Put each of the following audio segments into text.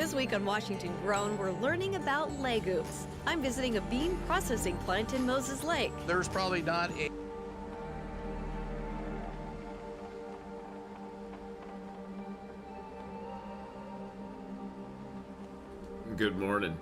This week on Washington Grown, we're learning about Legos. I'm visiting a bean processing plant in Moses Lake. There's probably not a... Good morning.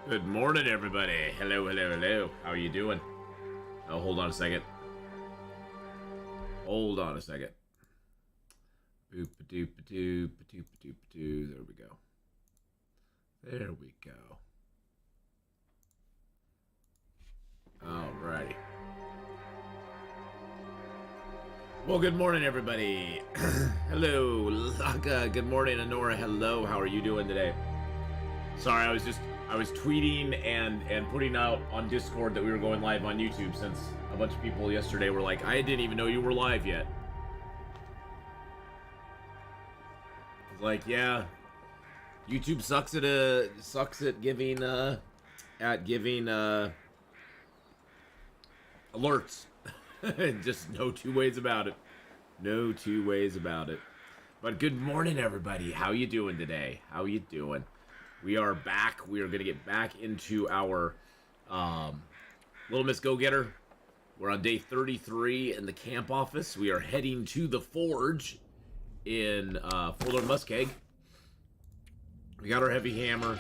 Good morning, everybody. Hello, hello, hello. How are you doing? Oh, hold on a second. Hold on a second. Boop-a-doop-a-doop-a-doop-a-doop-a-doo. There we go. There we go. Alrighty. Well, good morning, everybody. Hello, Laka. Good morning, Honora. Hello. How are you doing today? Sorry, I was tweeting and putting out on Discord that we were going live on YouTube, since a bunch of people yesterday were like, I didn't even know you were live yet. I was like, yeah, YouTube sucks at giving alerts. Just no two ways about it. No two ways about it. But good morning, everybody. How you doing today? How you doing? We are back. We are going to get back into our Little Miss Go-Getter. We're on day 33 in the camp office. We are heading to the forge in Forlorn Muskeg. We got our heavy hammer.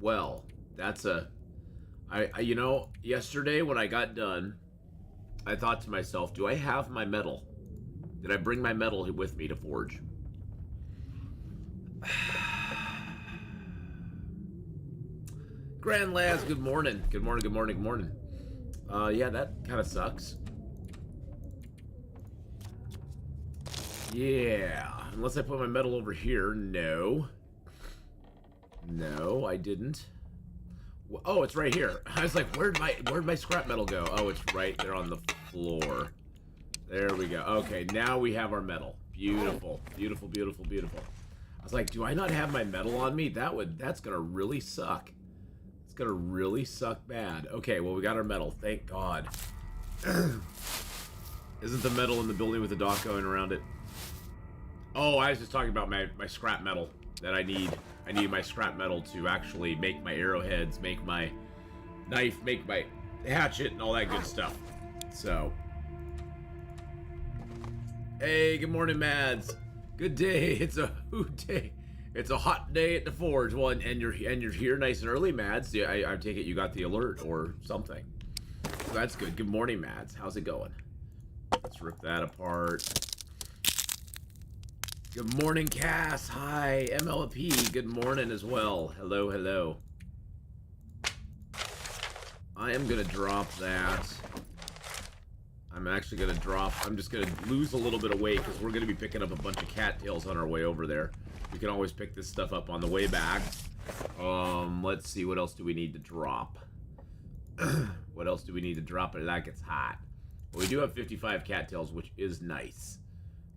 Well, that's you know, yesterday when I got done, I thought to myself, do I have my metal? Did I bring my metal with me to forge? Grand Lads, good morning. Good morning, good morning, good morning. Yeah, that kind of sucks. Yeah, unless I put my metal over here. No. No, I didn't. Oh, it's right here. I was like, where'd my scrap metal go? Oh, it's right there on the floor. There we go. Okay, now we have our metal. Beautiful, beautiful, beautiful, beautiful. I was like, do I not have my metal on me? That's gonna really suck. It's gonna really suck bad. Okay, well, we got our metal. Thank God. Isn't the metal in the building with the dock going around it? Oh, I was just talking about my scrap metal that I need. I need my scrap metal to actually make my arrowheads, make my knife, make my hatchet, and all that good stuff. So, Hey, good morning, Mads. Good day. It's a hoot day. It's a hot day at the forge. Well, and you're here nice and early, Mads. Yeah, I take it you got the alert or something. So that's good. Good morning, Mads. How's it going? Let's rip that apart. Good morning, Cass. Hi, MLP. Good morning as well. Hello, hello. I am gonna drop that. I'm actually gonna drop. I'm just gonna lose a little bit of weight because we're gonna be picking up a bunch of cattails on our way over there. We can always pick this stuff up on the way back. Let's see, what else do we need to drop? What else do we need to drop it like it's hot? Well, we do have 55 cattails, which is nice.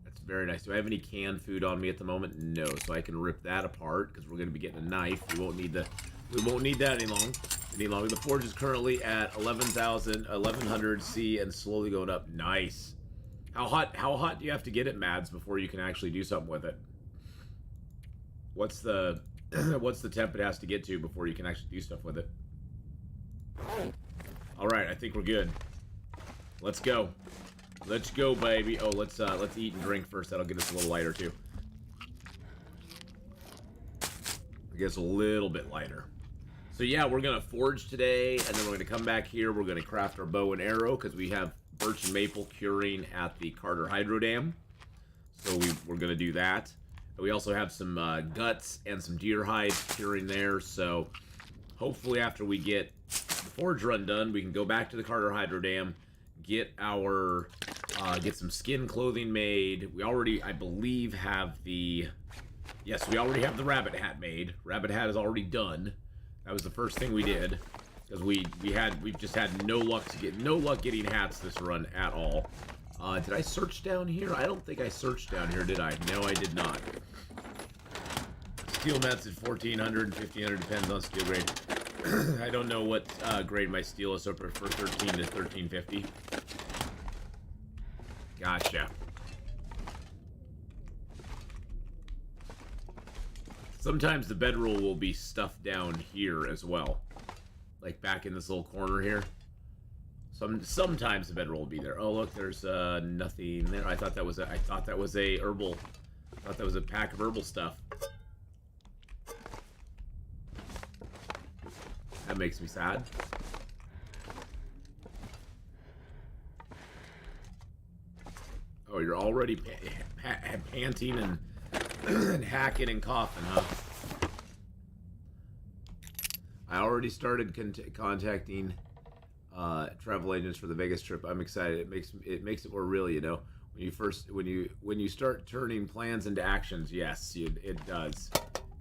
That's very nice. Do I have any canned food on me at the moment? No, so I can rip that apart because we're gonna be getting a knife. We won't need that any longer. The forge is currently at 1100 C and slowly going up. Nice. How hot do you have to get it, Mads, before you can actually do something with it? What's the temp it has to get to before you can actually do stuff with it? All right, I think we're good. Let's go. Let's go, baby. Oh, let's eat and drink first. That'll get us a little lighter too. I guess a little bit lighter. So yeah, we're gonna forge today, and then we're gonna come back here. We're gonna craft our bow and arrow because we have birch and maple curing at the Carter Hydro Dam. So we're gonna do that. And we also have some guts and some deer hides curing there. So hopefully after we get the forge run done, we can go back to the Carter Hydro Dam, get our get some skin clothing made. We already, I believe, have the we already have the rabbit hat made. Rabbit hat is already done. That was the first thing we did, because we've just had no luck getting hats this run at all. Did I search down here? I don't think I searched down here, did I? No, I did not. Steel mats at 1400 and 1500, depends on steel grade. I don't know what grade my steel is, so I prefer 13 to 1350. Gotcha. Sometimes the bedroll will be stuffed down here as well, like back in this little corner here. Sometimes the bedroll will be there. Oh look, there's nothing there. I thought that was a herbal. I thought that was a pack of herbal stuff. That makes me sad. Oh, you're already panting and and hacking and coughing, huh? I already started contacting travel agents for the Vegas trip. I'm excited. It makes it more real, you know. When you start turning plans into actions, yes, it does.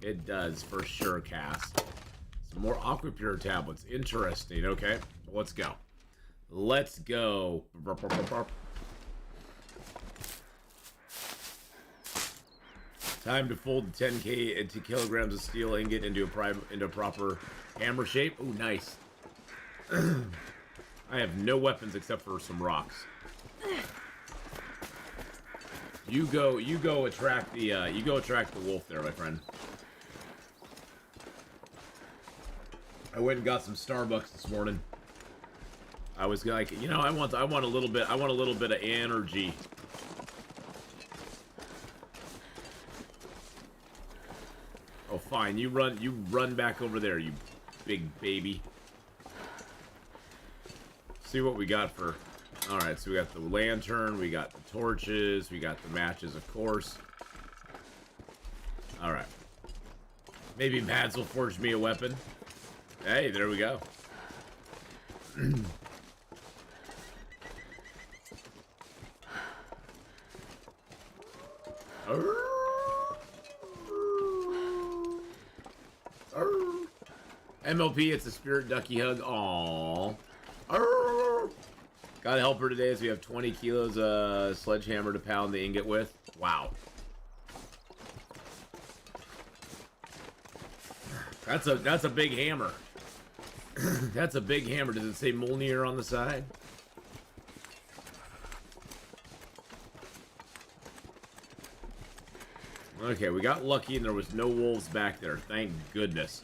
It does for sure, Cass. Some more Aquapure tablets. Interesting. Okay, let's go. Let's go. Time to fold the 10K into kilograms of steel ingot into a proper hammer shape. Ooh, nice. I have no weapons except for some rocks. You go attract the wolf there, my friend. I went and got some Starbucks this morning. I was like, you know, I want a little bit of energy. Oh, fine. You run back over there, you big baby. See what we got for... Alright, so we got the lantern, we got the torches, we got the matches, of course. Alright. Maybe Mads will forge me a weapon. Hey, there we go. MLP, it's a spirit ducky hug. Aww. Gotta help her today as we have 20 kilos sledgehammer to pound the ingot with. Wow. That's a big hammer. That's a big hammer. Does it say Molnir on the side? Okay, we got lucky and there was no wolves back there. Thank goodness.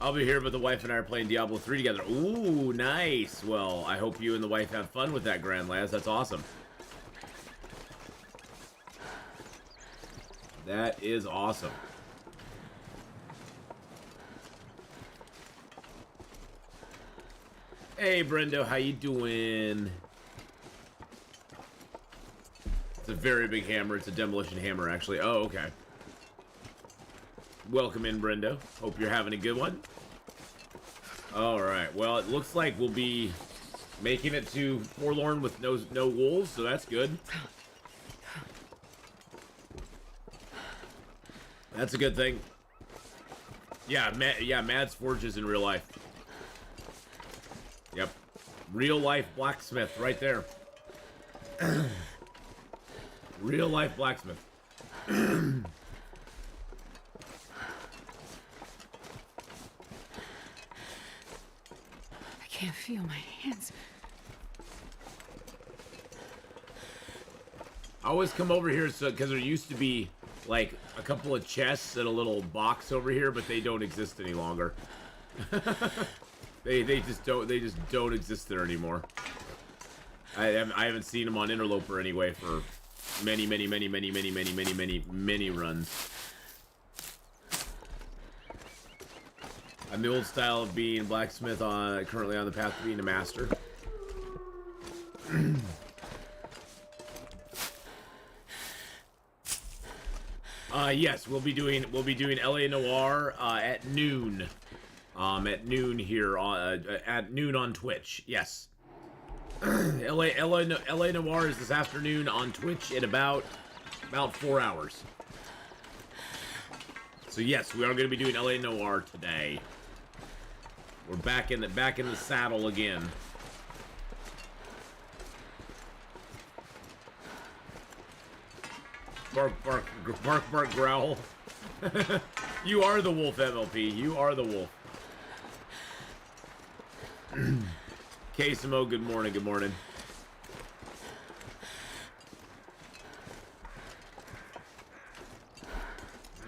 I'll be here, but the wife and I are playing Diablo 3 together. Ooh, nice. Well, I hope you and the wife have fun with that, Grand Laz. That's awesome. That is awesome. Hey, Brendo, how you doing? It's a very big hammer. It's a demolition hammer, actually. Oh, okay. Welcome in, Brendo. Hope you're having a good one. Alright, well, it looks like we'll be making it to Forlorn with no wolves, so that's good. That's a good thing. Yeah, Mads forges in real life. Yep. Real life blacksmith right there. Real life blacksmith. I can't feel my hands. I always come over here so because there used to be like a couple of chests and a little box over here, but they don't exist any longer. they just don't exist there anymore. I haven't seen them on Interloper anyway for many runs. I'm the old style of being a blacksmith, currently on the path to being a master. Yes, we'll be doing LA Noir at noon. At noon here at noon on Twitch. Yes. LA Noir is this afternoon on Twitch in about 4 hours. So yes, we are going to be doing LA Noir today. We're back in the saddle again. Bark, bark, bark, bark, growl. You are the wolf, MLP. You are the wolf. K-Samo, good morning, good morning.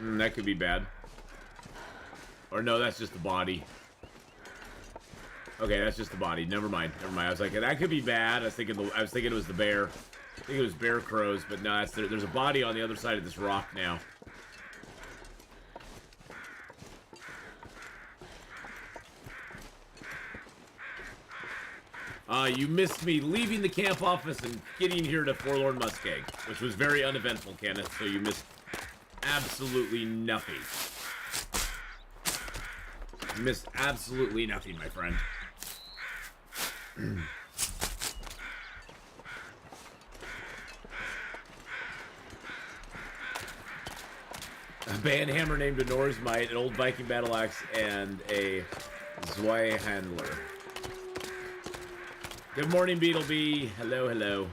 That could be bad. Or no, that's just the body. Okay, that's just the body. Never mind. Never mind. I was like, that could be bad. I was thinking it was the bear. I think it was bear crows, but no, there's a body on the other side of this rock now. You missed me leaving the camp office and getting here to Forlorn Muskeg, which was very uneventful, Kenneth, so you missed absolutely nothing. You missed absolutely nothing, my friend. A bandhammer named a Norsmite, an old Viking battle axe, and a Zweihandler. Good morning, Beetlebee. Hello, hello.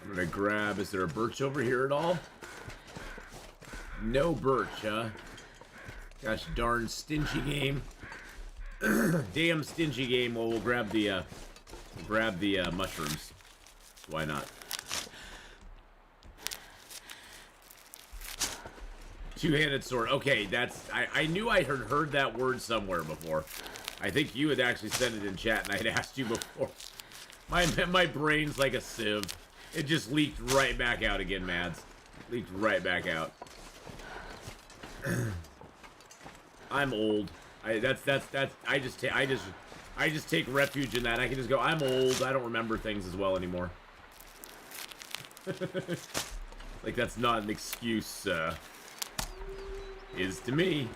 I'm gonna grab, is there a birch over here at all? No birch, huh? Gosh darn stingy game. Damn stingy game. Well, we'll grab the mushrooms. Why not? Two-handed sword. Okay, that's... I knew I had heard that word somewhere before. I think you had actually said it in chat, and I had asked you before. My brain's like a sieve. It just leaked right back out again, Mads. Leaked right back out. I'm old. I just take refuge in that. I can just go, I'm old. I don't remember things as well anymore. Like that's not an excuse. Is to me.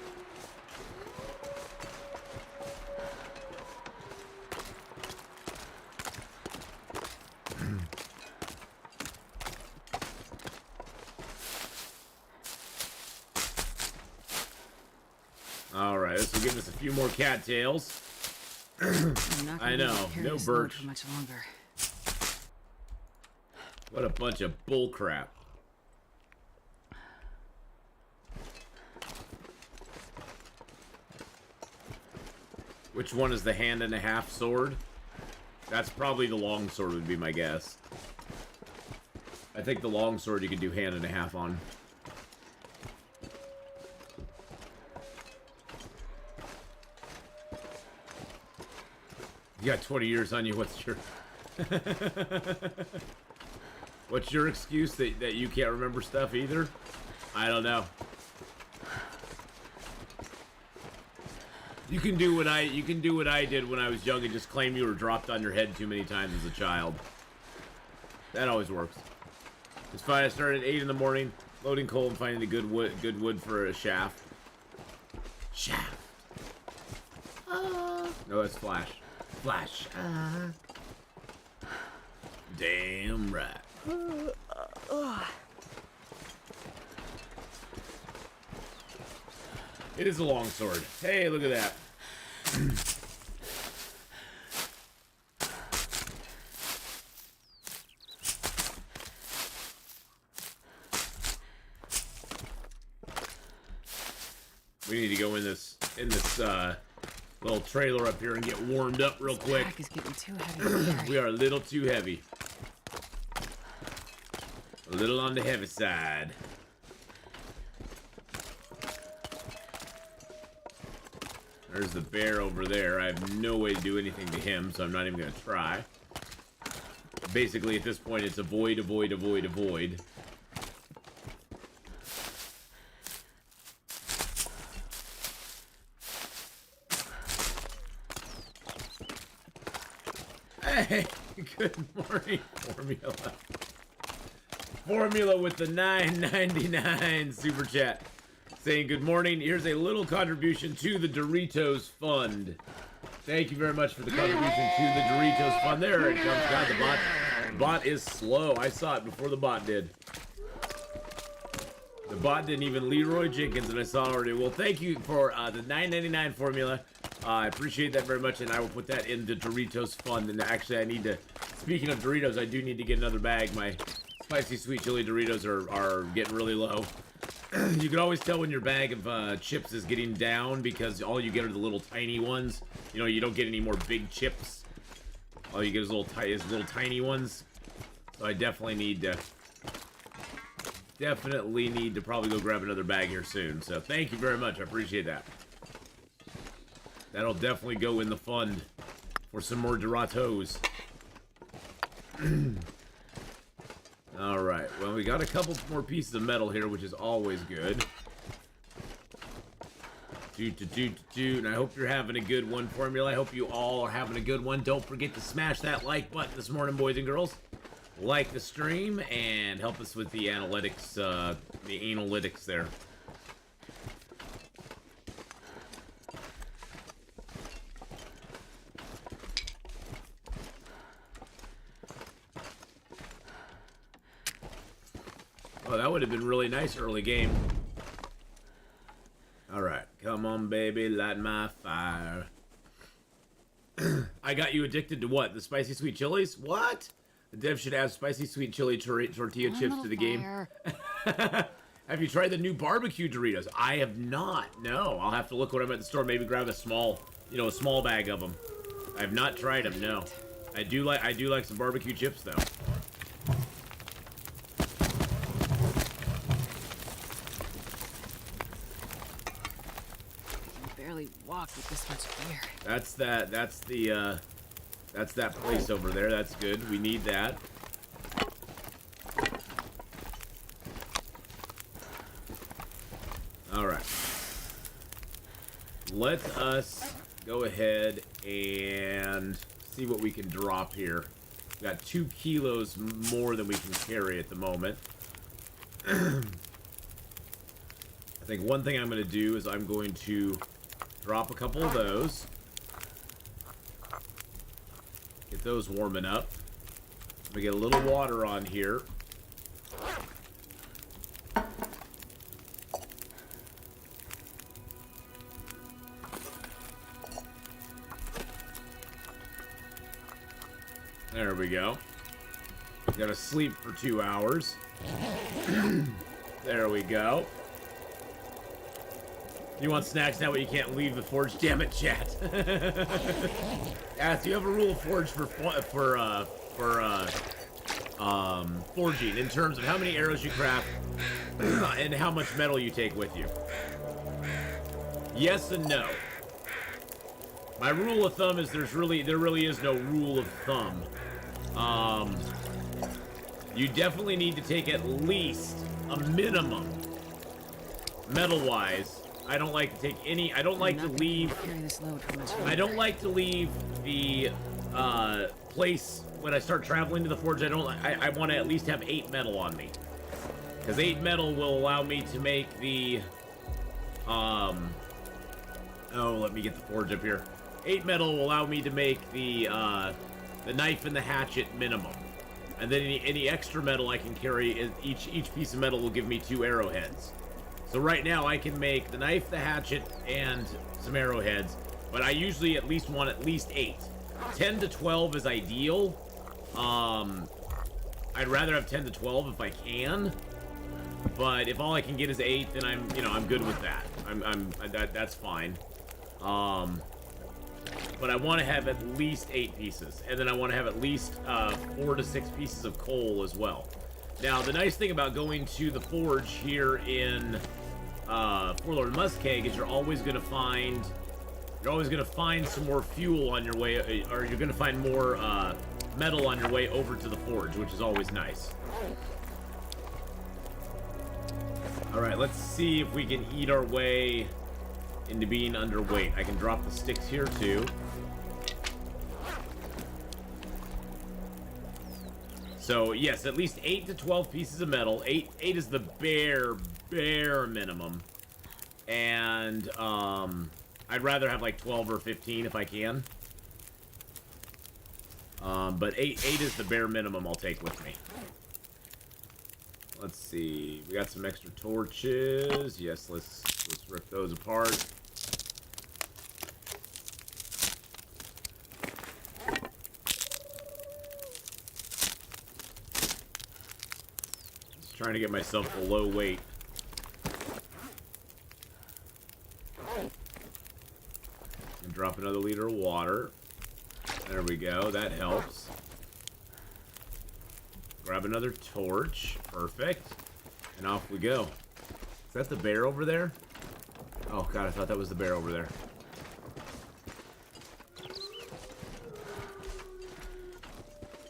Alright, this will give us a few more cattails. I know, no birch. For much longer. What a bunch of bullcrap. Which one is the hand and a half sword? That's probably the long sword would be my guess. I think the long sword you could do hand and a half on. You got 20 years on you. What's your... What's your excuse that you can't remember stuff either? I don't know. You can do what I did when I was young and just claim you were dropped on your head too many times as a child. That always works. It's fine. I started at 8 in the morning, loading coal and finding the good wood for a shaft. Shaft. No, that's Flash. Flash. Damn right. It is a long sword. Hey, look at that. We need to go in this little trailer up here and get warmed up real quick. This pack is getting too heavy. We are a little too heavy. A little on the heavy side. There's the bear over there. I have no way to do anything to him, so I'm not even going to try. Basically, at this point, it's avoid, avoid, avoid, avoid. Hey, good morning, Formula. Formula with the $9.99 super chat. Saying good morning. Here's a little contribution to the Doritos Fund. Thank you very much for the contribution to the Doritos Fund. There it comes. God, the bot is slow. I saw it before the bot did. The bot didn't even Leroy Jenkins, and I saw it already. Well, thank you for the $9.99 formula. I appreciate that very much, and I will put that in the Doritos Fund. And actually, I need to, speaking of Doritos, I do need to get another bag. My spicy sweet chili Doritos are getting really low. You can always tell when your bag of chips is getting down because all you get are the little tiny ones. You know, you don't get any more big chips. All you get is little tiny ones. So I definitely need to probably go grab another bag here soon. So thank you very much. I appreciate that. That'll definitely go in the fund for some more Doritos. Alright, well, we got a couple more pieces of metal here, which is always good. And I hope you're having a good one, Formula. I hope you all are having a good one. Don't forget to smash that like button this morning, boys and girls. Like the stream and help us with the analytics, there. Oh, that would have been really nice early game. Alright, come on, baby, light my fire. I got you addicted to what? The spicy sweet chilies? What? The dev should add spicy sweet chili tortilla chips to the game. Have you tried the new barbecue Doritos? I have not. No, I'll have to look when I'm at the store. Maybe grab a small bag of them. I have not tried them. No, I do like some barbecue chips though. Walk with this much gear. That's that place over there. That's good. We need that. All right. Let us go ahead and see what we can drop here. We got 2 kilos more than we can carry at the moment. I think one thing I'm going to do is I'm going to drop a couple of those. Get those warming up. We get a little water on here. There we go. Gotta sleep for 2 hours. There we go. You want snacks now, but you can't leave the forge. Damn it, chat. Ask, do you have a rule of forge for forging in terms of how many arrows you craft and how much metal you take with you? Yes and no. My rule of thumb is there really is no rule of thumb. You definitely need to take at least a minimum metal-wise. I don't like to take any. I don't like to leave. I don't like to leave the place when I start traveling to the forge. I want to at least have 8 metal on me, because 8 metal will allow me to make the. Oh, let me get the forge up here. 8 metal will allow me to make the knife and the hatchet minimum, and then any extra metal I can carry. Each piece of metal will give me 2 arrowheads. So right now I can make the knife, the hatchet, and some arrowheads, but I usually at least want at least 8. 10 to 12 is ideal. I'd rather have 10 to 12 if I can, but if all I can get is 8, then I'm good with that. That's fine. But I want to have at least 8 pieces, and then I want to have at least 4 to 6 pieces of coal as well. Now, the nice thing about going to the forge here in Forlorn Muskeg is you're always going to find some more fuel on your way, or you're going to find more metal on your way over to the forge, which is always nice. All right, let's see if we can eat our way into being underweight. I can drop the sticks here too. So yes, at least 8 to 12 pieces of metal. 8 is the bare minimum, and I'd rather have like 12 or 15 if I can. But 8 is the bare minimum I'll take with me. Let's see. We got some extra torches. Yes, let's rip those apart. Just trying to get myself below weight. And drop another liter of water. There we go. That helps. Grab another torch. Perfect. And off we go. Is that the bear over there? Oh god, I thought that was the bear over there.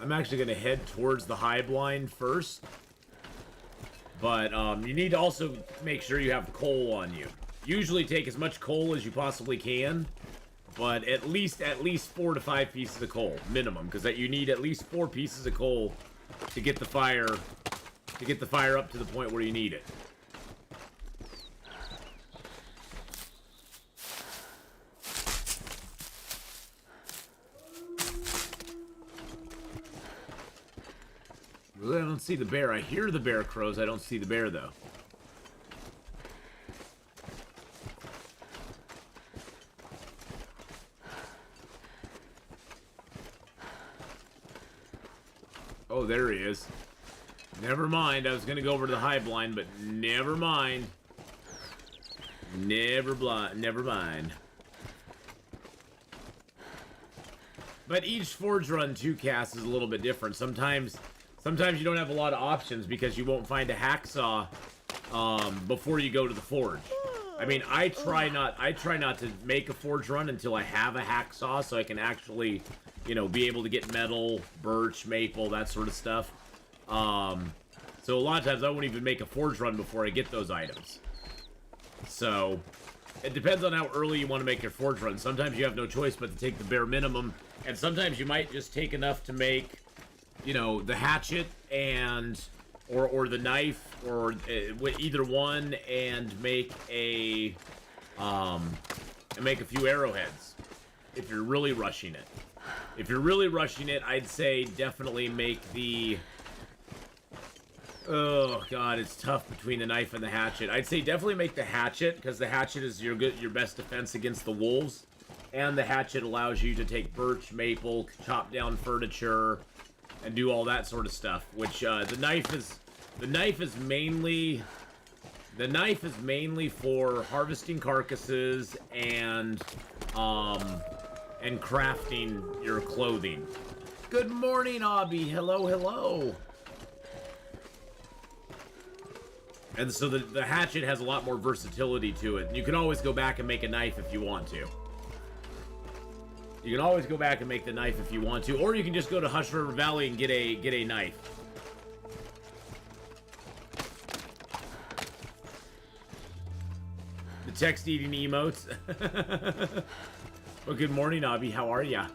I'm actually going to head towards the high blind first. But you need to also make sure you have coal on you. Usually take as much coal as you possibly can. But at least 4 to 5 pieces of coal minimum, because you need at least 4 pieces of coal to get the fire up to the point where you need it. Really, I don't see the bear. I hear the bear crows. I don't see the bear though. Oh, there he is. Never mind. I was gonna go over to the high blind, but never mind. Never mind. But each forge run to cast is a little bit different. Sometimes you don't have a lot of options because you won't find a hacksaw before you go to the forge. I mean, I try not to make a forge run until I have a hacksaw, so I can actually, be able to get metal, birch, maple, that sort of stuff. So a lot of times I won't even make a forge run before I get those items. So it depends on how early you want to make your forge run. Sometimes you have no choice but to take the bare minimum, and sometimes you might just take enough to make, the hatchet and or the knife, or either one, and make a few arrowheads if you're really rushing it. If you're really rushing it, I'd say definitely make the... Oh god, it's tough between the knife and the hatchet. I'd say definitely make the hatchet, because the hatchet is your best defense against the wolves, and the hatchet allows you to take birch, maple, chop down furniture, and do all that sort of stuff. Which the knife is mainly The knife is mainly for harvesting carcasses and crafting your clothing. Good morning, Abby. Hello, hello. And so the hatchet has a lot more versatility to it. You can always go back and make a knife if you want to. You can always go back and make the knife if you want to, or you can just go to Hush River Valley and get a knife. The text-eating emotes. Well, good morning, Abby. How are ya?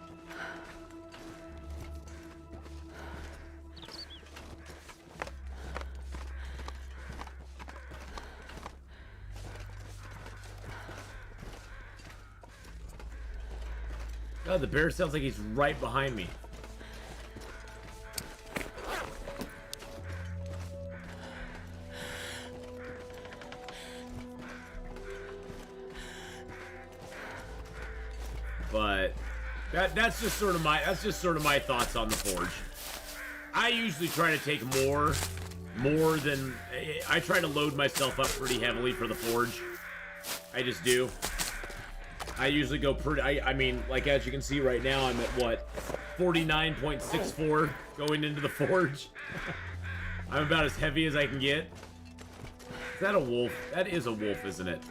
God, the bear sounds like he's right behind me. But that's just sort of my thoughts on the forge. I usually try to take more than I try to load myself up pretty heavily for the forge. I just do. I usually go pretty. I mean, like as you can see right now, I'm at what 49.64 going into the forge. I'm about as heavy as I can get. Is that a wolf? That is a wolf, isn't it?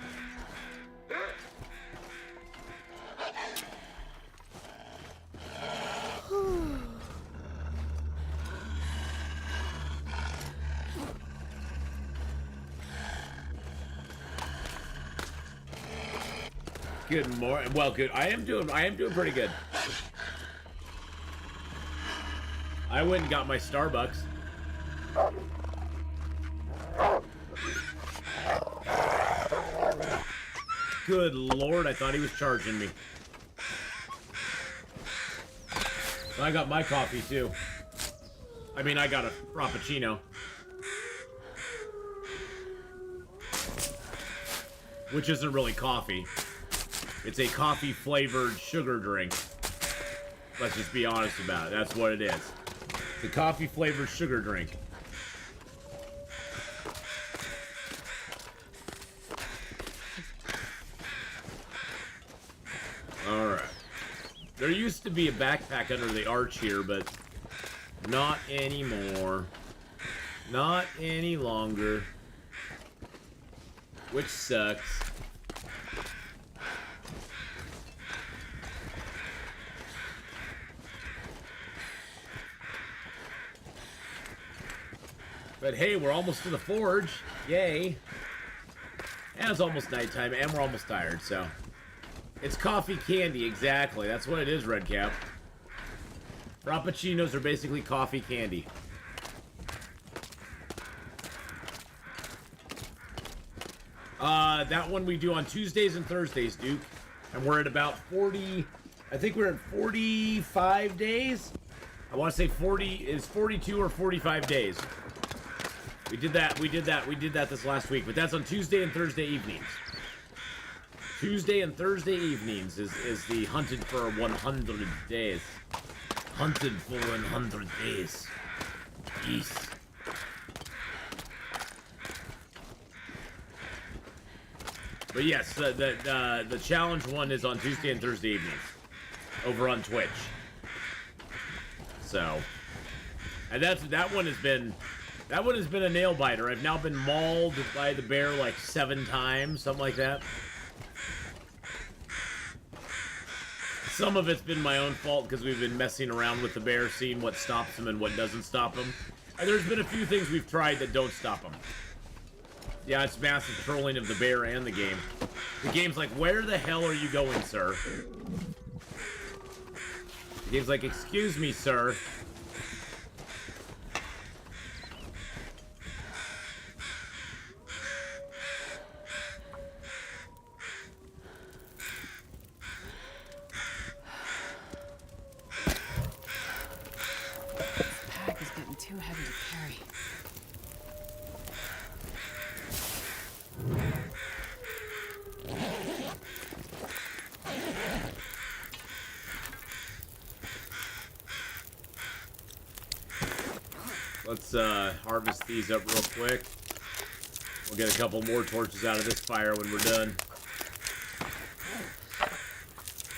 Good morning. Well, good. I am doing pretty good. I went and got my Starbucks. Good Lord, I thought he was charging me. I got my coffee too. I mean, I got a Frappuccino. Which isn't really coffee. It's a coffee-flavored sugar drink. Let's just be honest about it. That's what it is. It's a coffee-flavored sugar drink. Alright. There used to be a backpack under the arch here, but not anymore. Not any longer. Which sucks. But hey, we're almost to the forge. Yay. And it's almost nighttime, and we're almost tired, so. It's coffee candy, exactly. That's what it is, Redcap. Frappuccinos are basically coffee candy. That one we do on Tuesdays and Thursdays, Duke. And we're at about 40... I think we're at 45 days? I want to say 40 is 42 or 45 days. We did that this last week, but that's on Tuesday and Thursday evenings. Tuesday and Thursday evenings is the hunted for 100 days. Hunted for 100 days. Yes. But yes, the challenge one is on Tuesday and Thursday evenings. Over on Twitch. So. And that one has been a nail biter. I've now been mauled by the bear like 7 times, something like that. Some of it's been my own fault because we've been messing around with the bear, seeing what stops him and what doesn't stop him. And there's been a few things we've tried that don't stop him. Yeah, it's massive trolling of the bear and the game. The game's like, where the hell are you going, sir? The game's like, excuse me, sir. Too heavy to carry. Let's harvest these up real quick. We'll get a couple more torches out of this fire when we're done.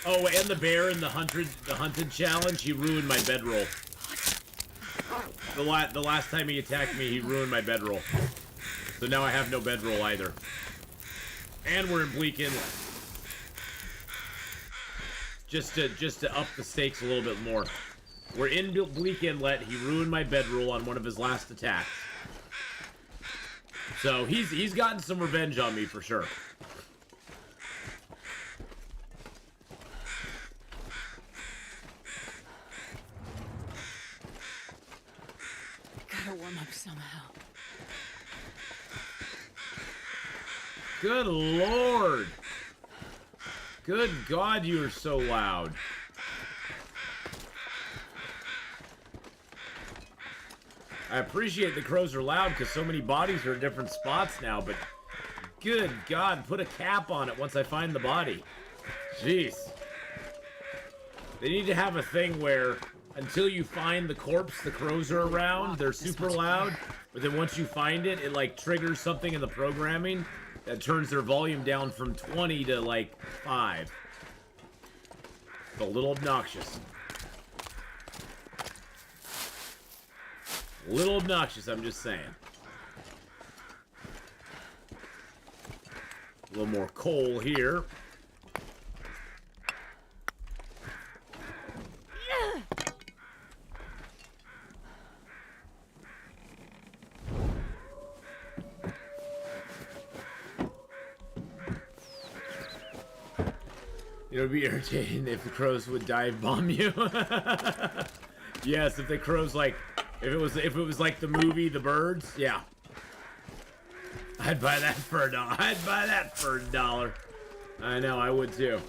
Oh, and the bear in the hunted challenge, he ruined my bedroll. The last time he attacked me, he ruined my bedroll. So now I have no bedroll either. And we're in Bleak Inlet. Just to up the stakes a little bit more. We're in Bleak Inlet. He ruined my bedroll on one of his last attacks. So he's gotten some revenge on me for sure. Gotta warm up somehow. Good Lord. Good God, you are so loud. I appreciate the crows are loud because so many bodies are in different spots now, but good God, put a cap on it once I find the body. Jeez. They need to have a thing where until you find the corpse, the crows are around, they're super loud, but then once you find it, it like triggers something in the programming that turns their volume down from 20 to like 5. It's a little obnoxious. A little obnoxious, I'm just saying. A little more coal here. It would be irritating if the crows would dive bomb you. Yes, if the crows like, if it was like the movie The Birds, yeah. I'd buy that for $1. I'd buy that for $1. I know, I would too.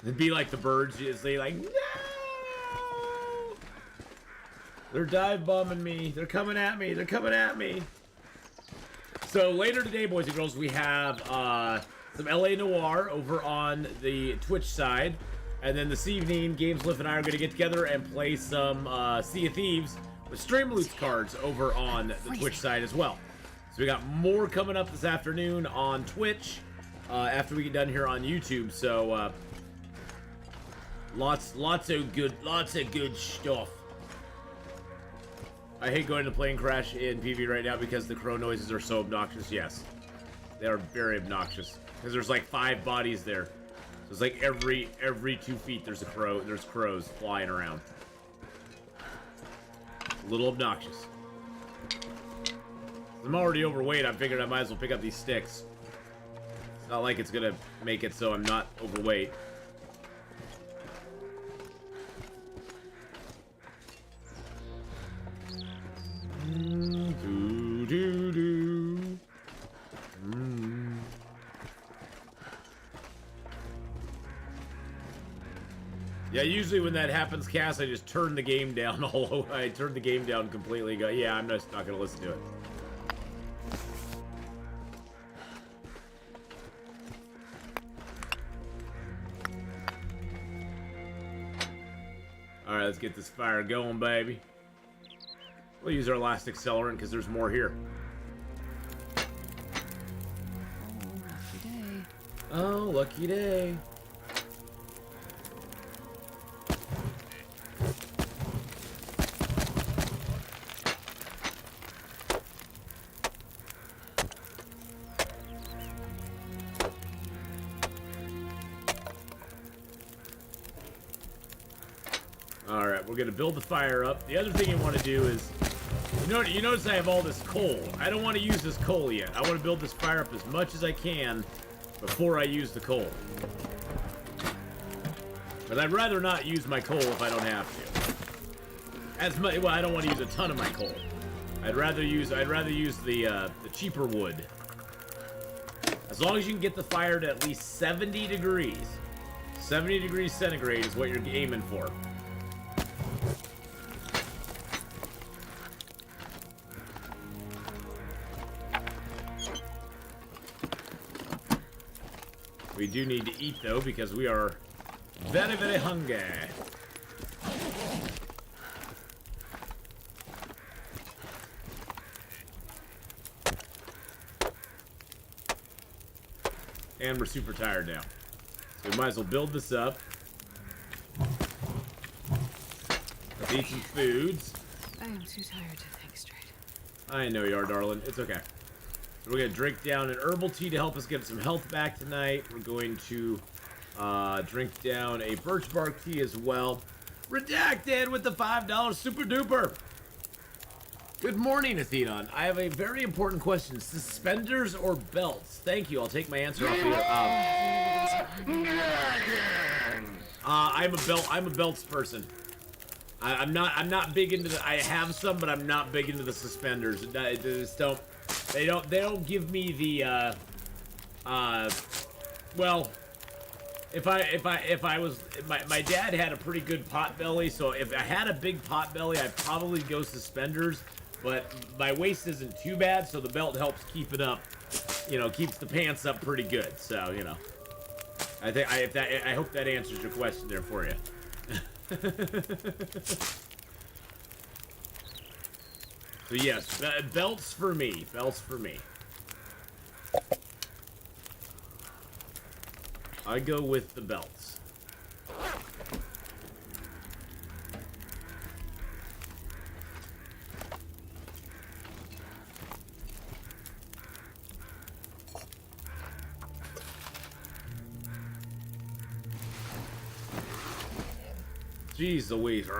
It'd be like The Birds. They like, no! They're dive bombing me. They're coming at me. They're coming at me. So later today, boys and girls, we have some LA Noir over on the Twitch side. And then this evening, Gameslift and I are going to get together and play some Sea of Thieves with Streamloots cards over on the Twitch side as well. So we got more coming up this afternoon on Twitch after we get done here on YouTube. So lots of good stuff. I hate going to plane crash in PV right now because the crow noises are so obnoxious. Yes, they are very obnoxious because there's like 5 bodies there. So it's like every 2 feet there's a crow. There's crows flying around. A little obnoxious. I'm already overweight. I figured I might as well pick up these sticks. It's not like it's gonna make it so I'm not overweight. Yeah, usually when that happens, Cass, I just turn the game down I turn the game down completely. Go, yeah, I'm just not gonna listen to it. All right, let's get this fire going, baby. We'll use our last accelerant because there's more here. Oh, lucky day. Alright, we're going to build the fire up. The other thing you want to do is, you notice I have all this coal. I don't want to use this coal yet. I want to build this fire up as much as I can before I use the coal. But I'd rather not use my coal if I don't have to. As much, well, I don't want to use a ton of my coal. I'd rather use the cheaper wood. As long as you can get the fire to at least 70 degrees. 70 degrees centigrade is what you're aiming for. We do need to eat, though, because we are very, very hungry. And we're super tired now. So we might as well build this up. Let's eat some foods. I am too tired to think straight. I know you are, darling. It's okay. So we're going to drink down an herbal tea to help us get some health back tonight. We're going to drink down a birch bark tea as well. Redacted with the $5 super duper. Good morning, Atheenon. I have a very important question. Suspenders or belts? Thank you. I'll take my answer off here. I'm a belts person. I'm not big into the. I have some, but I'm not big into the suspenders. They just don't. They don't give me the. Well, if I was my dad had a pretty good pot belly, so if I had a big pot belly, I'd probably go suspenders. But my waist isn't too bad, so the belt helps keep it up. You know, keeps the pants up pretty good. So you know, I hope that answers your question there for you. So yes, belts for me. Belts for me. I go with the belts. Jeez Louise. It's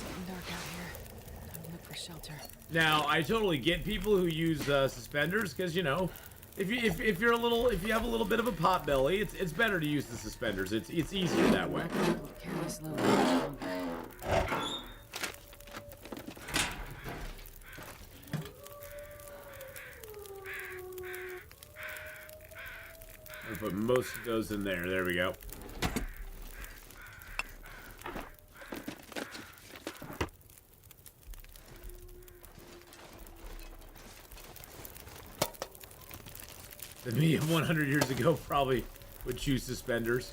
getting dark out here. Time to look for shelter. Now, I totally get people who use suspenders because, you know, if you have a little bit of a pot belly, it's better to use the suspenders. It's easier that way. Careless low. I'll put most of those in there. There we go. The me of 100 years ago probably would choose suspenders.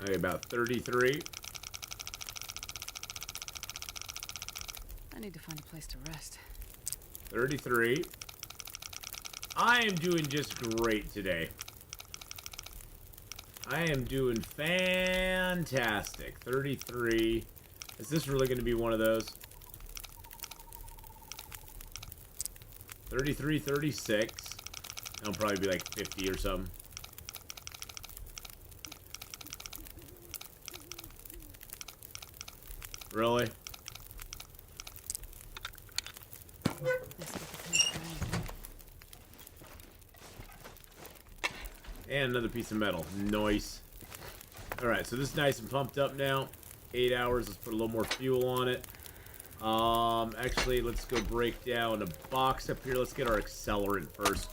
Okay, about 33. I need to find a place to rest. 33. I am doing just great today. I am doing fantastic. 33. Is this really going to be one of those? 33, 36. That'll probably be like 50 or something. Really? And another piece of metal. Nice. Alright, so this is nice and pumped up now. 8 hours. Let's put a little more fuel on it. Actually, let's go break down a box up here. Let's get our accelerant first.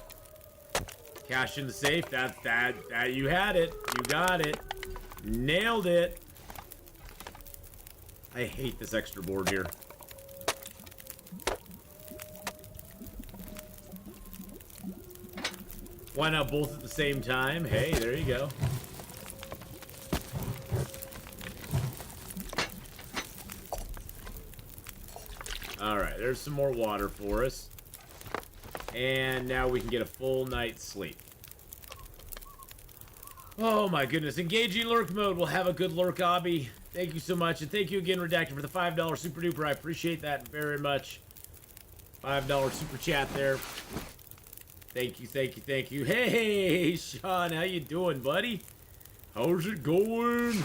Cash in the safe. That you had it. You got it. Nailed it. I hate this extra board here. Why not both at the same time? Hey, there you go. Alright, there's some more water for us. And now we can get a full night's sleep. Oh my goodness. Engaging lurk mode. We'll have a good lurk, Obby. Thank you so much. And thank you again, Redacted, for the $5 super duper. I appreciate that very much. $5 super chat there. Thank you, thank you, thank you. Hey, Sean, how you doing, buddy? How's it going?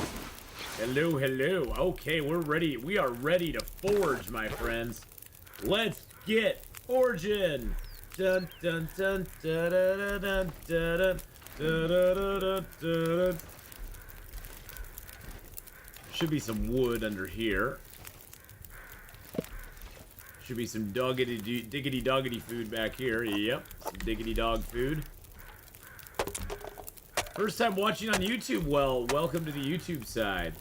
Hello, hello. Okay, we're ready. We are ready to forge, my friends. Let's get forging. Dun dun dun dun dun dun dun dun dun dun dun. Should be some wood under here. Should be some diggity doggity food back here. Yep, some diggity dog food. First time watching on YouTube. Well, welcome to the YouTube side.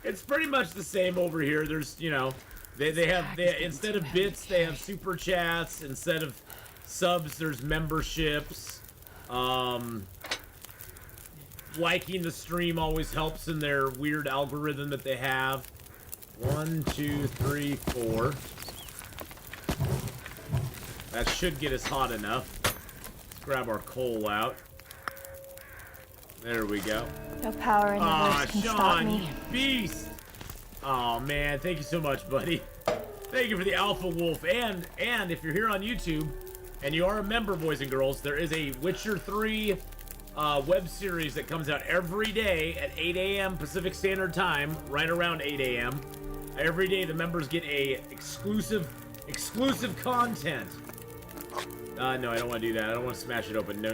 It's pretty much the same over here. There's, you know, they have instead of bits, they have super chats. Instead of subs, there's memberships. liking the stream always helps in their weird algorithm that they have. 1, 2, 3, 4. That should get us hot enough. Let's grab our coal out. There we go. No power in the verse can stop Sean, me. you beast! Oh man, thank you so much, buddy. Thank you for the Alpha Wolf. And if you're here on YouTube and you are a member, boys and girls, there is a Witcher 3 web series that comes out every day at 8 a.m. Pacific Standard Time, right around 8 a.m. Every day the members get a exclusive content. No, I don't want to do that. I don't want to smash it open. No.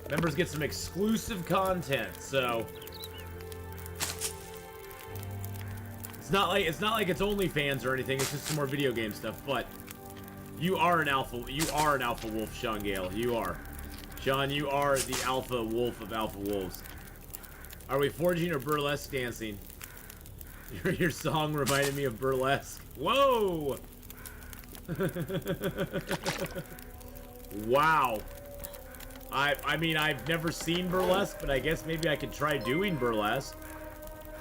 Members get some exclusive content, so it's not like it's OnlyFans or anything. It's just some more video game stuff. But you are an alpha wolf, Sean Gale. You are. Sean, you are the alpha wolf of alpha wolves. Are we forging or burlesque dancing? Your song reminded me of burlesque. Whoa! Wow. I mean, I've never seen burlesque, but I guess maybe I could try doing burlesque.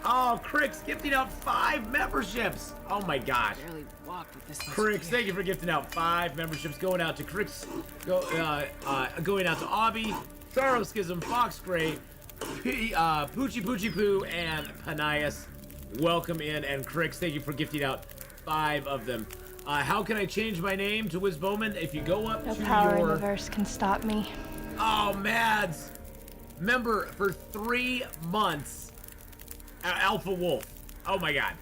Oh, Crix gifting out 5 memberships. Oh my gosh. Barely walked with this. Crix, thank you for gifting out 5 memberships. Going out to Crix, going out to Obby, Sorrow Schism, Fox Gray, Poochie Poochie Poo, and Panias. Welcome in, and Crix, thank you for gifting out 5 of them. How can I change my name to Wiz Bowman? If you go up No to power in your... the verse can stop me. Oh, Mads! Member for 3 months. Alpha Wolf. Oh my god.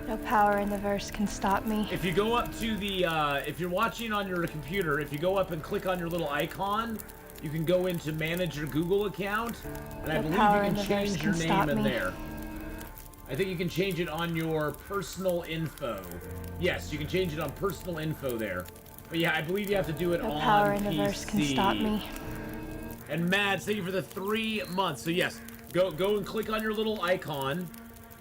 No power in the verse can stop me. If you go up to the, if you're watching on your computer, if you go up and click on your little icon, you can go into manage your Google account, and I believe you can change your name in there. I think you can change it on your personal info. Yes, you can change it on personal info there. But yeah, I believe you have to do it No on power in the PC. verse can stop me. And Mads, thank you for the 3 months. So yes, go and click on your little icon,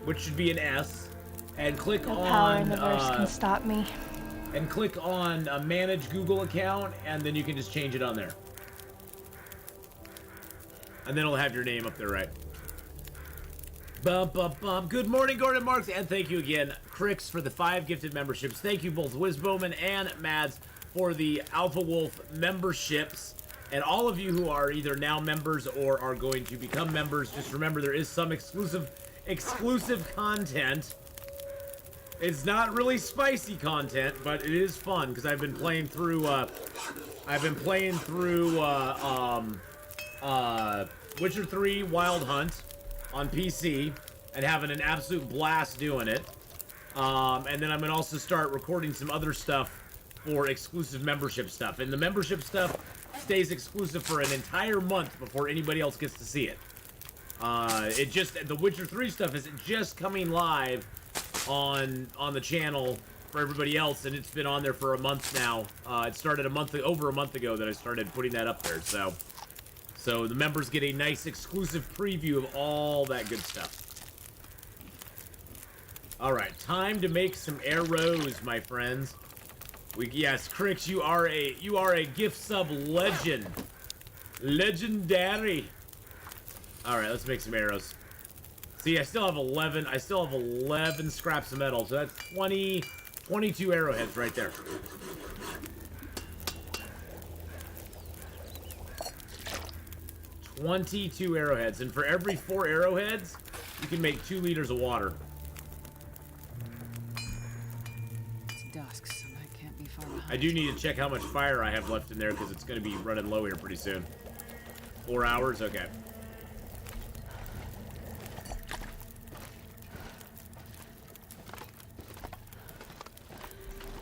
which should be an S, and click No on power in the verse can stop me. and click on manage Google account, and then you can just change it on there. And then it'll have your name up there, right? Bum, bum, bum. Good morning, Gordon Marks, and thank you again, Crix, for the 5 gifted memberships. Thank you both, Wiz Bowman and Mads, for the Alpha Wolf memberships. And all of you who are either now members or are going to become members, just remember there is some exclusive content. It's not really spicy content, but it is fun because I've been playing through Witcher 3 Wild Hunt on PC and having an absolute blast doing it. And then I'm gonna also start recording some other stuff for exclusive membership stuff. And the membership stuff stays exclusive for an entire month before anybody else gets to see it. The Witcher 3 stuff is just coming live on the channel for everybody else, and it's been on there for a month now. It started over a month ago that I started putting that up there, so the members get a nice exclusive preview of all that good stuff. All right, time to make some arrows, my friends. Yes, Crix, you are a gift sub legend. Legendary. All right, let's make some arrows. See, I still have 11 scraps of metal, so that's 22 arrowheads right there. $22 arrowheads, and for every 4 arrowheads, you can make 2 liters of water. It's dusk, so I can't be far behind. I do need to check how much fire I have left in there because it's going to be running low here pretty soon. 4 hours? Okay.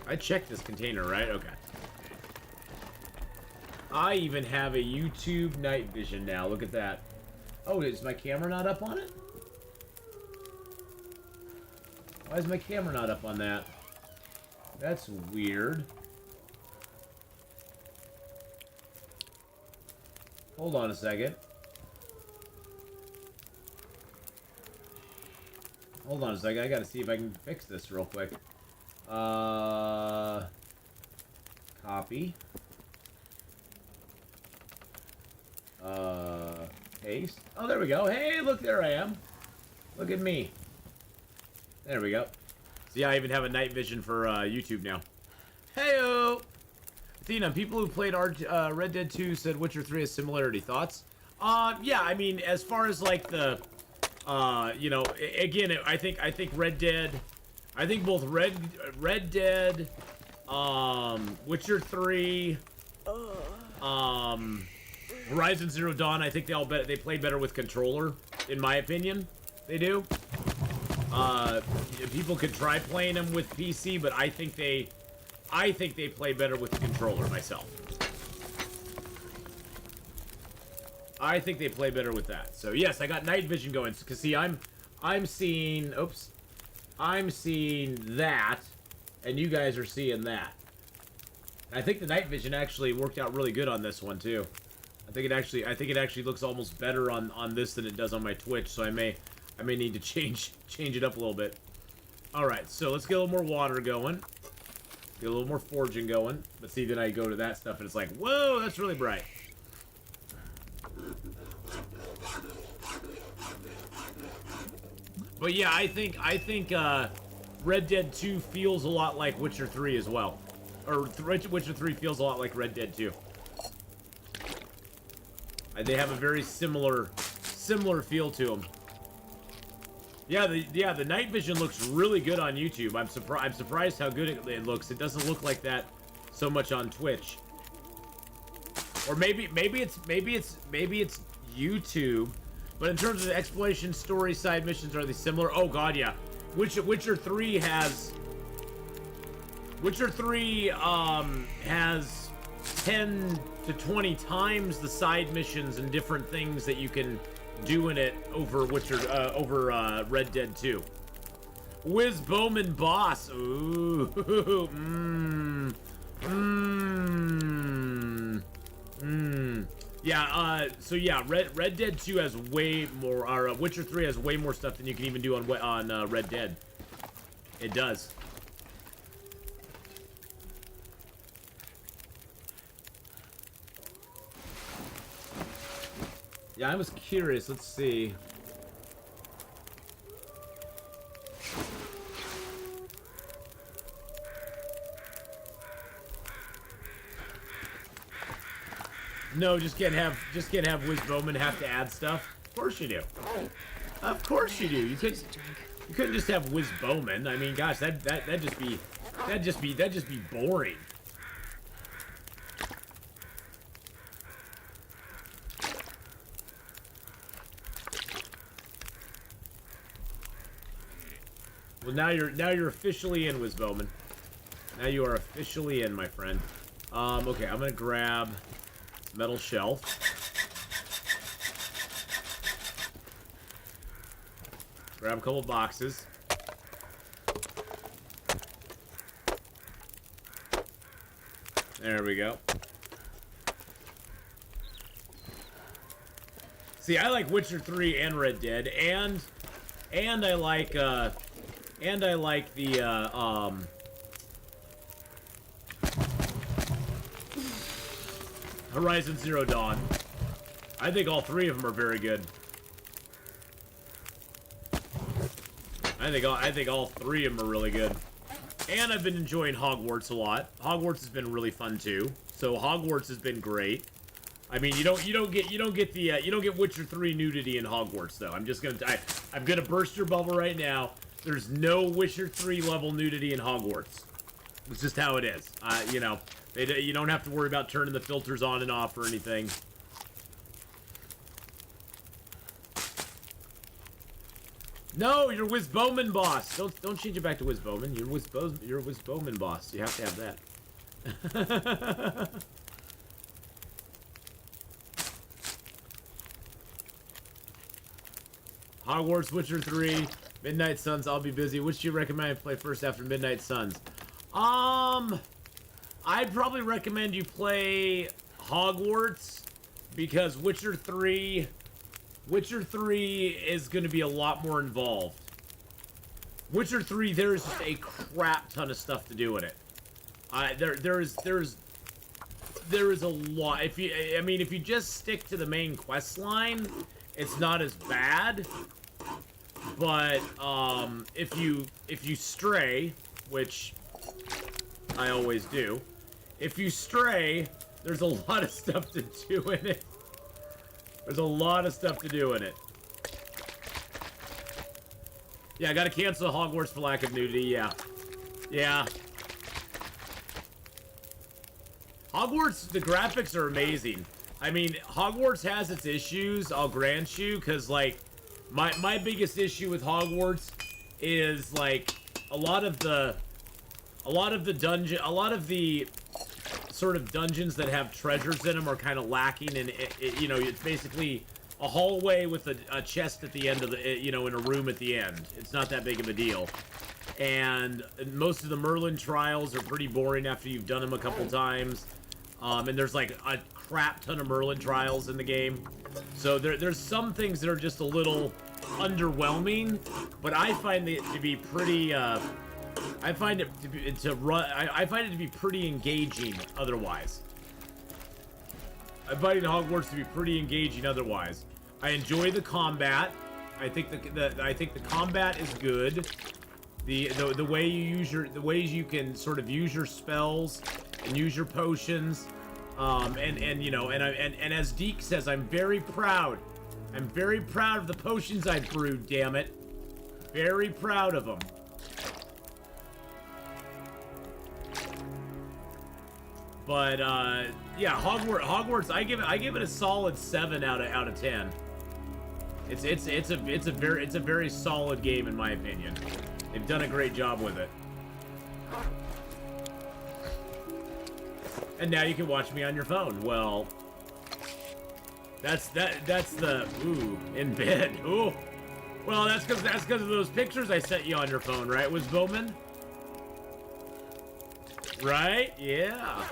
I checked this container, right? Okay. I even have a YouTube night vision now. Look at that. Oh, is my camera not up on it? Why is my camera not up on that? That's weird. Hold on a second. Hold on a second. I gotta see if I can fix this real quick. Copy. Paste. Oh, there we go. Hey, look, there I am. Look at me. There we go. So yeah, I even have a night vision for YouTube now. Heyo! Athena, people who played Red Dead 2 said Witcher 3 has similarity. Thoughts? Yeah, I mean, as far as like the, you know, again, I think Red Dead, I think both Red Dead, Witcher 3, Horizon Zero Dawn, I think they play better with controller, in my opinion. They do. People could try playing them with PC, but I think they play better with the controller myself. I think they play better with that. So yes, I got night vision going. Cause see, I'm seeing. Oops, I'm seeing that, and you guys are seeing that. I think the night vision actually worked out really good on this one too. I think it actually looks almost better on this than it does on my Twitch. So I may need to change it up a little bit. All right, so let's get a little more water going. Get a little more forging going. But see, then I go to that stuff and it's like, whoa, that's really bright. But yeah, I think Red Dead 2 feels a lot like Witcher 3 as well. Or Witcher 3 feels a lot like Red Dead 2. They have a very similar feel to them. Yeah, the night vision looks really good on YouTube. I'm surprised how good it looks. It doesn't look like that so much on Twitch. Or maybe it's YouTube. But in terms of the exploration, story, side missions, are they similar? Oh god, yeah. Witcher 3 has 10 to 20 times the side missions and different things that you can do in it over Red Dead 2. Wiz Bowman Boss. Ooh. Yeah, so yeah, Red Dead 2 has way more, or Witcher 3 has way more stuff than you can even do on Red Dead. It does. Yeah, I was curious. Let's see. No, just can't have Wiz Bowman have to add stuff. Of course you do. Of course you do. You couldn't just have Wiz Bowman. I mean, gosh, that'd just be boring. Well, now you're officially in, Wiz Bowman. Now you are officially in, my friend. Okay, I'm gonna grab this metal shelf. Grab a couple boxes. There we go. See, I like Witcher 3 and Red Dead, and I like the Horizon Zero Dawn. I think all three of them are very good. I think all three of them are really good. And I've been enjoying Hogwarts a lot. Hogwarts has been really fun too. So Hogwarts has been great. I mean, you don't get Witcher 3 nudity in Hogwarts though. I'm gonna burst your bubble right now. There's no Witcher 3 level nudity in Hogwarts. It's just how it is. You know, you don't have to worry about turning the filters on and off or anything. No, you're Wiz Bowman boss. Don't change it back to Wiz Bowman. You're Wiz Bowman boss. You have to have that. Hogwarts, Witcher 3, Midnight Suns. I'll be busy. Which do you recommend I play first after Midnight Suns? I'd probably recommend you play Hogwarts because Witcher 3 is going to be a lot more involved. Witcher 3, there's just a crap ton of stuff to do in it. there is a lot. I mean, if you just stick to the main quest line, it's not as bad. But if you stray, which I always do, if you stray, there's a lot of stuff to do in it. There's a lot of stuff to do in it. Yeah, I gotta cancel Hogwarts for lack of nudity, yeah. Yeah. Hogwarts, the graphics are amazing. I mean, Hogwarts has its issues, I'll grant you, because, like, my biggest issue with Hogwarts is, like, a lot of the sort of dungeons that have treasures in them are kind of lacking, and, you know, it's basically a hallway with a chest at the end of the, you know, in a room at the end. It's not that big of a deal. And most of the Merlin trials are pretty boring after you've done them a couple times. And there's like a crap ton of Merlin trials in the game. So there's some things that are just a little underwhelming, but I find it to be pretty, I find it to be pretty engaging otherwise. I find Hogwarts to be pretty engaging otherwise. I enjoy the combat. I think the combat is good. The way the ways you can sort of use your spells and use your potions, and you know, and as Deke says, I'm very proud. I'm very proud of the potions I've brewed. Damn it, very proud of them. But yeah, Hogwarts. I give it a solid 7 out of 10. It's a very solid game in my opinion. They've done a great job with it. And now you can watch me on your phone. Well, that's the in bed. Ooh. Well, that's because of those pictures I sent you on your phone, right? Was Bowman? Right? Yeah.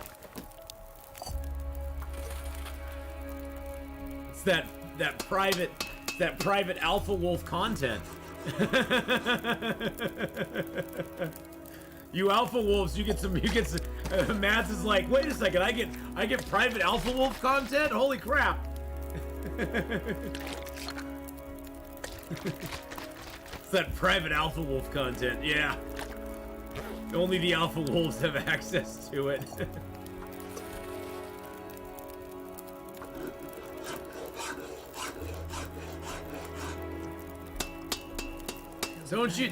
It's that private Alpha Wolf content. You Alpha Wolves, you get some. Matt's is like, wait a second, I get private Alpha Wolf content. Holy crap! It's that private Alpha Wolf content. Yeah. Only the Alpha Wolves have access to it.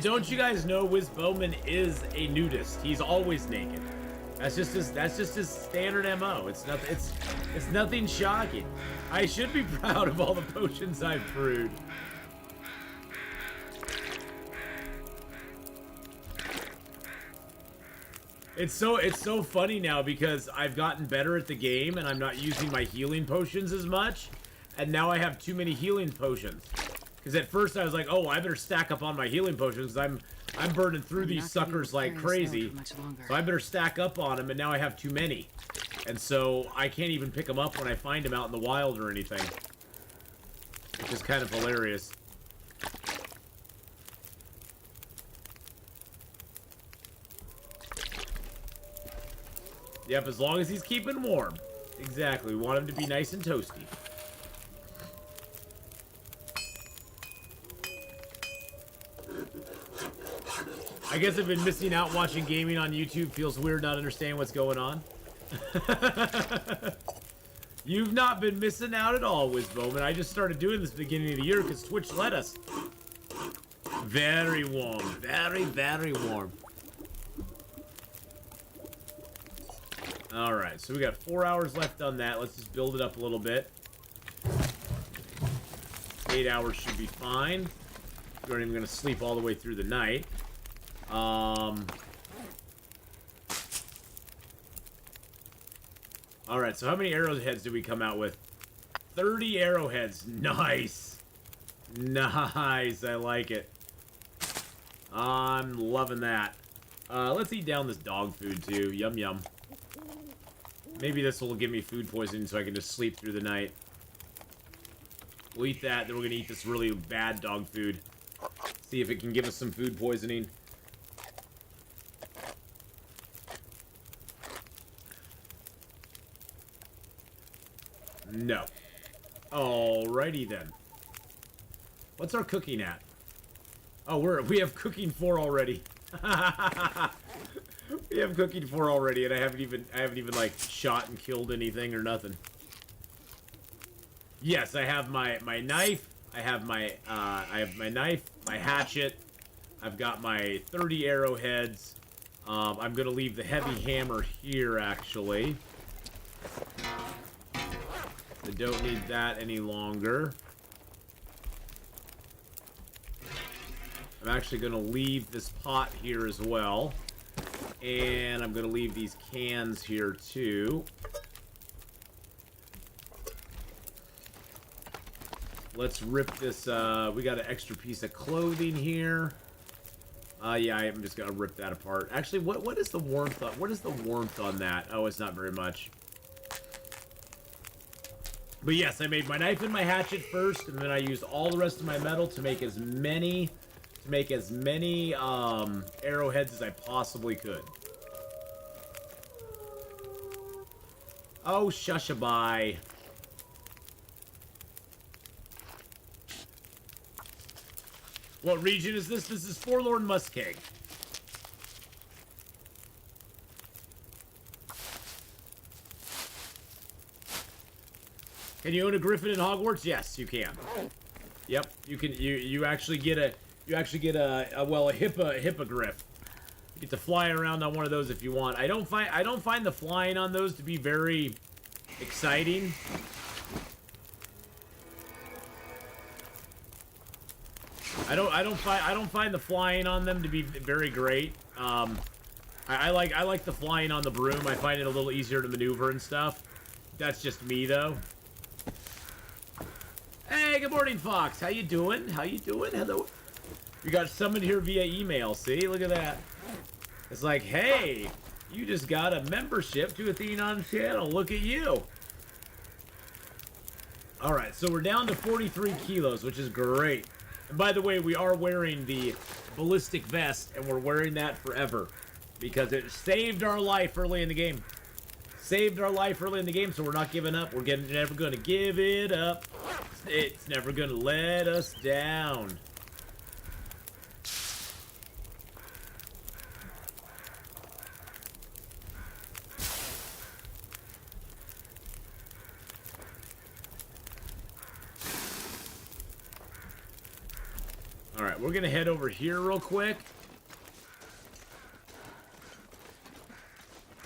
Don't you guys know Wiz Bowman is a nudist? He's always naked. That's just his standard MO. It's nothing shocking. I should be proud of all the potions I've brewed. It's so funny now because I've gotten better at the game and I'm not using my healing potions as much, and now I have too many healing potions. Because at first I was like, oh, I better stack up on my healing potions because I'm burning through these suckers like crazy. So I better stack up on them, and now I have too many. And so I can't even pick them up when I find them out in the wild or anything. Which is kind of hilarious. Yep, as long as he's keeping warm. Exactly, we want him to be nice and toasty. I guess I've been missing out watching gaming on YouTube. Feels weird not understanding what's going on. You've not been missing out at all, Wiz Bowman. I just started doing this at the beginning of the year because Twitch let us. Very warm. Very, very warm. Alright, so we got 4 hours left on that. Let's just build it up a little bit. 8 hours should be fine. We aren't even going to sleep all the way through the night. Alright, so how many arrowheads did we come out with? 30 arrowheads. Nice. Nice. I like it. I'm loving that. Let's eat down this dog food, too. Yum, yum. Maybe this will give me food poisoning so I can just sleep through the night. We'll eat that, then we're going to eat this really bad dog food. See if it can give us some food poisoning. No. Alrighty then. What's our cooking at? Oh, we have cooking 4 already. We have cooking 4 already, and I haven't even like shot and killed anything or nothing. Yes, I have my knife. I have my knife, my hatchet. I've got my 30 arrowheads. I'm gonna leave the heavy hammer here, actually. I don't need that any longer. I'm actually gonna leave this pot here as well. And I'm gonna leave these cans here too. Let's rip this, we got an extra piece of clothing here. Yeah, I'm just gonna rip that apart. Actually, what is the warmth on, what is the warmth on that? Oh, it's not very much. But yes, I made my knife and my hatchet first, and then I used all the rest of my metal to make as many arrowheads as I possibly could. Oh, shushaby. What region is this? This is Forlorn Muskeg. Can you own a griffin in Hogwarts? Yes, you can. Yep, you can. You actually get a hippogriff. You get to fly around on one of those if you want. I don't find the flying on those to be very exciting. I don't find the flying on them to be very great. I like the flying on the broom. I find it a little easier to maneuver and stuff. That's just me though. Hey, good morning, Fox. How you doing? How you doing? Hello. You got summoned here via email. See, look at that. It's like, hey, you just got a membership to Atheenon channel. Look at you. All right, so we're down to 43 kilos, which is great. And by the way, we are wearing the ballistic vest, and we're wearing that forever because it saved our life early in the game. Saved our life early in the game, so we're not giving up. We're never going to give it up. It's never going to let us down. All right, we're going to head over here real quick.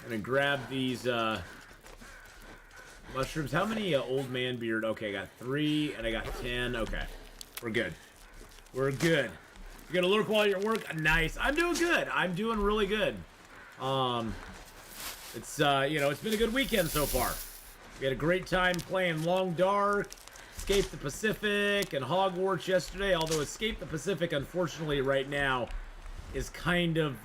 Gonna grab these mushrooms. How many old man beard? Okay, I got 3 and I got 10. Okay, we're good. We're good. You gonna lurk while you're at work? Nice. I'm doing good. I'm doing really good. It's you know, it's been a good weekend so far. We had a great time playing Long Dark, Escape the Pacific, and Hogwarts yesterday. Although Escape the Pacific, unfortunately, right now is kind of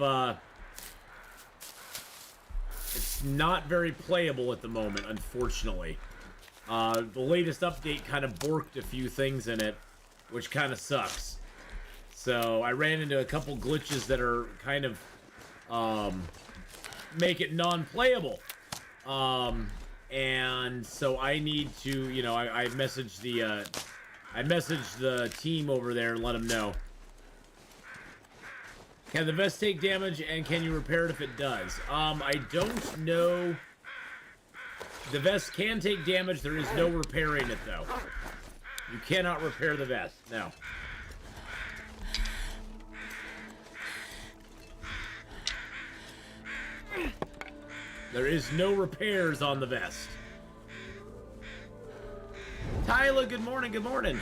it's not very playable at the moment, unfortunately. The latest update kind of borked a few things in it, which kind of sucks. So I ran into a couple glitches that are kind of make it non-playable. And so I need to, you know, I messaged the team over there and let them know. Can the vest take damage, and can you repair it if it does? I don't know. The vest can take damage. There is no repairing it, though. You cannot repair the vest. No. There is no repairs on the vest. Tyler, good morning, good morning.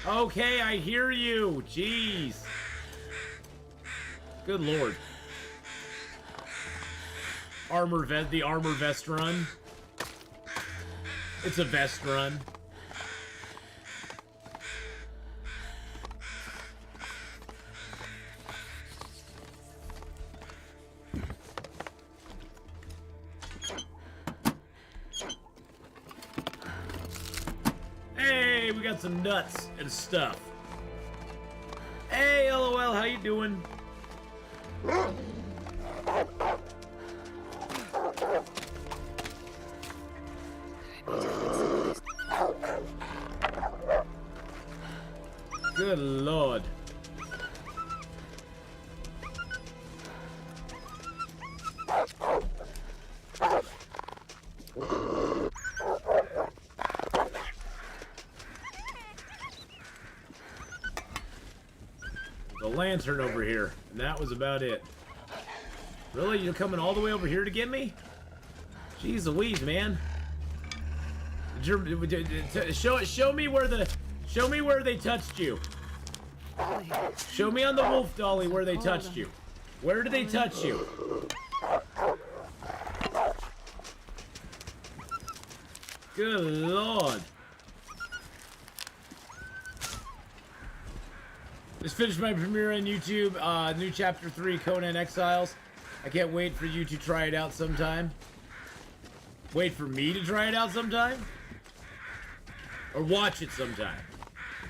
Okay, I hear you. Jeez. Good lord. The armor vest run. It's a vest run. Hey, we got some nuts and stuff. Hey, LOL, how you doing? Good lord. The lantern over here, and that was about it. Really? You're coming all the way over here to get me? Jeez Louise, man. Show me where they touched you. Show me on the wolf dolly where they touched you. Where did they touch you? Good lord. Just finished my premiere on YouTube, new chapter 3, Conan Exiles. I can't wait for you to try it out sometime. Wait for me to try it out sometime? Or watch it sometime.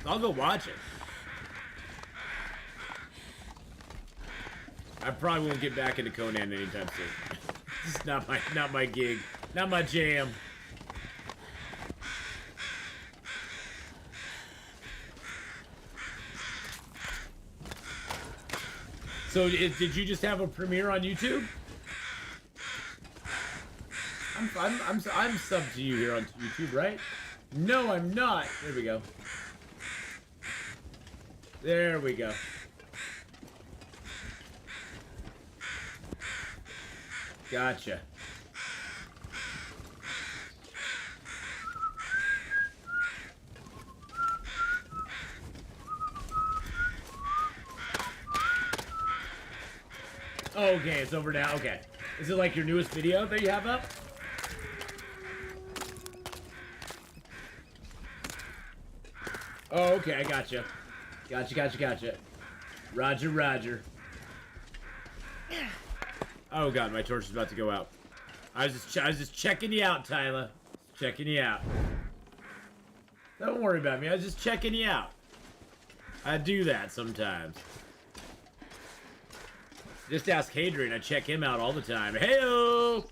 I'll go watch it. I probably won't get back into Conan anytime soon. It's not my gig. Not my jam. So, did you just have a premiere on YouTube? I'm subbed to you here on YouTube, right? No, I'm not. There we go. There we go. Gotcha. Okay, it's over now. Okay. Is it like your newest video that you have up? Oh, okay, I gotcha. Gotcha. Roger. Oh god, my torch is about to go out. I was just checking you out, Tyler. Checking you out. Don't worry about me. I was just checking you out. I do that sometimes. Just ask Hadrian. I check him out all the time. Heyo!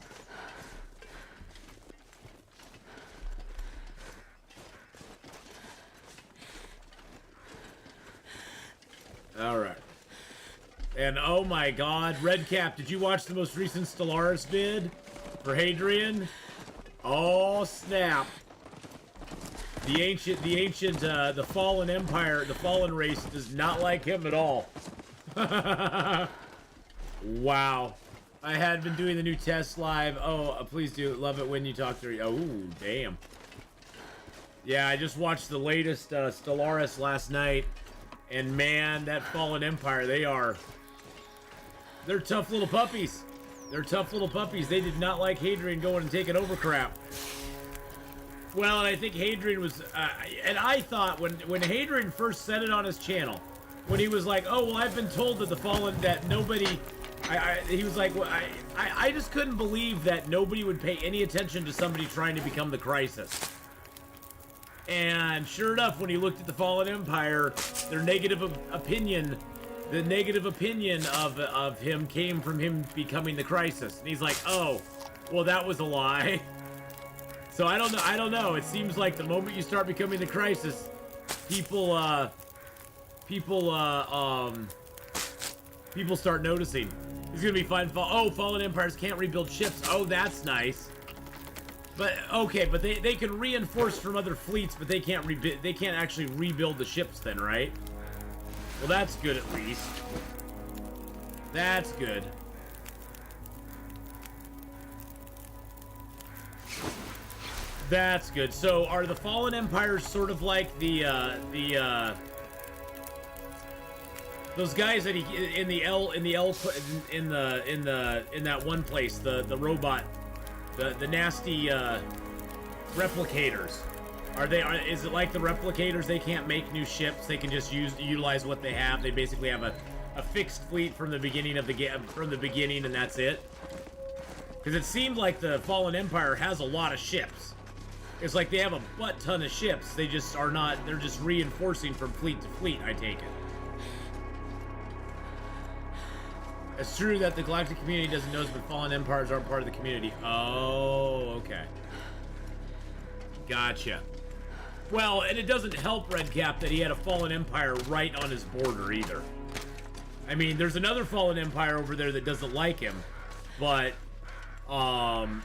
Alright. And oh my god, Redcap, did you watch the most recent Stellaris vid for Hadrian? Oh snap. The fallen empire, the fallen race does not like him at all. Wow. I had been doing the new test live. Oh, please do. Love it when you talk to... Oh, damn. Yeah, I just watched the latest Stellaris last night. And man, that fallen empire, they're tough little puppies. They're tough little puppies. They did not like Hadrian going and taking over crap. Well, and I think Hadrian was... and I thought when Hadrian first said it on his channel, when he was like, oh, well, I've been told that the fallen... that nobody... he was like, well, I just couldn't believe that nobody would pay any attention to somebody trying to become the Crisis. And sure enough, when he looked at the Fallen Empire, their negative opinion, the negative opinion of him came from him becoming the Crisis. And he's like, oh, well, that was a lie. So I don't know. It seems like the moment you start becoming the Crisis, people start noticing. It's gonna be fun. Oh, Fallen Empires can't rebuild ships. Oh, that's nice. But okay, but they can reinforce from other fleets, but they can't actually rebuild the ships then, right? Well, that's good at least. That's good. That's good. So are the Fallen Empires sort of like those guys that in that one place, the robot, the nasty replicators? Is it like the replicators? They can't make new ships. They can just utilize what they have. They basically have a fixed fleet from the beginning and that's it. Because it seemed like the Fallen Empire has a lot of ships. It's like they have a butt ton of ships. They just are not. They're just reinforcing from fleet to fleet, I take it. It's true that the galactic community doesn't know, but Fallen Empires aren't part of the community. Oh, okay. Gotcha. Well, and it doesn't help Redcap that he had a fallen empire right on his border either. I mean, there's another fallen empire over there that doesn't like him, but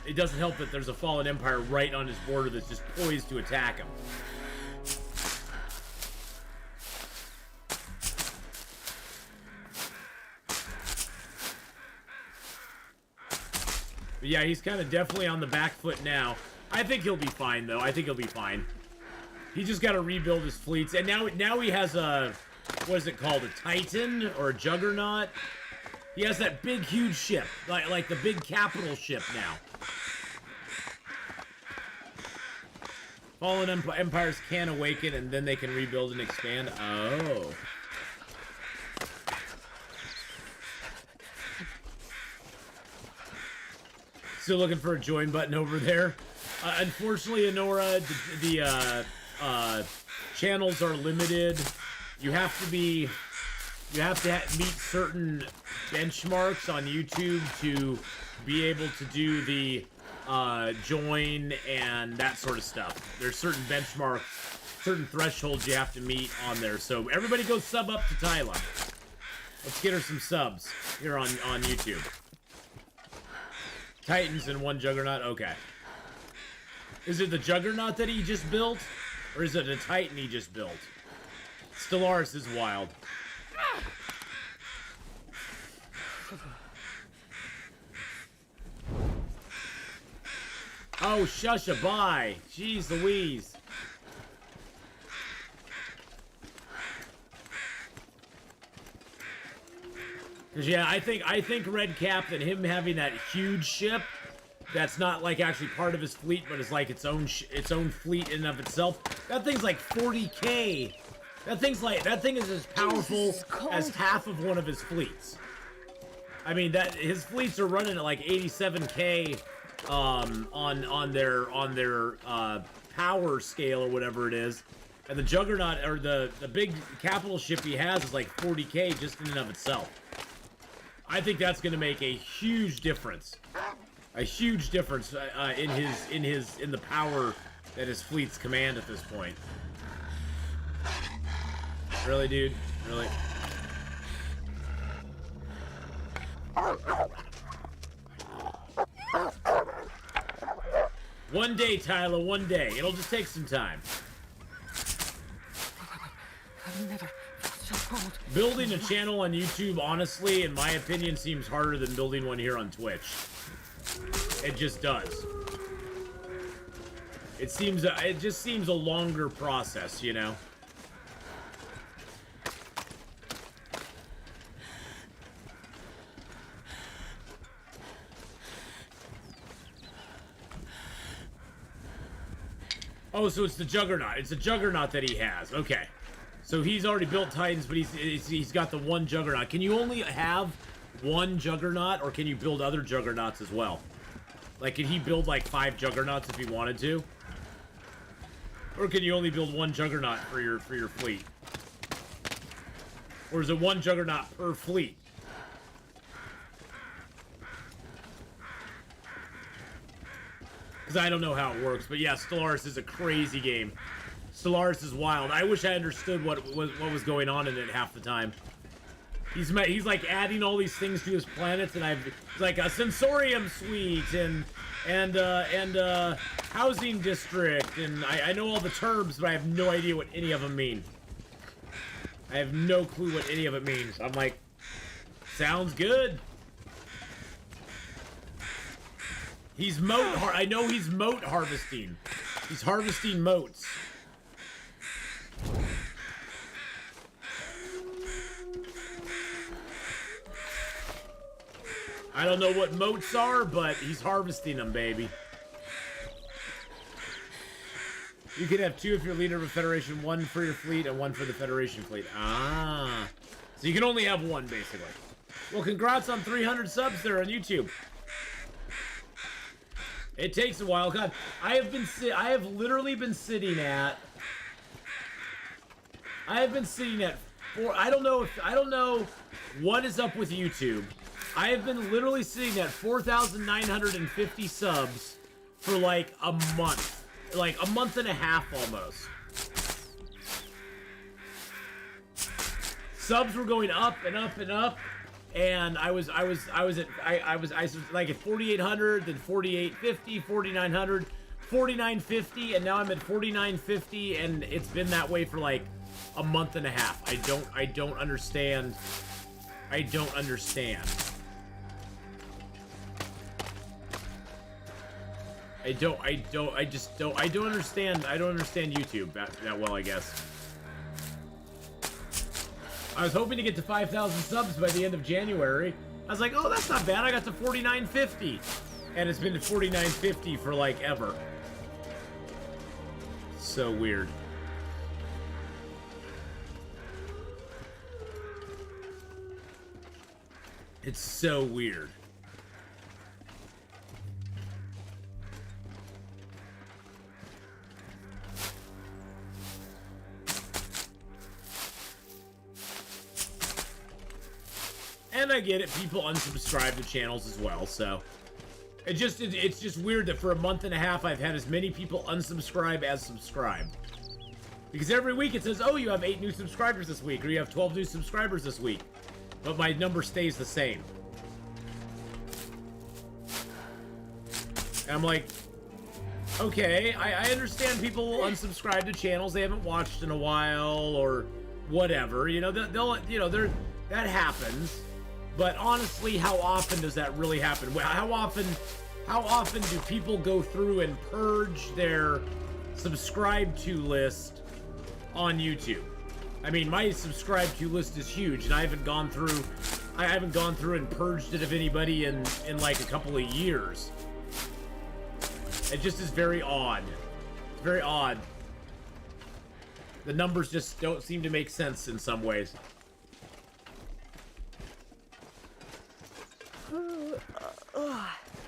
it doesn't help that there's a fallen empire right on his border that's just poised to attack him. But yeah, he's kind of definitely on the back foot now. I think he'll be fine, though. I think he'll be fine. He just got to rebuild his fleets. And now he has a... What is it called? A Titan? Or a Juggernaut? He has that big, huge ship. Like the big capital ship now. Fallen empires can awaken, and then they can rebuild and expand. Oh. Still looking for a join button over there. Unfortunately, Honora, the channels are limited. You have to meet certain benchmarks on YouTube to be able to do the join and that sort of stuff. There's certain benchmarks, certain thresholds you have to meet on there. So everybody go sub up to Tyla. Let's get her some subs here on YouTube. Titans and one Juggernaut? Okay. Is it the Juggernaut that he just built? Or is it a Titan he just built? Stellaris is wild. Oh, shusha, bye. Jeez Louise. Cause yeah, I think Red Cap, that him having that huge ship that's not like actually part of his fleet, but is like its own fleet in and of itself. That thing's like 40K. That thing is as powerful as half of one of his fleets. I mean, that his fleets are running at like 87K on their power scale or whatever it is. And the Juggernaut, or the big capital ship he has, is like 40K just in and of itself. I think that's going to make a huge difference. A huge difference in the power that his fleets command at this point. Really, dude? Really? One day, Tyler, one day. It'll just take some time. I've never felt so cold. Building a channel on YouTube, honestly, in my opinion, seems harder than building one here on Twitch. It just does. It just seems a longer process, you know? Oh, so it's the Juggernaut. It's a Juggernaut that he has. Okay. So he's already built Titans, but he's got the one Juggernaut. Can you only have one Juggernaut, or can you build other Juggernauts as well? Like, can he build like 5 Juggernauts if he wanted to? Or can you only build one Juggernaut for your fleet? Or is it one Juggernaut per fleet? Because I don't know how it works, but yeah, Stellaris is a crazy game. Stellaris is wild. I wish I understood what was going on in it half the time. He's like adding all these things to his planets, and it's like a sensorium suite and housing district, and I know all the terms, but I have no idea what any of them mean. I have no clue what any of it means. I'm like, sounds good. He's I know he's moat harvesting. He's harvesting moats. I don't know what moats are, but he's harvesting them, baby. You can have 2 if you're leader of a Federation, 1 for your fleet and 1 for the Federation fleet. Ah. So you can only have 1, basically. Well, congrats on 300 subs there on YouTube. It takes a while. God, I have literally been sitting at 4. I don't know what is up with YouTube. I have been literally sitting at 4,950 subs for like a month. Like a month and a half almost. Subs were going up and up and up, and I was like at 4,800, then 4,850, 4,900, 4,950, and now I'm at 4,950, and it's been that way for like a month and a half. I don't understand. I don't understand. I don't understand YouTube that well, I guess. I was hoping to get to 5,000 subs by the end of January. I was like, oh, that's not bad. I got to 4,950. And it's been to 4,950 for like ever. So weird. It's so weird. And I get it, people unsubscribe to channels as well, so it's just weird that for a month and a half I've had as many people unsubscribe as subscribe. Because every week it says, oh, you have 8 new subscribers this week, or you have 12 new subscribers this week. But my number stays the same. And I'm like, okay, I understand people will unsubscribe to channels they haven't watched in a while, or whatever. You know, that happens. But honestly, how often does that really happen? How often do people go through and purge their subscribe to list on YouTube? I mean, my subscribe to list is huge, and I haven't gone through and purged it of anybody in like a couple of years. It just is very odd. It's very odd. The numbers just don't seem to make sense in some ways.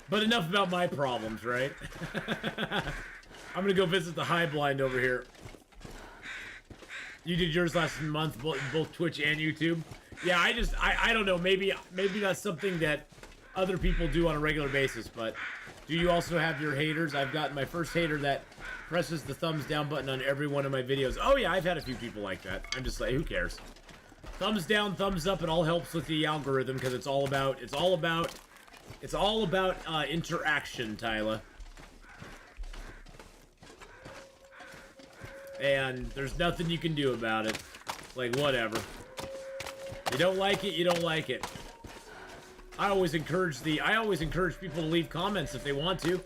But enough about my problems, right? I'm gonna go visit the High Blind over here. You did yours last month, both Twitch and YouTube. Yeah, I don't know. Maybe that's something that other people do on a regular basis. But do you also have your haters? I've got my first hater that presses the thumbs down button on every one of my videos. Oh yeah, I've had a few people like that. I'm just like, who cares? Thumbs down, thumbs up. It all helps with the algorithm because it's all about interaction, Tyler. And there's nothing you can do about it. Like, whatever. You don't like it, you don't like it. I always encourage people to leave comments if they want to.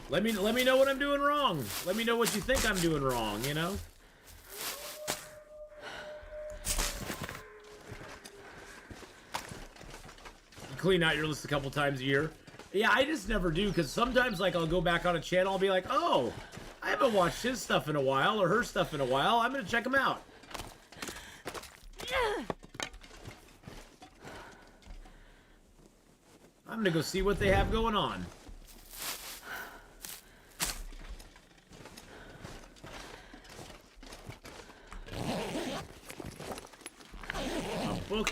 Let me know what I'm doing wrong. Let me know what you think I'm doing wrong, you know? You clean out your list a couple times a year. Yeah, I just never do, because sometimes, like, I'll go back on a channel, I'll be like, oh, I haven't watched his stuff in a while, or her stuff in a while, I'm gonna check them out. I'm gonna go see what they have going on. A book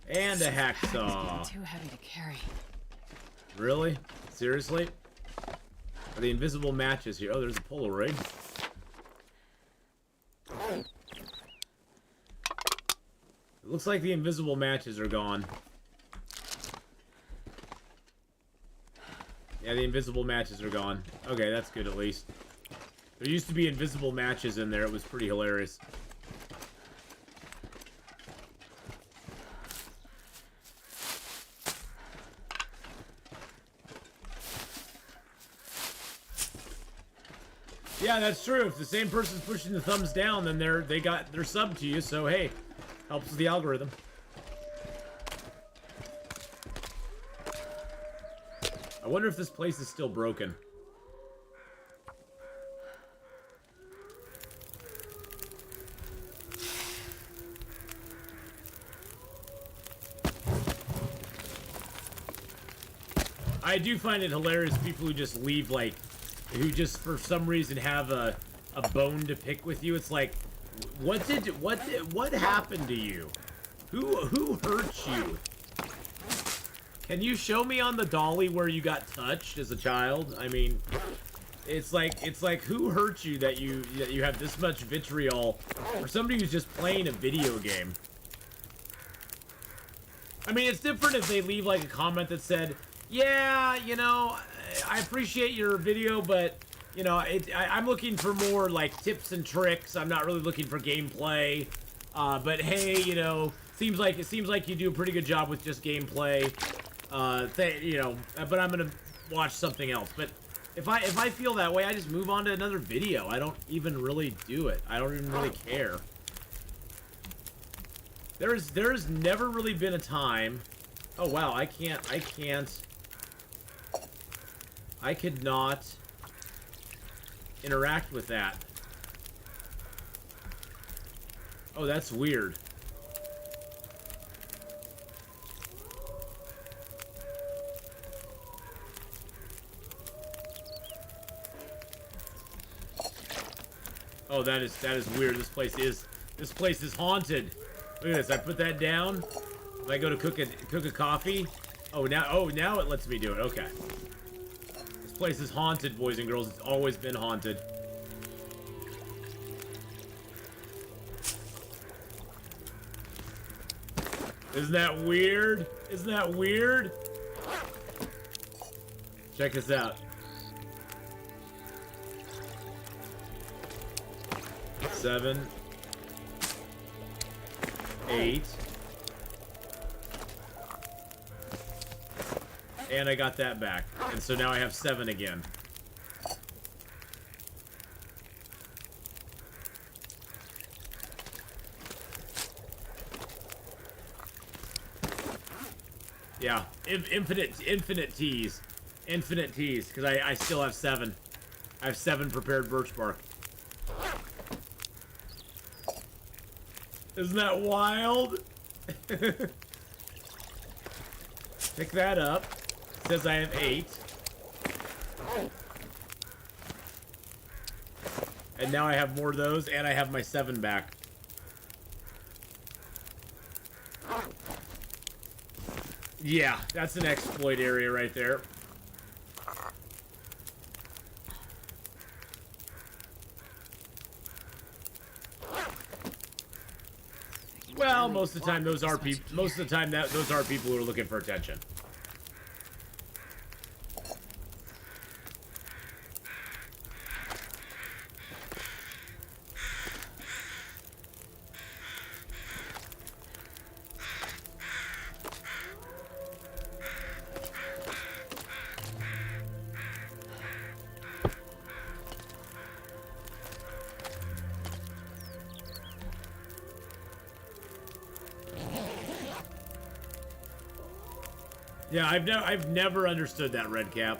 and a hacksaw. Too heavy to carry. Really? Seriously? Are the invisible matches here? Oh, there's a Polaroid. It looks like the invisible matches are gone. Yeah, the invisible matches are gone. Okay, that's good at least. There used to be invisible matches in there. It was pretty hilarious. Yeah, that's true. If the same person's pushing the thumbs down, then they're subbed to you, so hey, helps with the algorithm. I wonder if this place is still broken. I do find it hilarious people who just leave, like, who just for some reason have a bone to pick with you. It's like, what happened to you? Who hurt you? Can you show me on the dolly where you got touched as a child? I mean, It's like who hurt you that you have this much vitriol for somebody who's just playing a video game? I mean, it's different if they leave like a comment that said, "Yeah, you know, I appreciate your video, but you know, I'm looking for more like tips and tricks. I'm not really looking for gameplay. But hey, you know, seems like you do a pretty good job with just gameplay. You know, but I'm gonna watch something else." But if I feel that way, I just move on to another video. I don't even really do it. I don't even really care. There's never really been a time. Oh wow, I could not interact with that. Oh, that's weird. Oh, that is weird. This place is haunted. Look at this. I put that down. If I go to cook a coffee. Oh, now it lets me do it. Okay. This place is haunted, boys and girls. It's always been haunted. Isn't that weird? Isn't that weird? Check this out. 7, 8, and I got that back, and so now I have 7 again. Yeah, infinite teas, because I still have 7. I have 7 prepared birch bark. Isn't that wild? Pick that up. It says I have 8. And now I have more of those, and I have my 7 back. Yeah, that's an exploit area right there. Well, most of the time those are people. Most of the time those are people who are looking for attention. Yeah, I've never understood that, Red Cap.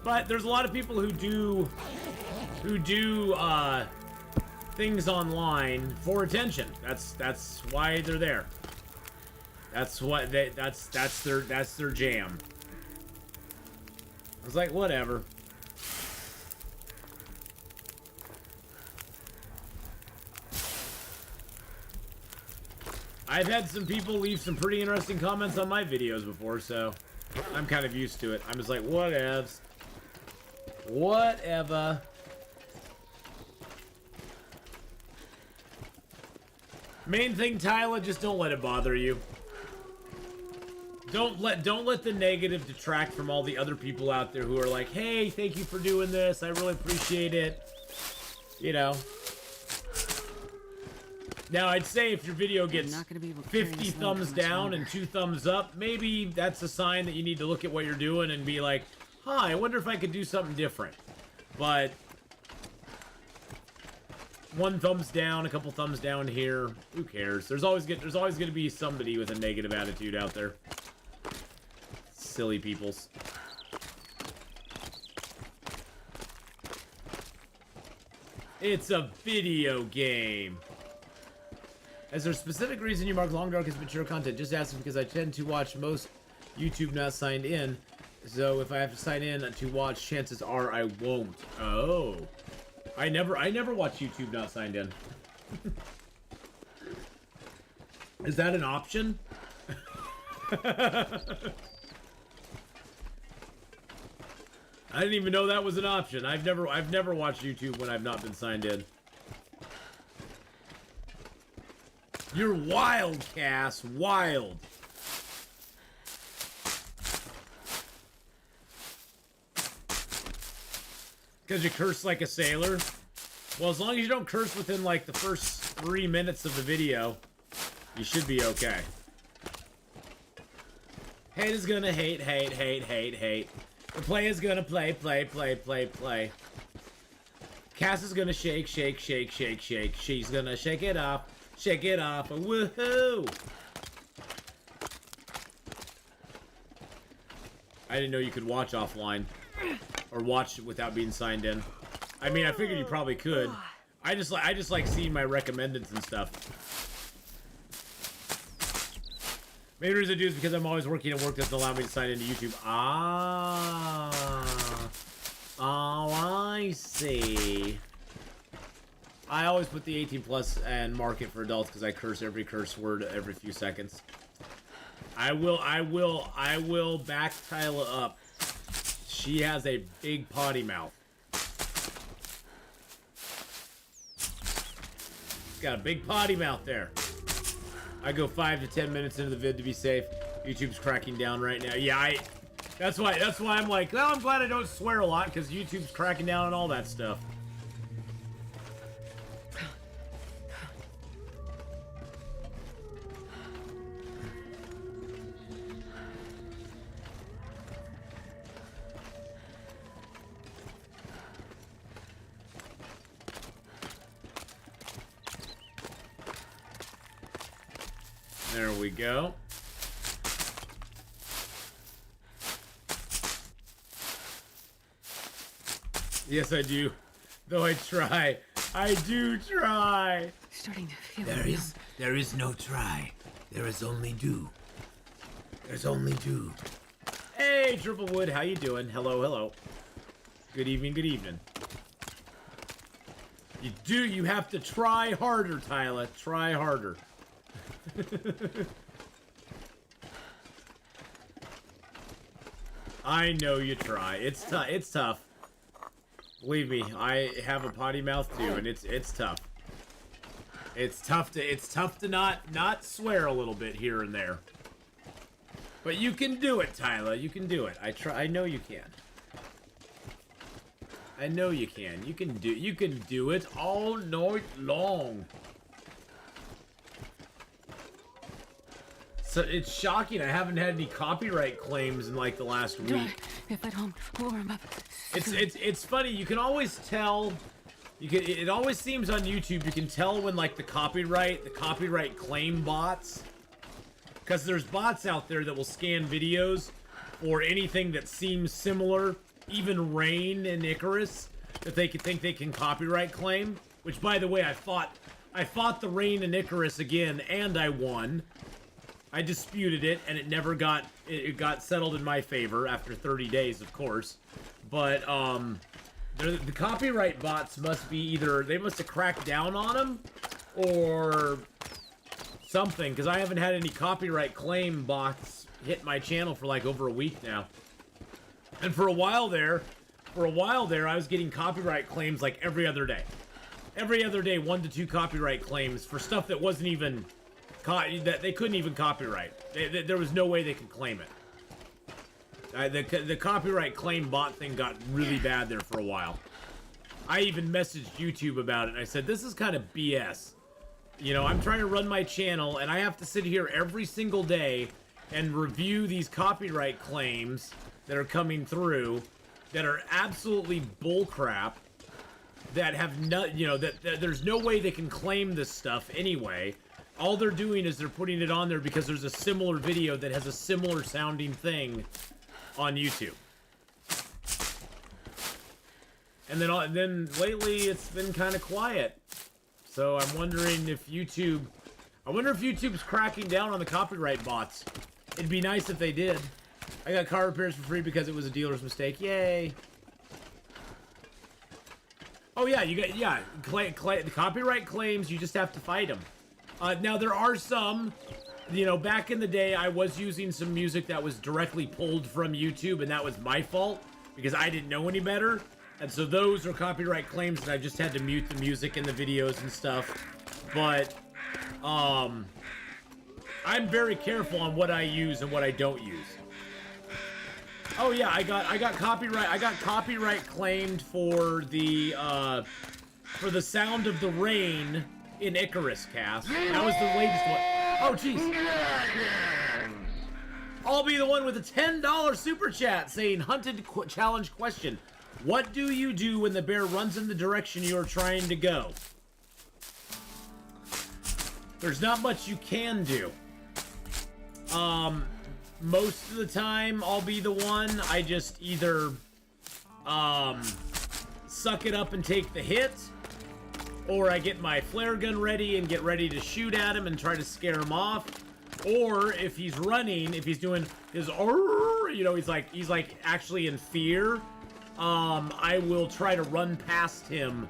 But there's a lot of people who do things online for attention. That's why they're there. That's what that's their jam. I was like, whatever. I've had some people leave some pretty interesting comments on my videos before, so I'm kind of used to it. I'm just like, whatevs. Whatever. Main thing, Tyler, just don't let it bother you. Don't let the negative detract from all the other people out there who are like, hey, thank you for doing this. I really appreciate it. You know. Now, I'd say if your video gets 50 thumbs down and 2 thumbs up, maybe that's a sign that you need to look at what you're doing and be like, huh, I wonder if I could do something different. But 1 thumbs down, a couple thumbs down here, who cares? There's always going to be somebody with a negative attitude out there. Silly peoples. It's a video game. Is there a specific reason you mark Long Dark as mature content? Just asking because I tend to watch most YouTube not signed in. So if I have to sign in to watch, chances are I won't. Oh. I never watch YouTube not signed in. Is that an option? I didn't even know that was an option. I've never watched YouTube when I've not been signed in. You're wild, Cass. Wild. Because you curse like a sailor? Well, as long as you don't curse within, like, the first 3 minutes of the video, you should be okay. Hate is gonna hate. The play is gonna play. Cass is gonna shake. She's gonna shake it off. Woohoo! I didn't know you could watch offline. Or watch without being signed in. I mean, I figured you probably could. I just like seeing my recommendeds and stuff. Main reason I do is because I'm always working and work doesn't allow me to sign into YouTube. Oh, I see. I always put the 18 plus and mark it for adults because I curse every curse word every few seconds. I will back Tyla up. She has a big potty mouth. She's got a big potty mouth there. I go 5 to 10 minutes into the vid to be safe. YouTube's cracking down right now. Yeah, that's why I'm like, well, I'm glad I don't swear a lot because YouTube's cracking down on all that stuff. There we go. Yes, I do. Though I try. I do try. Starting to feel There is no try. There is only do. There's only do. Hey, Triple Wood, how you doing? Hello. Good evening. You have to try harder, Tyla. Try harder. I know you try. It's tough. Believe me, I have a potty mouth too, and it's tough. It's tough to not swear a little bit here and there. But you can do it, Tyla. You can do it. I know you can. I know you can. You can do it all night long. So it's shocking. I haven't had any copyright claims in like the last week. If I don't warm up. It's funny. You can always tell. It always seems on YouTube you can tell when like the copyright claim bots, because there's bots out there that will scan videos or anything that seems similar, even Rain and Icarus, that they could think they can copyright claim. Which, by the way, I fought the Rain and Icarus again, and I won. I disputed it, and it never got... It got settled in my favor after 30 days, of course. But, the copyright bots must be either... They must have cracked down on them, or something, because I haven't had any copyright claim bots hit my channel for, like, over a week now. And for a while there, I was getting copyright claims, like, every other day. Every other day, 1 to 2 copyright claims for stuff that wasn't even... that they couldn't even copyright. There was no way they could claim it. The copyright claim bot thing got really bad there for a while. I even messaged YouTube about it, and I said, this is kind of BS. You know, I'm trying to run my channel, and I have to sit here every single day and review these copyright claims that are coming through that are absolutely bullcrap, that have no, you know, that there's no way they can claim this stuff anyway. All they're doing is they're putting it on there because there's a similar video that has a similar sounding thing on YouTube. And then lately it's been kind of quiet. So I'm wondering if YouTube... I wonder if YouTube's cracking down on the copyright bots. It'd be nice if they did. I got car repairs for free because it was a dealer's mistake. Yay! Oh yeah, you got... Yeah, the copyright claims, you just have to fight them. Now, there are some, you know, back in the day, I was using some music that was directly pulled from YouTube, and that was my fault. because I didn't know any better. And so those are copyright claims that I just had to mute the music in the videos and stuff. But, I'm very careful on what I use and what I don't use. Oh yeah, I got copyright claimed for the Sound of the Rain in Icarus cast. That was the latest one. Oh jeez. I'll be the one with a $10 super chat saying hunted challenge question. What do you do when the bear runs in the direction you are trying to go? There's not much you can do. Most of the time, I'll be the one. I just either, suck it up and take the hit, or I get my flare gun ready and get ready to shoot at him and try to scare him off. Or if he's running, if he's doing his, you know, he's like actually in fear, I will try to run past him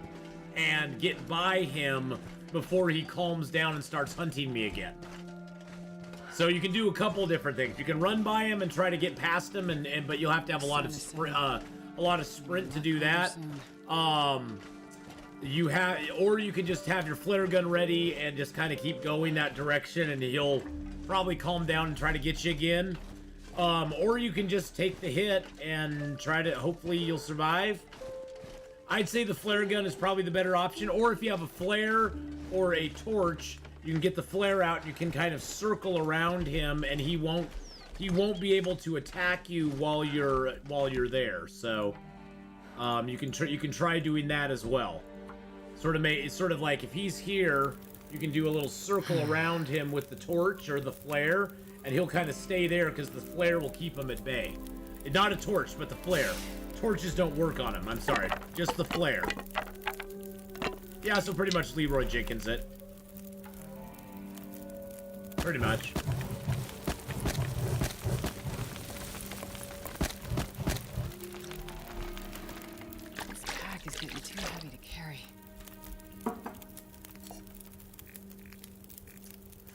and get by him before he calms down and starts hunting me again. So you can do a couple different things. You can run by him and try to get past him, but you'll have to have a lot of sprint to do that. Or you can just have your flare gun ready and just kind of keep going that direction, and he'll probably calm down and try to get you again. Or you can just take the hit and try to, hopefully you'll survive. I'd say the flare gun is probably the better option. Or if you have a flare or a torch, you can get the flare out, you can kind of circle around him, and he won't be able to attack you while you're there. So you can try doing that as well. It's sort of like if he's here, you can do a little circle around him with the torch or the flare, and he'll kind of stay there because the flare will keep him at bay. Not a torch, but the flare. Torches don't work on him, I'm sorry. Just the flare. Yeah, so pretty much Leroy Jenkins it. Pretty much. This pack is getting too heavy to carry.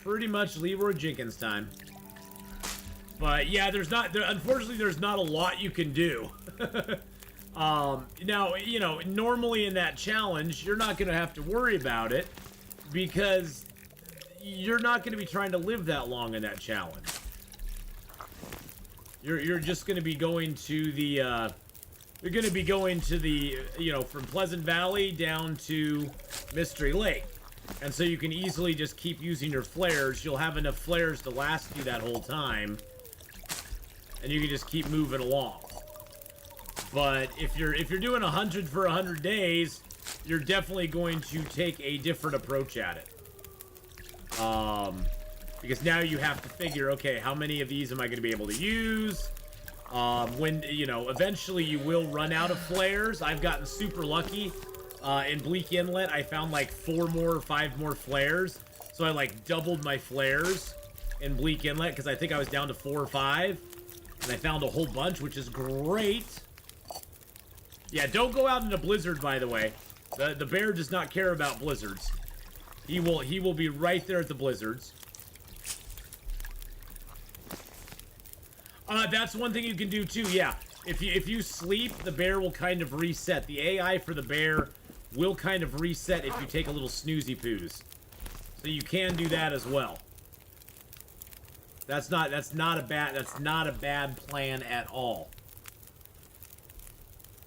Pretty much Leroy Jenkins time. But yeah, unfortunately there's not a lot you can do. Now, you know, normally in that challenge, you're not going to have to worry about it because you're not going to be trying to live that long in that challenge. You're just going to be going to the, you know, from Pleasant Valley down to Mystery Lake. And so you can easily just keep using your flares. You'll have enough flares to last you that whole time. And you can just keep moving along. But if you're doing 100 for 100 days, you're definitely going to take a different approach at it. Because now you have to figure, okay, how many of these am I going to be able to use? When, you know, eventually you will run out of flares. I've gotten super lucky. In Bleak Inlet, I found like 4 more or 5 more flares. So I like doubled my flares in Bleak Inlet because I think I was down to 4 or 5. And I found a whole bunch, which is great. Yeah, don't go out in a blizzard, by the way. The bear does not care about blizzards. He will be right there at the blizzards. That's one thing you can do too, yeah. If you sleep, the bear will kind of reset. The AI for the bear will kind of reset if you take a little snoozy poos. So you can do that as well. That's not a bad plan at all.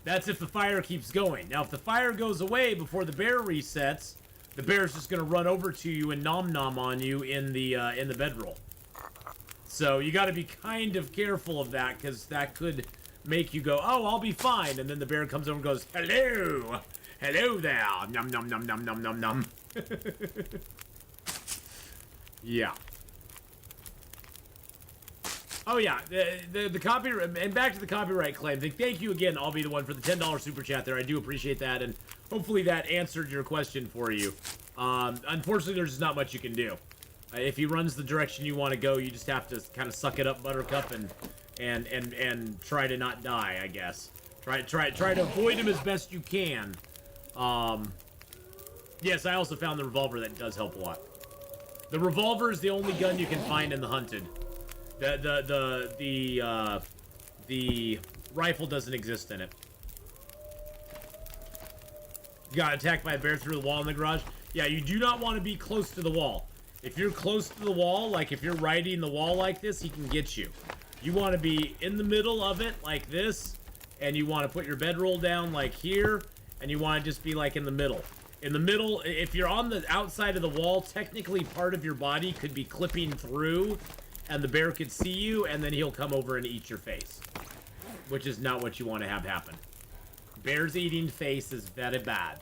That's if the fire keeps going. Now if the fire goes away before the bear resets, the bear's just gonna run over to you and nom nom on you in the bedroll. So you got to be kind of careful of that because that could make you go, oh, I'll be fine, and then the bear comes over and goes, hello, hello there, nom nom nom nom nom nom nom. Yeah. Oh yeah, the copyright, and back to the copyright claim thing. Thank you again, I'll be the one for the $10 super chat there. I do appreciate that, and hopefully that answered your question for you. Unfortunately, there's just not much you can do. If he runs the direction you want to go, you just have to kind of suck it up, Buttercup, and try to not die, I guess. Try to avoid him as best you can. Yes, I also found the revolver. That does help a lot. The revolver is the only gun you can find in the Hunted. The rifle doesn't exist in it. You got attacked by a bear through the wall in the garage. Yeah, you do not want to be close to the wall. If you're close to the wall, like if you're riding the wall like this, he can get you. You want to be in the middle of it like this, and you want to put your bedroll down like here, and you want to just be like in the middle. In the middle, if you're on the outside of the wall, technically part of your body could be clipping through, and the bear could see you, and then he'll come over and eat your face. Which is not what you want to have happen. Bears eating face is very bad.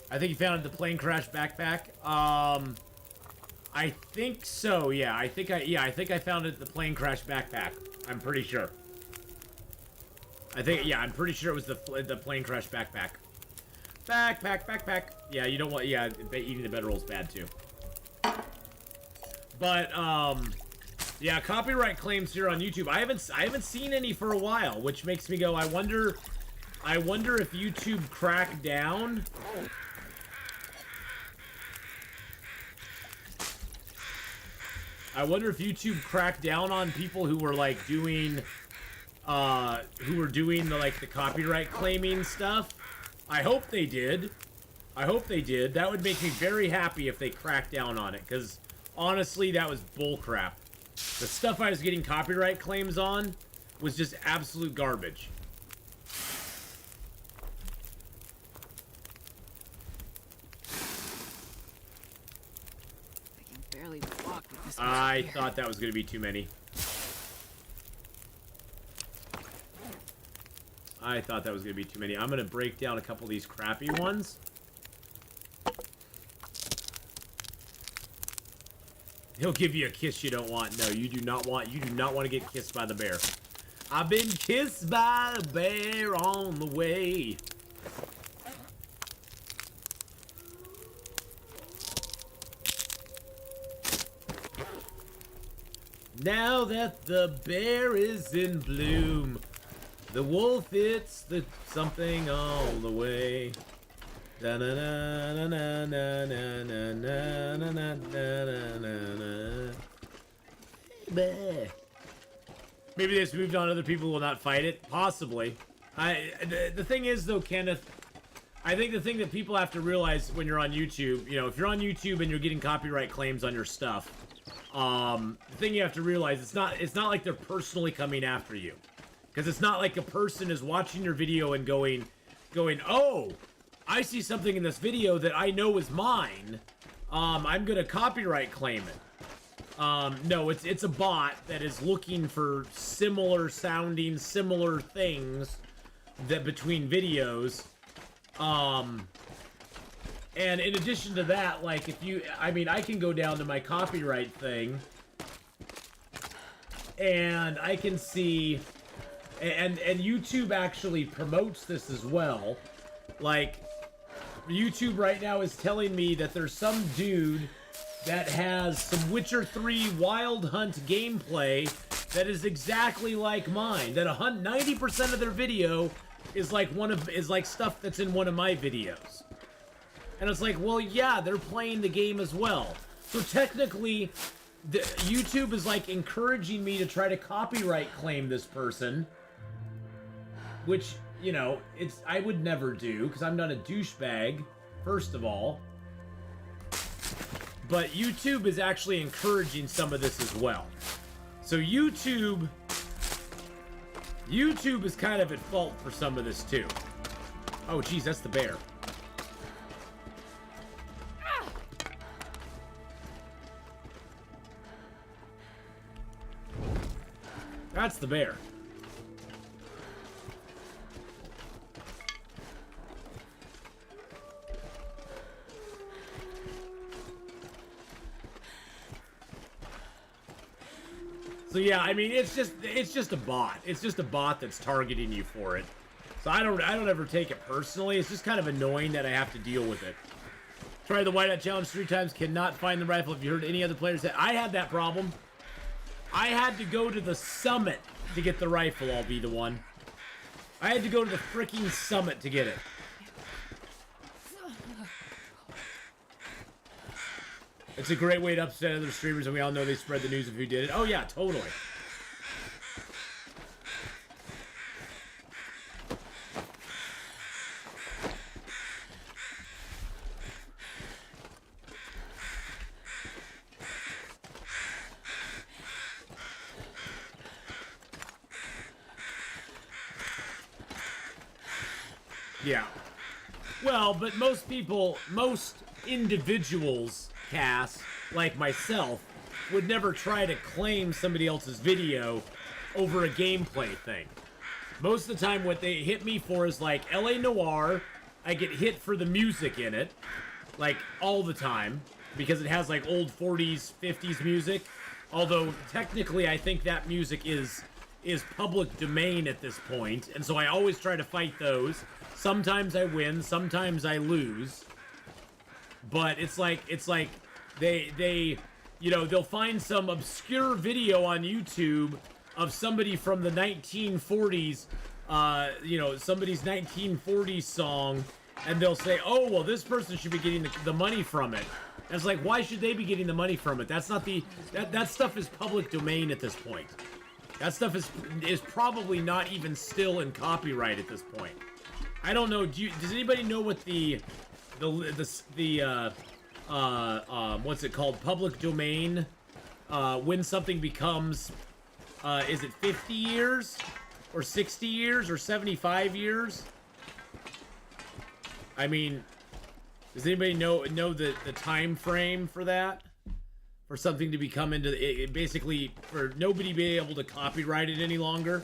I think you found the plane crash backpack. I think so. Yeah, I think I found it the plane crash backpack. I'm pretty sure. I'm pretty sure it was the plane crash backpack. Backpack. Yeah, you don't want. Yeah, eating the bedroll is bad too. But yeah, copyright claims here on YouTube. I haven't seen any for a while, which makes me go. I wonder if YouTube cracked down. I wonder if YouTube cracked down on people who were like doing, the copyright claiming stuff. I hope they did. That would make me very happy if they cracked down on it, because honestly, that was bullcrap. The stuff I was getting copyright claims on was just absolute garbage. I can barely walk with this. I thought that was going to be too many. I'm going to break down a couple of these crappy ones. He'll give you a kiss you don't want. No, you do not want to get kissed by the bear. I've been kissed by a bear on the way. Now that the bear is in bloom, the wolf hits the something all the way. Da na na na na na na na na na na na. Maybe they just moved on. Other people will not fight it. Possibly. The thing is, though, Kenneth, I think the thing that people have to realize when you're on YouTube, you know, if you're on YouTube and you're getting copyright claims on your stuff, the thing you have to realize, it's not like they're personally coming after you, because it's not like a person is watching your video and going, oh, I see something in this video that I know is mine. I'm gonna copyright claim it. No, it's a bot that is looking for similar sounding, similar things that between videos. And in addition to that, like I can go down to my copyright thing and I can see, and YouTube actually promotes this as well. Like, YouTube right now is telling me that there's some dude that has some Witcher 3 Wild Hunt gameplay that is exactly like mine. That 90% of their video is like stuff that's in one of my videos. And it's like, well, yeah, they're playing the game as well. So technically, YouTube is like encouraging me to try to copyright claim this person, which, you know, I would never do, because I'm not a douchebag, first of all. But YouTube is actually encouraging some of this as well. So YouTube is kind of at fault for some of this too. Oh, geez, that's the bear. That's the bear. So yeah, I mean, it's just a bot. It's just a bot that's targeting you for it. So I don't ever take it personally. It's just kind of annoying that I have to deal with it. Tried the whiteout challenge 3 times, cannot find the rifle. Have you heard any other players say I had that problem? I had to go to the summit to get the rifle, I'll be the one. I had to go to the freaking summit to get it. It's a great way to upset other streamers, and we all know they spread the news of who did it. Oh yeah, totally. Yeah. Well, but most people, most individuals, Cass, like myself, would never try to claim somebody else's video over a gameplay thing. Most of the time, what they hit me for is like LA Noire. I get hit for the music in it, like all the time, because it has like old 40s, 50s music. Although technically, I think that music is public domain at this point, and so I always try to fight those. Sometimes I win, sometimes I lose. But it's like they you know, they'll find some obscure video on YouTube of somebody from the 1940s, you know, somebody's 1940s song, and they'll say, oh, well, this person should be getting the money from it. And it's like, why should they be getting the money from it? That's not the, that stuff is public domain at this point. That stuff is probably not even still in copyright at this point. I don't know. Does anybody know what the what's it called? Public domain. When something becomes, is it 50 years, or 60 years, or 75 years? I mean, does anybody know the time frame for that? For something to become into it, basically for nobody being able to copyright it any longer.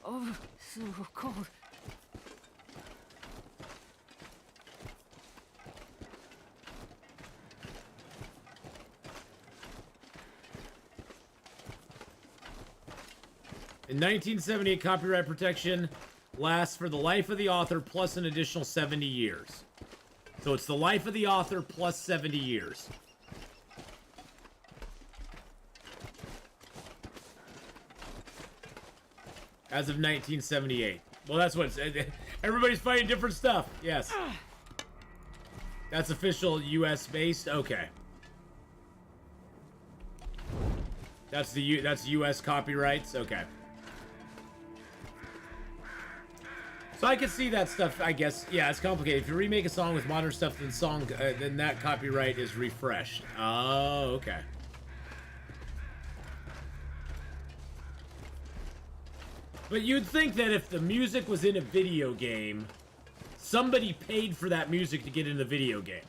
Oh, so cold. In 1978, copyright protection lasts for the life of the author plus an additional 70 years. So it's the life of the author plus 70 years. As of 1978. Well, that's what everybody's fighting different stuff. Yes. That's official US based. Okay. That's US copyrights. Okay. So I can see that stuff, I guess. Yeah, it's complicated. If you remake a song with modern stuff, then that copyright is refreshed. Oh, okay. But you'd think that if the music was in a video game, somebody paid for that music to get in the video game.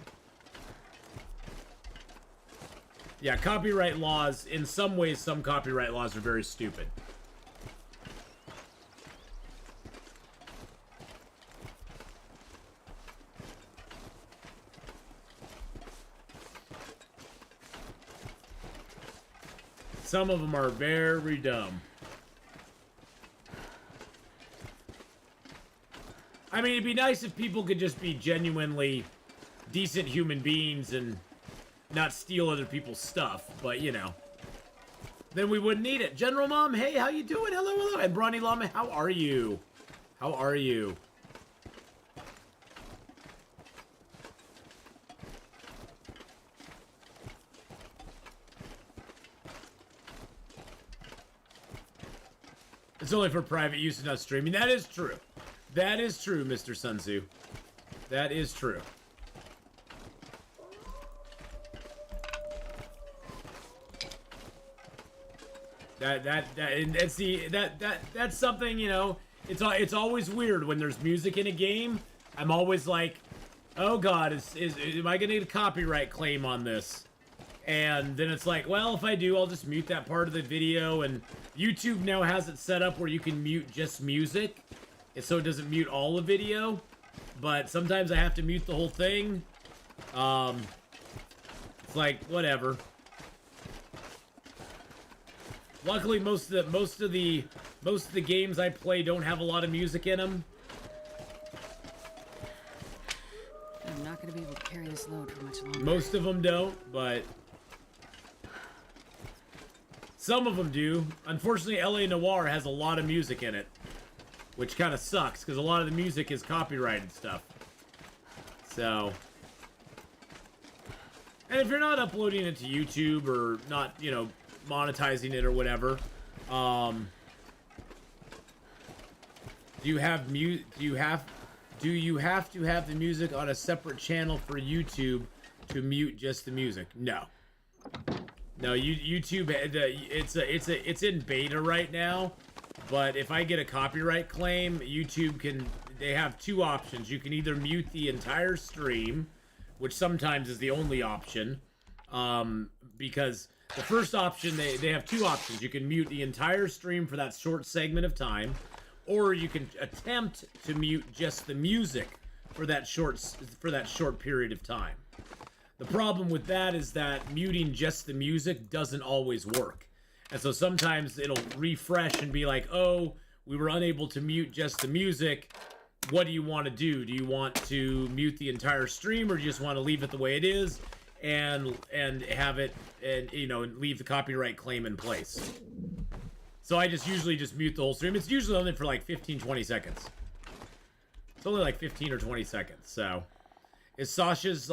Yeah, copyright laws, in some ways, some copyright laws are very stupid. Some of them are very dumb. I mean, it'd be nice if people could just be genuinely decent human beings and not steal other people's stuff, but, you know. Then we wouldn't need it. General Mom, hey, how you doing? Hello, hello. And Bronny Llama, how are you? How are you? It's only for private use and not streaming. That is true. That is true, Mr. Sun Tzu. That is true. That's something, you know, it's always weird when there's music in a game. I'm always like, oh god, am I gonna get a copyright claim on this? And then it's like, well, if I do, I'll just mute that part of the video. And YouTube now has it set up where you can mute just music, so it doesn't mute all the video. But sometimes I have to mute the whole thing. It's like, whatever. Luckily, most of the games I play don't have a lot of music in them. I'm not going to be able to carry this load for much longer. Most of them don't, but Some of them do. Unfortunately, LA Noire has a lot of music in it, which kind of sucks because a lot of the music is copyrighted stuff. So, and if you're not uploading it to YouTube or not, you know, monetizing it or whatever, do you have to have the music on a separate channel for YouTube to mute just the music? No. No, YouTube, it's in beta right now, but if I get a copyright claim, YouTube they have two options. You can either mute the entire stream, which sometimes is the only option, because the first option, they have two options. You can mute the entire stream for that short segment of time, or you can attempt to mute just the music for that short period of time. The problem with that is that muting just the music doesn't always work. And so sometimes it'll refresh and be like, oh, we were unable to mute just the music. What do you want to do? Do you want to mute the entire stream, or do you just want to leave it the way it is and have it, and, you know, leave the copyright claim in place? So I usually just mute the whole stream. It's usually only for like 15, 20 seconds. It's only like 15 or 20 seconds, so... Is Sasha's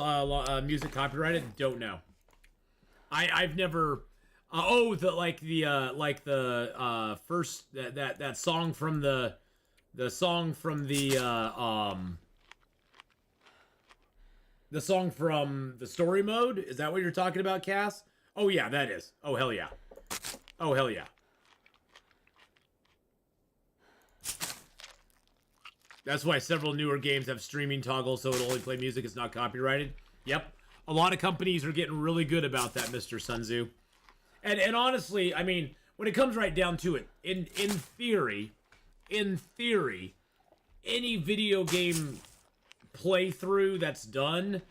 music copyrighted? Don't know. I've never. First that song from the song from the story mode. Is that what you're talking about, Cass? Oh yeah, that is. Oh hell yeah. Oh hell yeah. That's why several newer games have streaming toggles so it'll only play music it's not copyrighted. Yep. A lot of companies are getting really good about that, Mr. Sunzu. And honestly, I mean, when it comes right down to it, in theory, any video game playthrough that's done,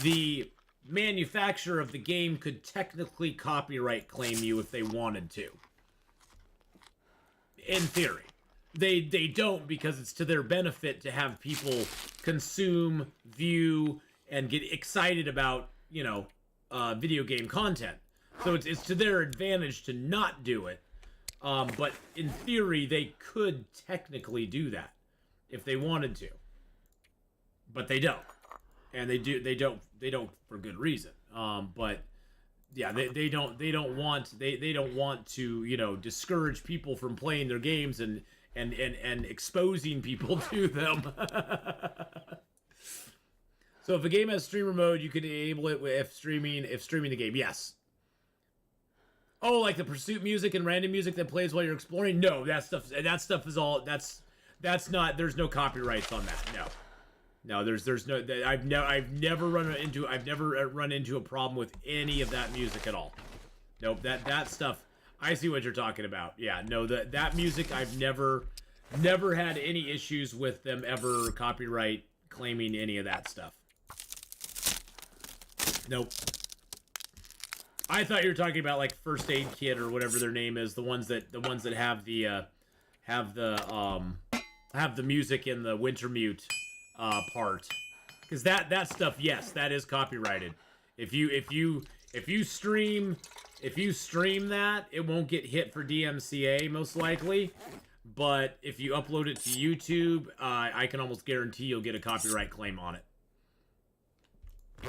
the manufacturer of the game could technically copyright claim you if they wanted to. In theory. They don't, because it's to their benefit to have people consume, view, and get excited about, you know, video game content. So it's to their advantage to not do it. But in theory, they could technically do that if they wanted to. But they don't. And they don't for good reason. But yeah, they don't want to, you know, discourage people from playing their games and exposing people to them. So if a game has streamer mode, you can enable it if streaming the game. Yes. Oh, like the pursuit music and random music that plays while you're exploring? No, that stuff is all that's not, there's no copyrights on that. No, there's no. I've never run into a problem with any of that music at all. Nope, that stuff. I see what you're talking about. Yeah, no, that music, I've never had any issues with them ever copyright claiming any of that stuff. Nope. I thought you were talking about like First Aid Kit or whatever their name is, the ones that have the music in the Wintermute part, because that stuff, yes, that is copyrighted. If you stream that, it won't get hit for DMCA most likely, but if you upload it to YouTube, I can almost guarantee you'll get a copyright claim on it.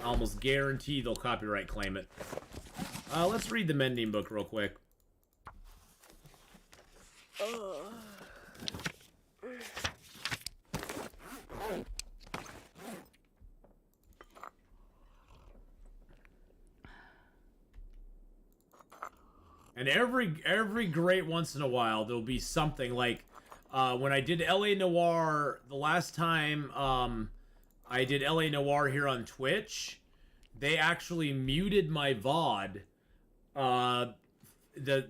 Almost guarantee they'll copyright claim it. Let's read the mending book real quick. And every great once in a while, there'll be something like, when I did LA Noire, the last time I did LA Noire here on Twitch, they actually muted my VOD. The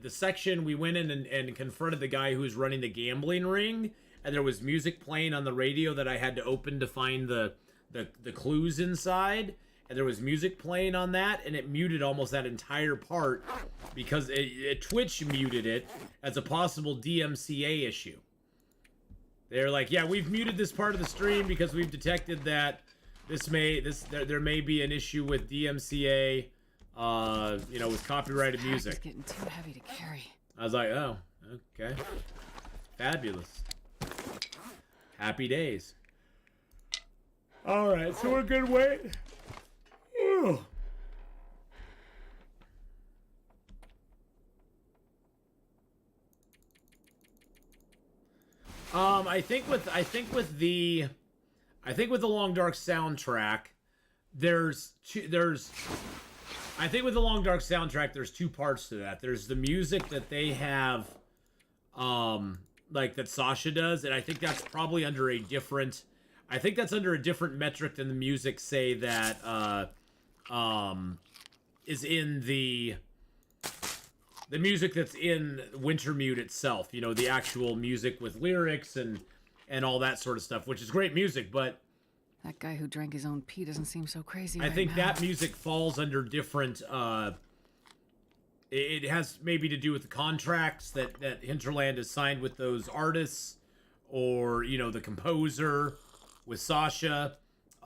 section we went in and confronted the guy who was running the gambling ring, and there was music playing on the radio that I had to open to find the clues inside. And there was music playing on that, and it muted almost that entire part because Twitch muted it as a possible DMCA issue. They're like, yeah, we've muted this part of the stream because we've detected that there may be an issue with DMCA you know, with copyrighted It's music. getting too heavy to carry. I was like, oh, okay. Fabulous. Happy days. Alright, so we're good weight. Ew. I think with the Long Dark soundtrack, there's two parts to that. There's the music that they have, like that Sasha does, and I think that's probably under a different. I think that's under a different metric than the music, say, that is in the music that's in Wintermute itself. You know, the actual music with lyrics and all that sort of stuff, which is great music, but That guy who drank his own pee doesn't seem so crazy I right think now. that music falls under different, it has maybe to do with the contracts that Hinterland has signed with those artists, or, you know, the composer with Sasha.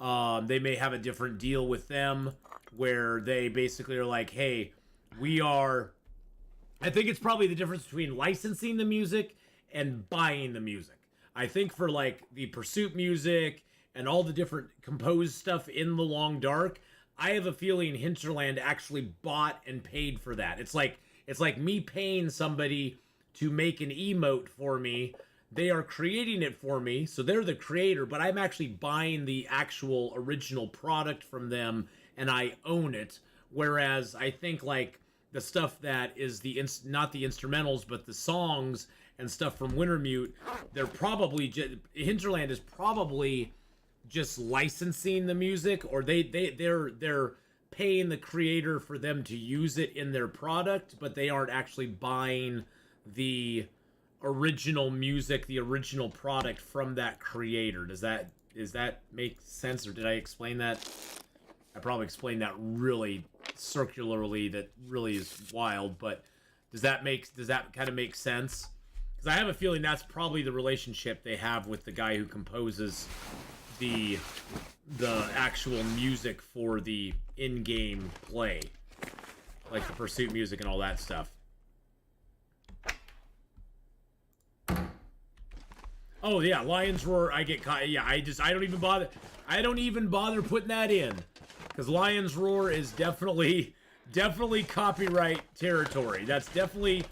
They may have a different deal with them where they basically are like, hey, I think it's probably the difference between licensing the music and buying the music. I think for like the Pursuit music and all the different composed stuff in The Long Dark, I have a feeling Hinterland actually bought and paid for that. It's like me paying somebody to make an emote for me. They are creating it for me, so they're the creator, but I'm actually buying the actual original product from them, and I own it. Whereas I think like the stuff that is not the instrumentals, but the songs and stuff from Wintermute, they're probably Hinterland is probably just licensing the music, or they're paying the creator for them to use it in their product, but they aren't actually buying the original music, the original product from that creator. Does that make sense, or did I explain that? I probably explained that really circularly. That really is wild, but does that kind of make sense? Because I have a feeling that's probably the relationship they have with the guy who composes the actual music for the in-game play, like the Pursuit music and all that stuff. Oh yeah, Lion's Roar. I get caught. Yeah, I don't even bother. I don't even bother putting that in, because Lion's Roar is definitely copyright territory. That's definitely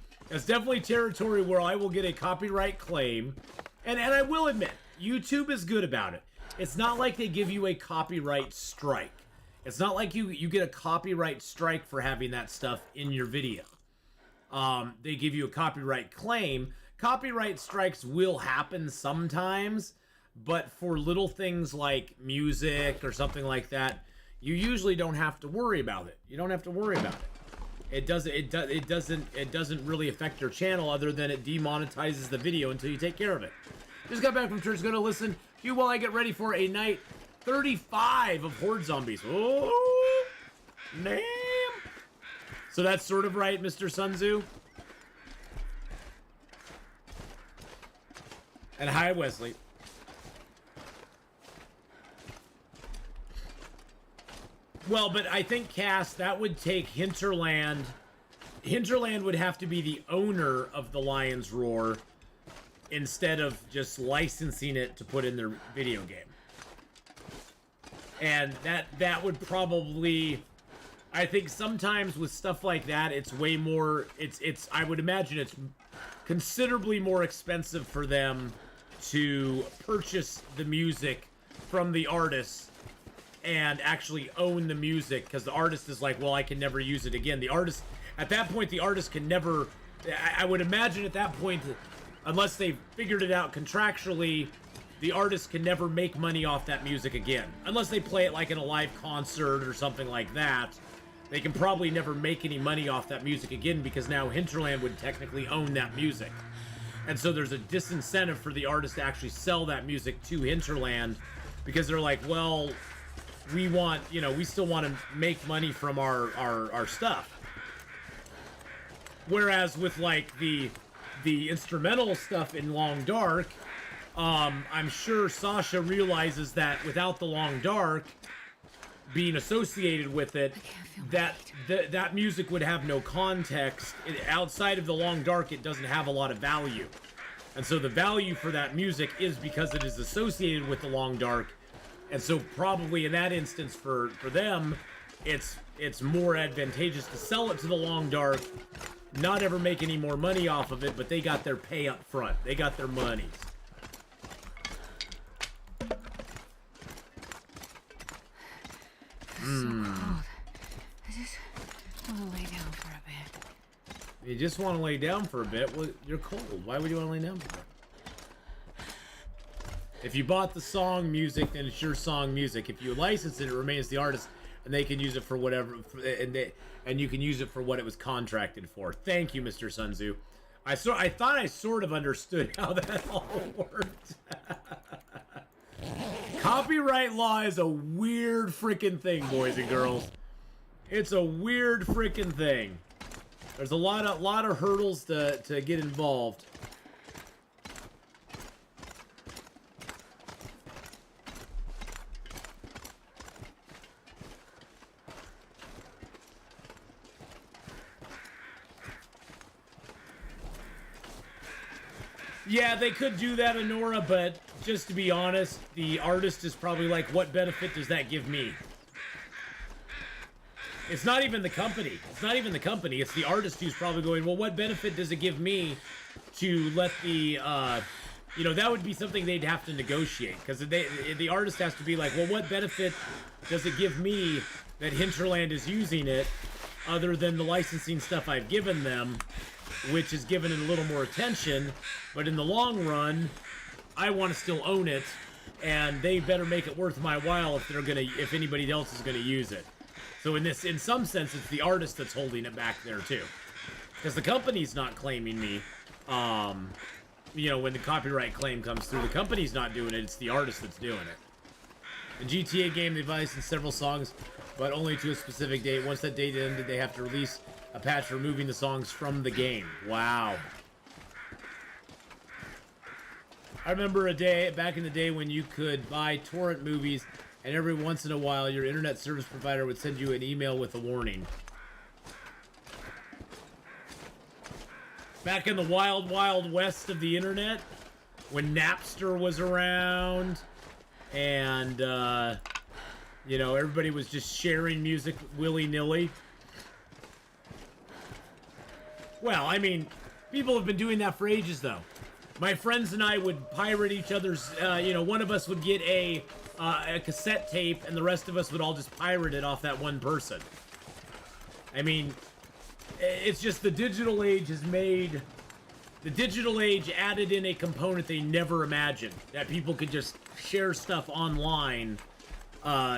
territory where I will get a copyright claim, and I will admit, YouTube is good about it. It's not like they give you a copyright strike. It's not like you get a copyright strike for having that stuff in your video. They give you a copyright claim. Copyright strikes will happen sometimes, but for little things like music or something like that, you usually don't have to worry about it. You don't have to worry about it. It doesn't really affect your channel, other than it demonetizes the video until you take care of it. Just got back from church, gonna listen to you while I get ready for a night 35 of Horde Zombies. Oh, damn. So that's sort of right, Mr. Sun Tzu. And hi, Wesley. Well, but I think, Cass, that would take Hinterland. Hinterland would have to be the owner of the Lion's Roar instead of just licensing it to put in their video game. And that would probably, I think sometimes with stuff like that, it's way more, I would imagine it's considerably more expensive for them to purchase the music from the artist and actually own the music, because the artist is like, well, I can never use it again. The artist, at that point, the artist can never, I would imagine at that point, unless they've figured it out contractually, the artist can never make money off that music again. Unless they play it like in a live concert or something like that, they can probably never make any money off that music again, because now Hinterland would technically own that music. And so there's a disincentive for the artist to actually sell that music to Hinterland, because they're like, well, we want, you know, we still want to make money from our stuff. Whereas with like the instrumental stuff in Long Dark, I'm sure Sasha realizes that without the Long Dark, being associated with it, that that music would have no context. Outside of the long dark, it doesn't have a lot of value. And so the value for that music is because it is associated with the long dark. And so probably in that instance for them, it's more advantageous to sell it to the long dark, not ever make any more money off of it, but they got their pay up front. They got their monies. So cold. I just want to lay down for a bit. You just want to lay down for a bit? Well, you're cold. Why would you want to lay down for a bit? If you bought the song music, then it's your song music. If you license it, it remains the artist, and they can use it for whatever, and you can use it for what it was contracted for. Thank you, Mr. Sunzu. I thought I sort of understood how that all worked. Copyright law is a weird freaking thing, boys and girls. It's a weird freaking thing. There's a lot of hurdles to get involved. Yeah, they could do that, Honora, but just to be honest, the artist is probably like, what benefit does that give me? It's not even the company. It's not even the company. It's the artist who's probably going, well, what benefit does it give me to let the, you know, that would be something they'd have to negotiate. Because the artist has to be like, well, what benefit does it give me that Hinterland is using it other than the licensing stuff I've given them, which is given it a little more attention, but in the long run, I want to still own it, and they better make it worth my while if anybody else is gonna use it. So in some sense, it's the artist that's holding it back there too, because the company's not claiming me. You know, when the copyright claim comes through, the company's not doing it; it's the artist that's doing it. In GTA game, they've licensed several songs, but only to a specific date. Once that date ended, they have to release a patch removing the songs from the game. Wow. I remember a day back in the day when you could buy torrent movies, and every once in a while your internet service provider would send you an email with a warning. Back in the wild, wild west of the internet, when Napster was around, and, you know, everybody was just sharing music willy-nilly. Well, I mean, people have been doing that for ages, though. My friends and I would pirate each other's, you know, one of us would get a cassette tape, and the rest of us would all just pirate it off that one person. I mean, it's just the digital age has made... The digital age added in a component they never imagined. That people could just share stuff online,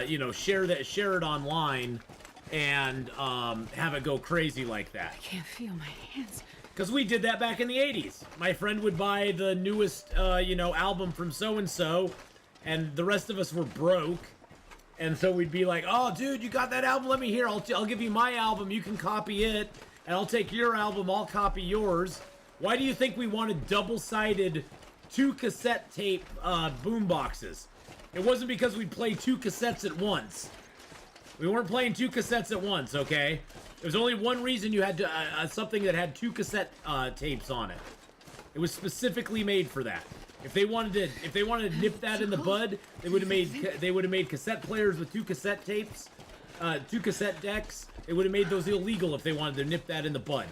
you know, share it online, and have it go crazy like that. I can't feel my hands. Because we did that back in the 80s. My friend would buy the newest, you know, album from so-and-so, and the rest of us were broke. And so we'd be like, oh, dude, you got that album? Let me hear. I'll give you my album. You can copy it. And I'll take your album. I'll copy yours. Why do you think we wanted double-sided 2 cassette tape boom boxes? It wasn't because we'd play 2 cassettes at once. We weren't playing 2 cassettes at once, okay? There was only one reason you had to, something that had 2 cassette tapes on it. It was specifically made for that. If they wanted to nip that in the bud, they would have made cassette players with 2 cassette tapes, 2 cassette decks. They would have made those illegal if they wanted to nip that in the bud.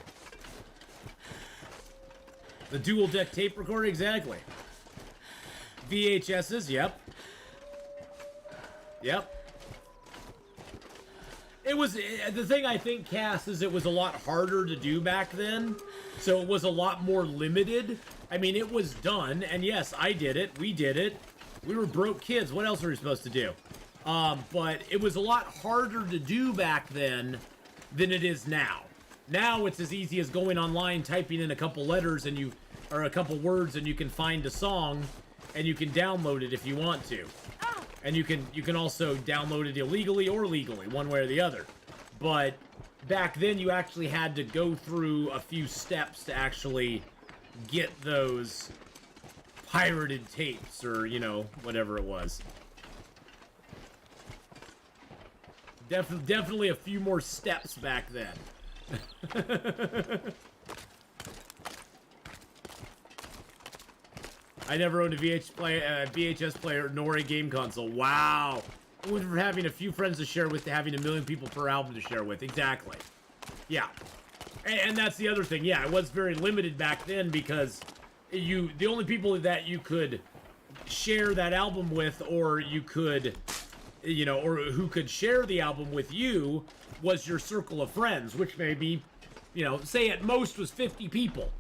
The dual deck tape recorder, exactly. VHSs, yep. Yep. It was, the thing I think, Cass, is it was a lot harder to do back then, so it was a lot more limited. I mean, it was done, and yes, I did it, we did it. We were broke kids, what else were we supposed to do? But it was a lot harder to do back then than it is now. Now it's as easy as going online, typing in a couple letters, and or a couple words, and you can find a song, and you can download it if you want to. And you can also download it illegally or legally, one way or the other. But back then, you actually had to go through a few steps to actually get those pirated tapes, or, you know, whatever it was. Definitely a few more steps back then. I never owned a VHS player nor a game console. Wow. I went from having a few friends to share with to having 1 million people per album to share with. Exactly. Yeah. And that's the other thing. Yeah, it was very limited back then because the only people that you could share that album with, or you could, you know, or who could share the album with you was your circle of friends, which may be, you know, say at most was 50 people.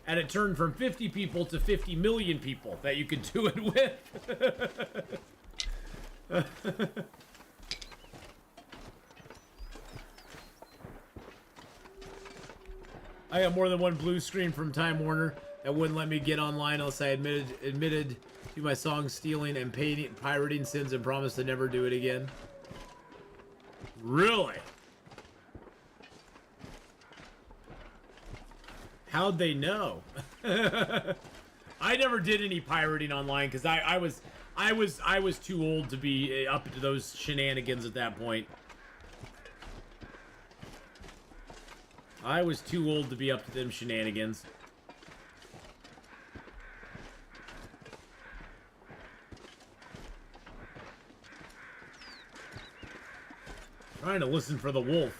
And it turned from 50 people to 50 million people that you could do it with. I got more than one blue screen from Time Warner that wouldn't let me get online unless I admitted to my song stealing and pirating sins and promised to never do it again. Really? How'd they know? I never did any pirating online because I was too old to be up to those shenanigans at that point. I was too old to be up to them shenanigans. Trying to listen for the wolf.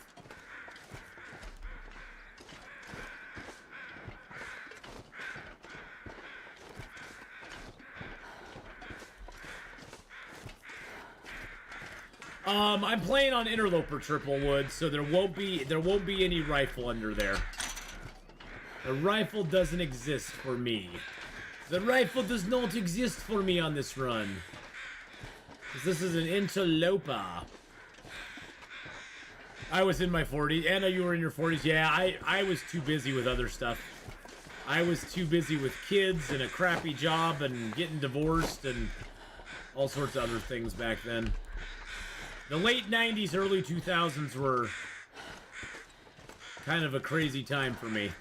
I'm playing on Interloper triple wood, so there won't be any rifle under there. The rifle doesn't exist for me. The rifle does not exist for me on this run. This is an Interloper. I was in my 40s. Anna, you were in your 40s. Yeah, I was too busy with other stuff. I was too busy with kids and a crappy job and getting divorced and all sorts of other things back then. The late 90s, early 2000s were kind of a crazy time for me.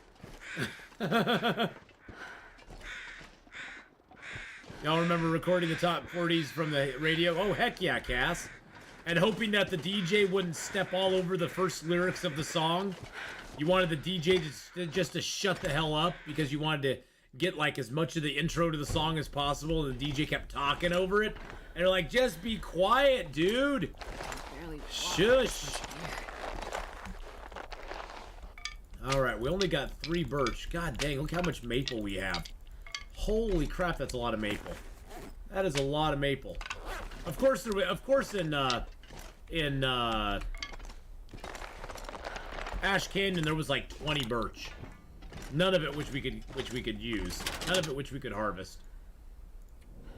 Y'all remember recording the top 40s from the radio? Oh, heck yeah, Cass. And hoping that the DJ wouldn't step all over the first lyrics of the song. You wanted the DJ just to shut the hell up because you wanted to get like as much of the intro to the song as possible, and the DJ kept talking over it. And they're like, just be quiet, dude. Shush. Alright, we only got 3 birch. God dang, look how much maple we have. Holy crap, that's a lot of maple. That is a lot of maple. Of course, in Ash Canyon there was like 20 birch. None of it which we could use. None of it which we could harvest.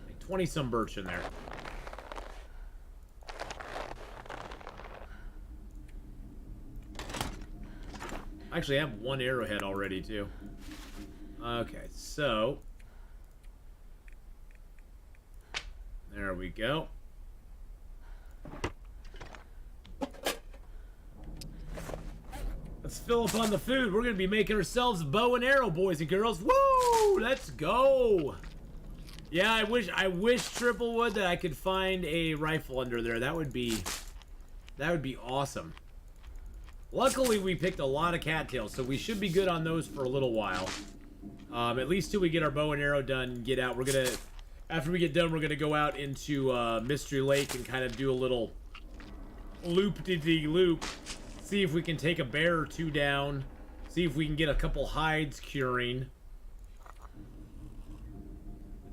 Like 20 some birch in there. Actually, I have 1 arrowhead already, too. Okay, so... there we go. Let's fill up on the food. We're going to be making ourselves a bow and arrow, boys and girls. Woo! Let's go! Yeah, I wish Triple Wood that I could find a rifle under there. That would be awesome. Luckily, we picked a lot of cattails, so we should be good on those for a little while. At least till we get our bow and arrow done and get out. After we get done, we're gonna go out into Mystery Lake and kind of do a little loop-de-de-loop. See if we can take a bear or 2 down. See if we can get a couple hides curing.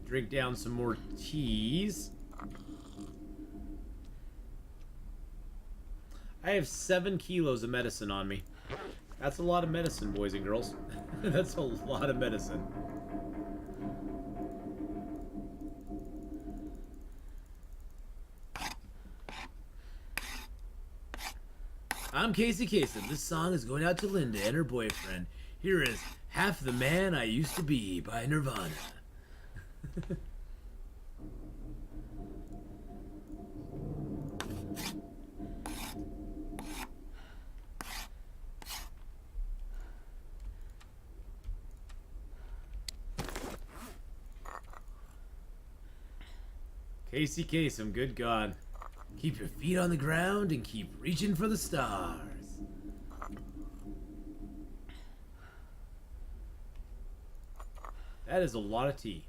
Drink down some more teas. I have 7 kilos of medicine on me. That's a lot of medicine, boys and girls. That's a lot of medicine. I'm Casey Kasem. This song is going out to Linda and her boyfriend. Here is Half the Man I Used to Be by Nirvana. Casey Kasem, good God. Keep your feet on the ground and keep reaching for the stars. That is a lot of tea.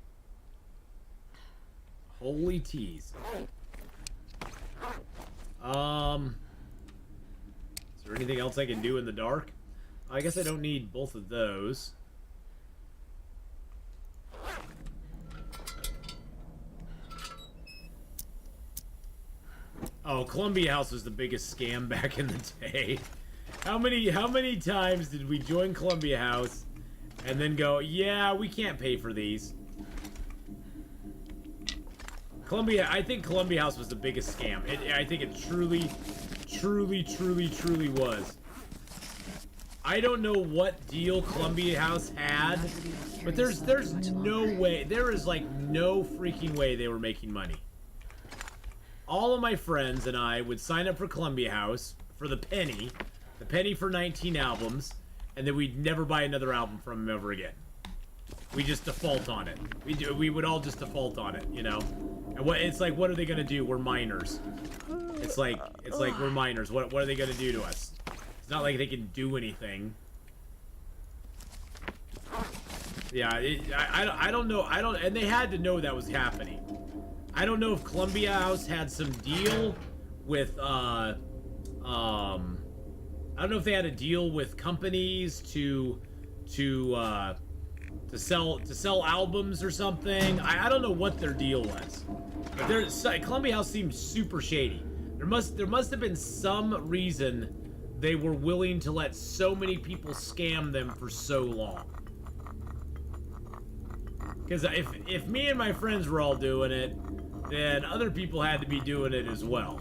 Holy teas. Is there anything else I can do in the dark? I guess I don't need both of those. Oh, Columbia House was the biggest scam back in the day. How many times did we join Columbia House and then go, yeah, we can't pay for these? I think Columbia House was the biggest scam. I think it truly was. I don't know what deal Columbia House had, but there's no way. There is like no freaking way they were making money. All of my friends and I would sign up for Columbia House for the penny for 19 albums, and then we'd never buy another album from them ever again. We just default on it. We would all just default on it, you know. And it's like, what are they gonna do? We're minors. It's like we're minors. What are they gonna do to us? It's not like they can do anything. Yeah, I don't know. And they had to know that was happening. I don't know if Columbia House had some deal with I don't know if they had a deal with companies to sell albums or something. I don't know what their deal was. But Columbia House seemed super shady. There must have been some reason they were willing to let so many people scam them for so long. Because if me and my friends were all doing it, then other people had to be doing it as well.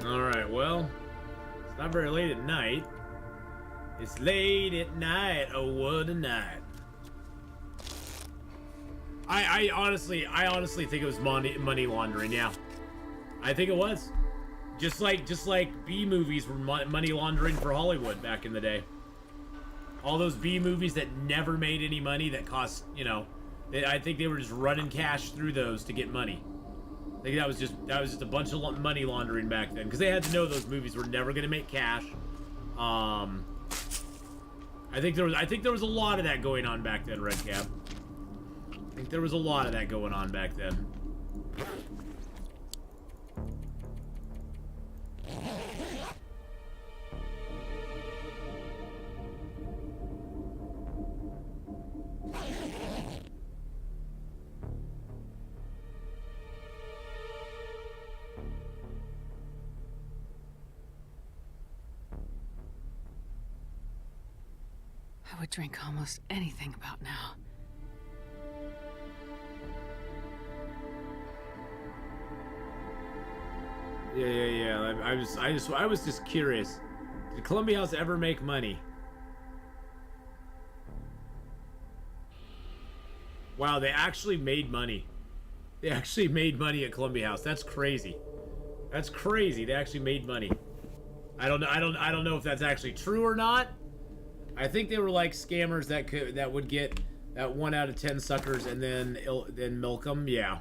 Alright, well, it's not very late at night. It's late at night, oh what a night. I honestly think it was money laundering, yeah. I think it was. Just like B movies were money laundering for Hollywood back in the day. All those B movies that never made any money, that cost, you know, I think they were just running cash through those to get money. I think that was just a bunch of money laundering back then, because they had to know those movies were never going to make cash. I think there was a lot of that going on back then, Redcap. I think there was a lot of that going on back then. I would drink almost anything about now. Yeah. I was just curious. Did Columbia House ever make money? Wow, they actually made money. They actually made money at Columbia House. That's crazy. That's crazy. They actually made money. I don't know if that's actually true or not. I think they were like scammers that would get that 1 out of 10 suckers and then milk them. Yeah.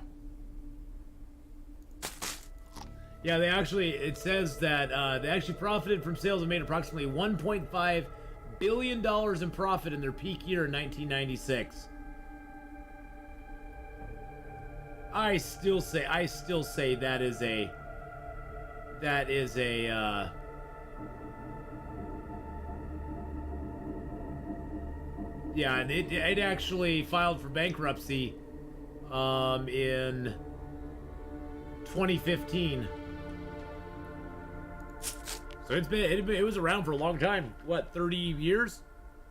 Yeah, it says that they actually profited from sales and made approximately $1.5 billion in profit in their peak year in 1996. I still say that is a yeah, and it actually filed for bankruptcy in 2015. So it was around for a long time. What, 30 years?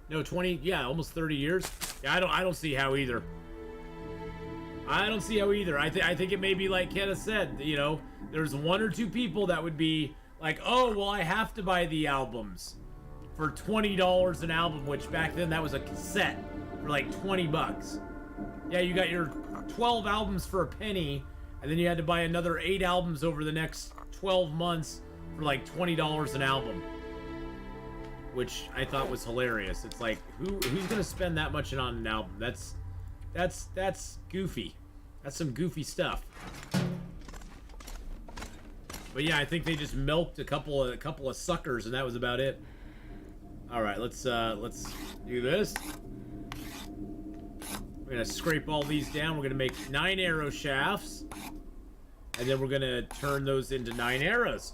No, 20, yeah, almost 30 years. Yeah, I don't see how either. I don't see how either. I think it may be like Kenna said, you know, there's 1 or 2 people that would be like, oh, well, I have to buy the albums for $20 an album, which back then that was a cassette for like 20 bucks. Yeah, you got your 12 albums for a penny, and then you had to buy another 8 albums over the next 12 months for like $20 an album, which I thought was hilarious. It's like, who's gonna spend that much on an album? That's goofy. That's some goofy stuff. But yeah, I think they just milked a couple of suckers, and that was about it. All right, let's do this. We're gonna scrape all these down. We're gonna make 9 arrow shafts, and then we're gonna turn those into 9 arrows.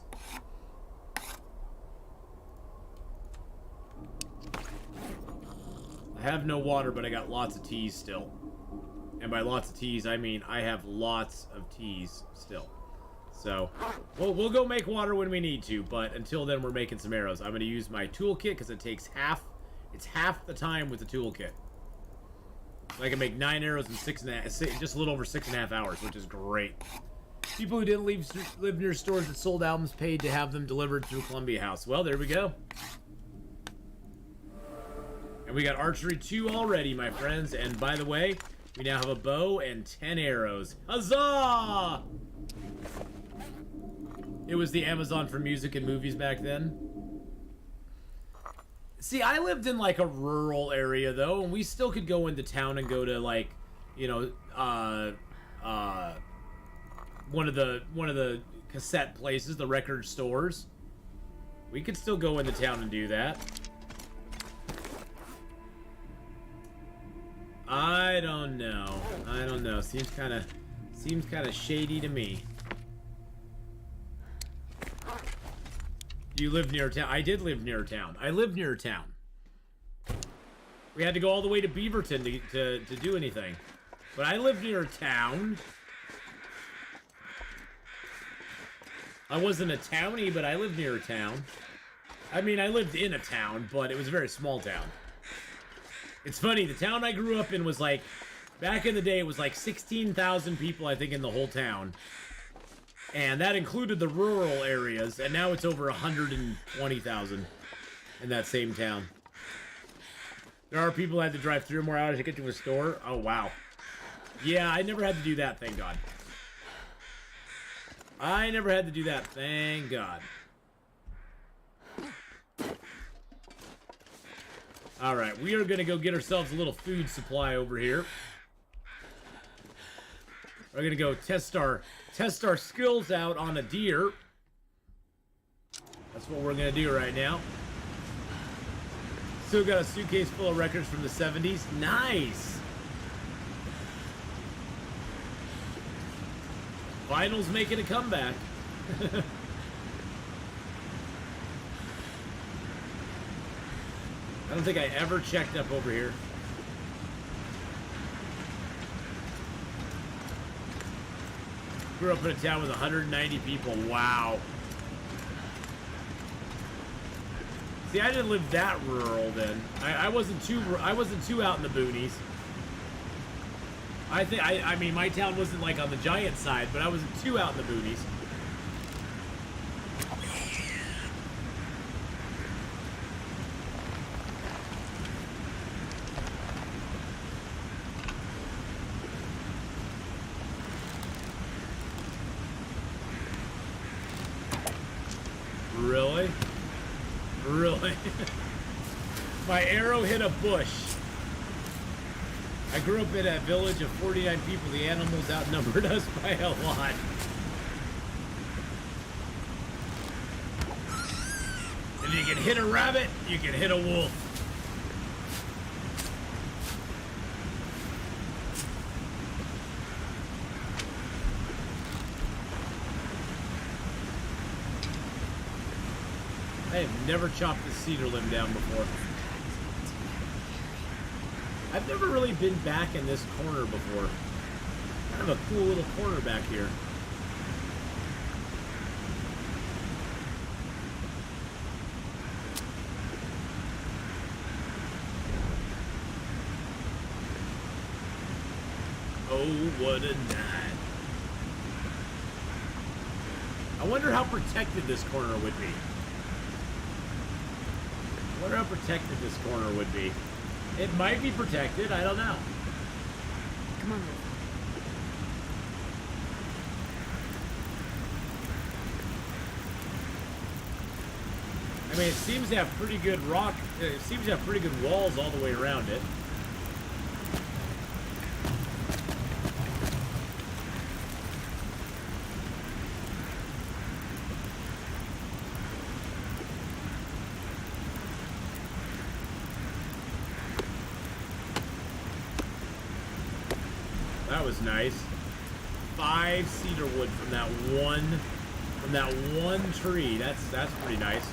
I have no water, but I got lots of teas still. And by lots of teas, I mean I have lots of teas still. So, we'll go make water when we need to, but until then, we're making some arrows. I'm going to use my toolkit because it takes it's half the time with the toolkit. So I can make 9 arrows in just a little over 6.5 hours, which is great. People who didn't live near stores that sold albums paid to have them delivered through Columbia House. Well, there we go. And we got archery 2 already, my friends. And by the way, we now have a bow and 10 arrows. Huzzah! It was the Amazon for music and movies back then. See, I lived in like a rural area though, and we still could go into town and go to like, you know, one of the cassette places, the record stores. We could still go into town and do that. I don't know. Seems kind of shady to me. You live near town? I did live near town. I lived near town. We had to go all the way to Beaverton to do anything. But I lived near town. I wasn't a townie, but I lived near a town. I mean, I lived in a town, but it was a very small town. It's funny, the town I grew up in was like, back in the day, it was like 16,000 people, I think, in the whole town. And that included the rural areas, and now it's over 120,000 in that same town. There are people that had to drive 3 or more hours to get to a store. Oh, wow. Yeah, I never had to do that, thank God. I never had to do that, thank God. Alright, we are going to go get ourselves a little food supply over here. We're going to go test our skills out on a deer. That's what we're going to do right now. Still got a suitcase full of records from the 70s. Nice! Vinyl's making a comeback. I don't think I ever checked up over here. Grew up in a town with 190 people. Wow. See, I didn't live that rural then. I wasn't too out in the boonies. I mean, my town wasn't like on the giant side, but I wasn't too out in the boonies. Really? Really? My arrow hit a bush. I grew up in a village of 49 people. The animals outnumbered us by a lot. If you can hit a rabbit, you can hit a wolf. I have never chopped a cedar limb down before. I've never really been back in this corner before. Kind of a cool little corner back here. what a night. I wonder how protected this corner would be. I wonder how protected this corner would be. It might be protected, I don't know. Come on. I mean, it seems to have pretty good rock. It seems to have pretty good walls all the way around it. That was nice. 5 cedar wood from that one tree. That's pretty nice.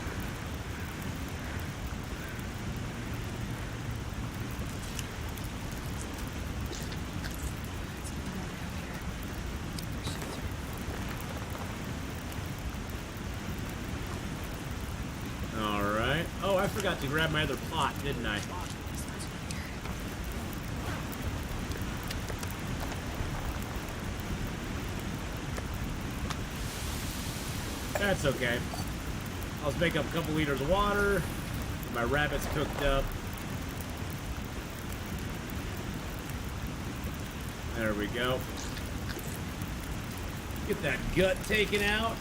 All right. Oh, I forgot to grab my other plot, didn't I? That's okay. I'll make up a couple liters of water. Get my rabbits cooked up. There we go. Get that gut taken out.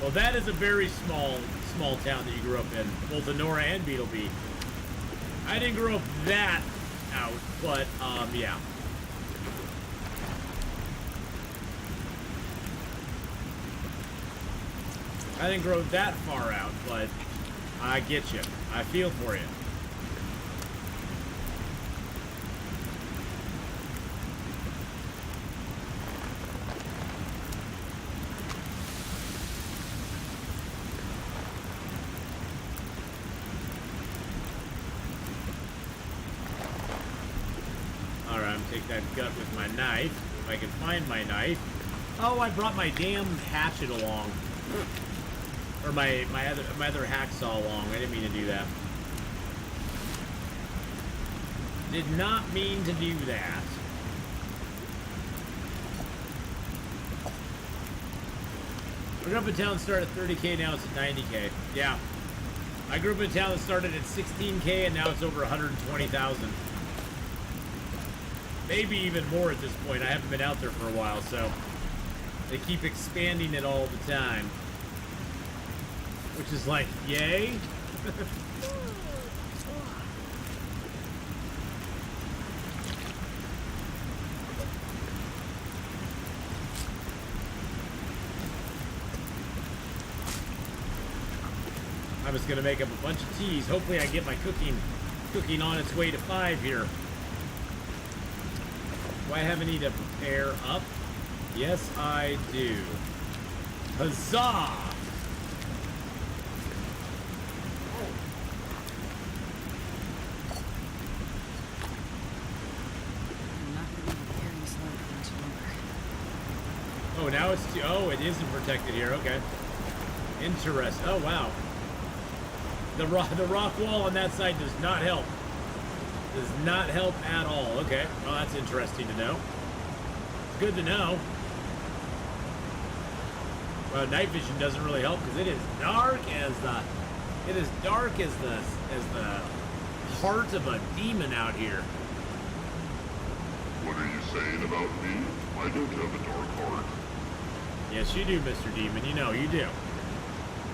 Well, that is a very small town that you grew up in, both Honora and Beetleby. I didn't grow up that out, but yeah. I didn't grow that far out, but I get you. I feel for you. Alright, I'm gonna take that gut with my knife, if I can find my knife. Oh, I brought my damn hatchet along. Or my other hacksaw along. I didn't mean to do that. Did not mean to do that. I grew up in a town that started at 30K, now it's at 90K. Yeah. I grew up in a town that started at 16K and now it's over 120,000. Maybe even more at this point. I haven't been out there for a while, so they keep expanding it all the time. Which is like, yay. I'm just gonna make up a bunch of teas. Hopefully I get my cooking on its way to 5 here. Do I have any to prepare up? Yes, I do. Huzzah! Oh, now it's oh, it isn't protected here. Okay, interesting. Oh wow, the rock wall on that side does not help. Does not help at all. Okay, well that's interesting to know. Good to know. Well, night vision doesn't really help because it is dark as the heart of a demon out here. What are you saying about me? I don't have a dark heart. Yes, you do, Mr. Demon. You know, you do.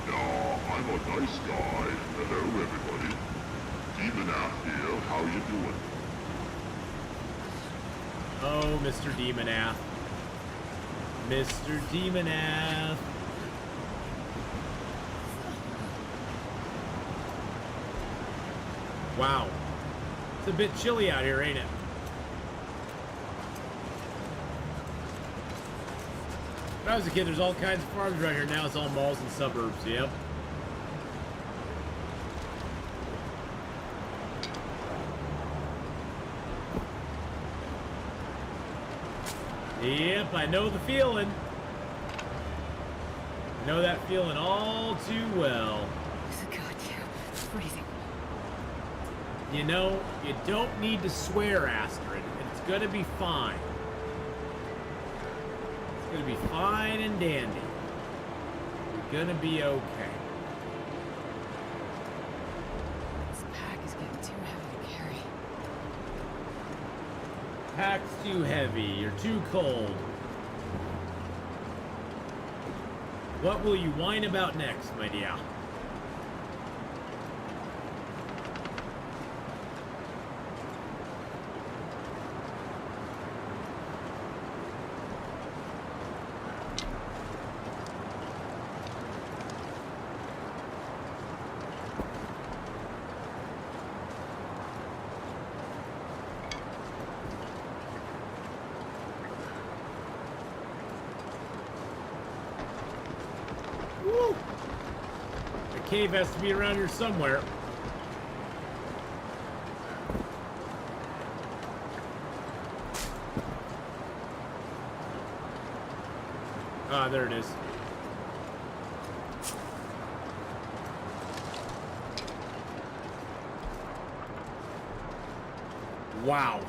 Nah, I'm a nice guy. Hello, everybody. Demon Ath here. How you doing? Oh, Mr. Demon Ath. Mr. Demon Ath. Wow. It's a bit chilly out here, ain't it? When I was a kid, there's all kinds of farms around here. Now it's all malls and suburbs. Yep. Yep, I know the feeling. I know that feeling all too well. God, yeah, it's freezing. You know, you don't need to swear, Astrid. In gonna be fine. It's gonna be fine and dandy. You're gonna be okay. This pack is getting too heavy to carry. Pack's too heavy. You're too cold. What will you whine about next, my dear? Woo! The cave has to be around here somewhere. Ah, there it is. Wow.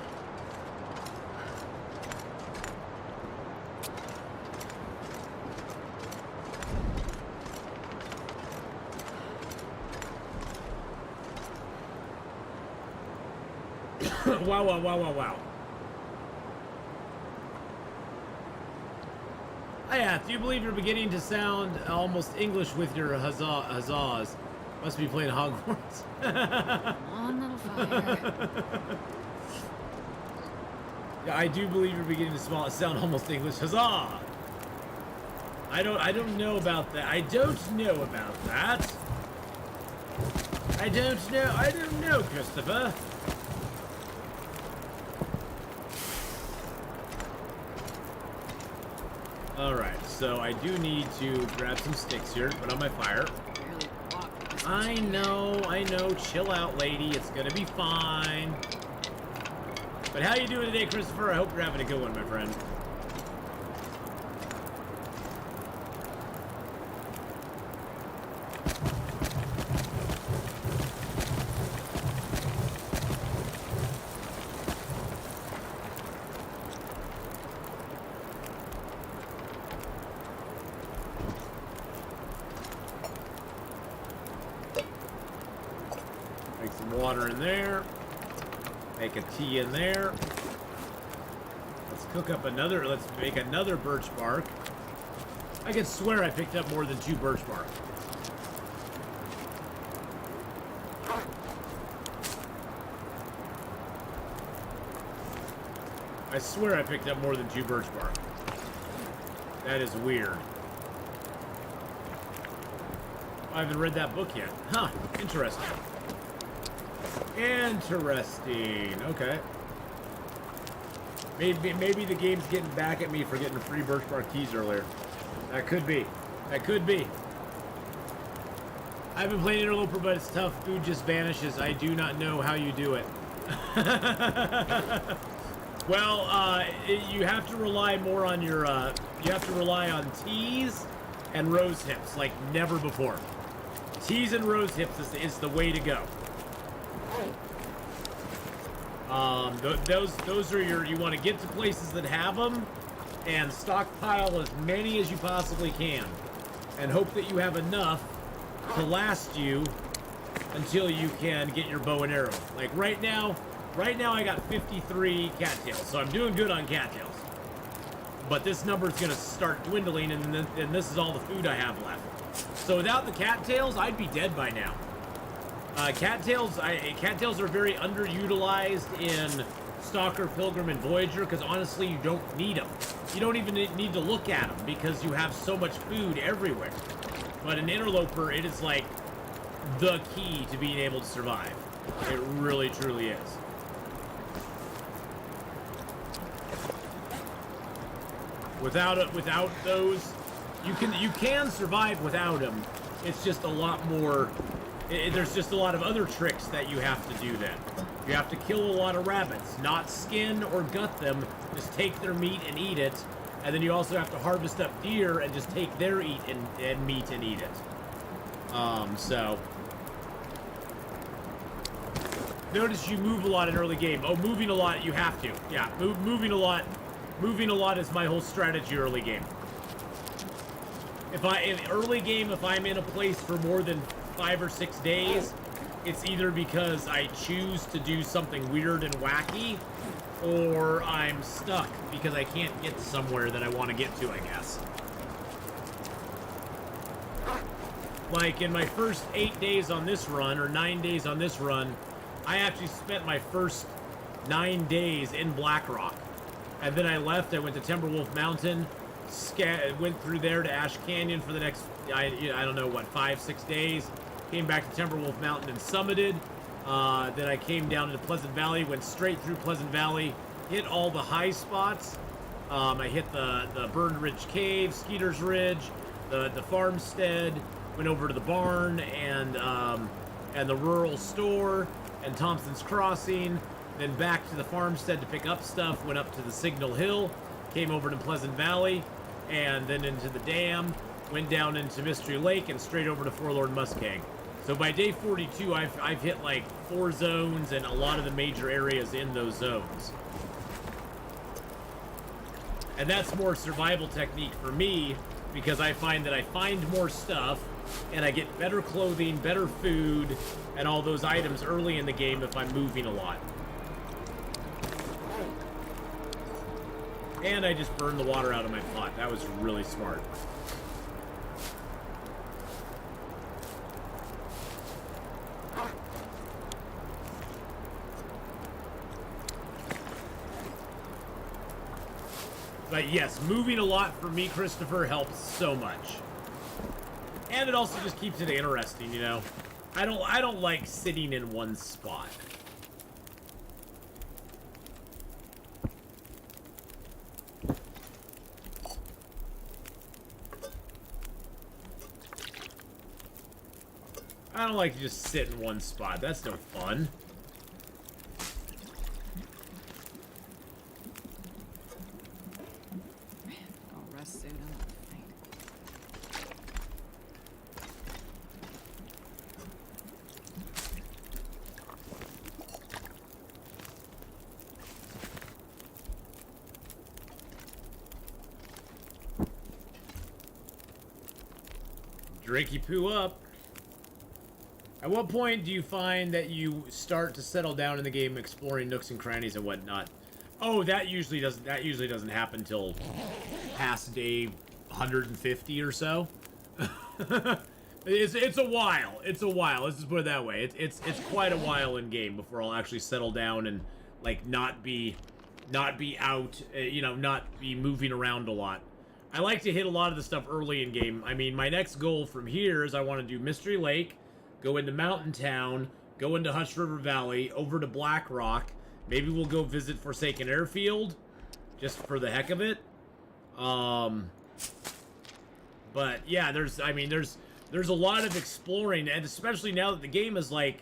Wow, wow, wow, wow, wow. Hiya, do you believe you're beginning to sound almost English with your huzzahs? Must be playing Hogwarts. Come on, little fire. Yeah, I do believe you're beginning to sound almost English. Huzzah! I don't know about that. I don't know about that. I don't know, Christopher. Alright, so I do need to grab some sticks here to put on my fire. Barely walk with this I much know. Chill out, lady. It's gonna be fine. But how you doing today, Christopher? I hope you're having a good one, my friend. Make some water in there. Make a tea in there. Let's cook up another. Let's make another birch bark. I can swear I picked up more than 2 birch bark. I swear I picked up more than 2 birch bark. That is weird. I haven't read that book yet. Huh, interesting. Interesting. Okay. Maybe the game's getting back at me for getting free birch bark keys earlier. That could be. That could be. I've been playing Interloper, but it's tough. Food just vanishes. I do not know how you do it. Well, you have to rely more on your, you have to rely on teas and rose hips like never before. Teas and rose hips is the way to go. Those are you want to get to places that have them and stockpile as many as you possibly can and hope that you have enough to last you until you can get your bow and arrow. Like right now I got 53 cattails, so I'm doing good on cattails. But this number is going to start dwindling, and this is all the food I have left. So without the cattails, I'd be dead by now. Cattails are very underutilized in Stalker, Pilgrim, and Voyager because honestly, you don't need them. You don't even need to look at them because you have so much food everywhere. But in Interloper, it is like the key to being able to survive. It really, truly is. Without those, you can survive without them. It's just a lot more. There's just a lot of other tricks that you have to do then. You have to kill a lot of rabbits, not skin or gut them, just take their meat and eat it. And then you also have to harvest up deer and just take their meat and eat it. So Notice you move a lot in early game. Oh, moving a lot, you have to. Yeah, moving a lot. Moving a lot is my whole strategy early game. In early game, if I'm in a place for more than 5 or 6 days, it's either because I choose to do something weird and wacky, or I'm stuck because I can't get somewhere that I want to get to, I guess. Like in my first 8 days on this run, or 9 days on this run, I actually spent my first 9 days in Blackrock. And then I left, I went to Timberwolf Mountain, went through there to Ash Canyon for the next, I don't know, what, 5-6 days. Came back to Timberwolf Mountain and summited. Then I came down into Pleasant Valley, went straight through Pleasant Valley, hit all the high spots. I hit the Burned Ridge Cave, Skeeter's Ridge, the farmstead, went over to the barn and the rural store and Thompson's Crossing, then back to the farmstead to pick up stuff, went up to the Signal Hill, came over to Pleasant Valley, and then into the dam, went down into Mystery Lake and straight over to Forlorn Muskeg. So by day 42, I've hit like 4 zones and a lot of the major areas in those zones. And that's more survival technique for me, because I find that I find more stuff and I get better clothing, better food, and all those items early in the game if I'm moving a lot. And I just burned the water out of my pot. That was really smart. But yes, moving a lot for me, Christopher, helps so much. And it also just keeps it interesting, you know? I don't like sitting in one spot. I don't like to just sit in one spot. That's no fun. I'll rest soon. I'm not faint. Drinky poo up. At what point do you find that you start to settle down in the game, exploring nooks and crannies and whatnot? Oh, that usually doesn't happen till past day 150 or so. It's a while. It's a while. Let's just put it that way. It's quite a while in game before I'll actually settle down and like not be out, you know, not be moving around a lot. I like to hit a lot of the stuff early in game. I mean, my next goal from here is I want to do Mystery Lake, go into Mountain Town, go into Hush River Valley, over to Blackrock. Maybe we'll go visit Forsaken Airfield, just for the heck of it. But yeah, there's a lot of exploring, and especially now that the game is like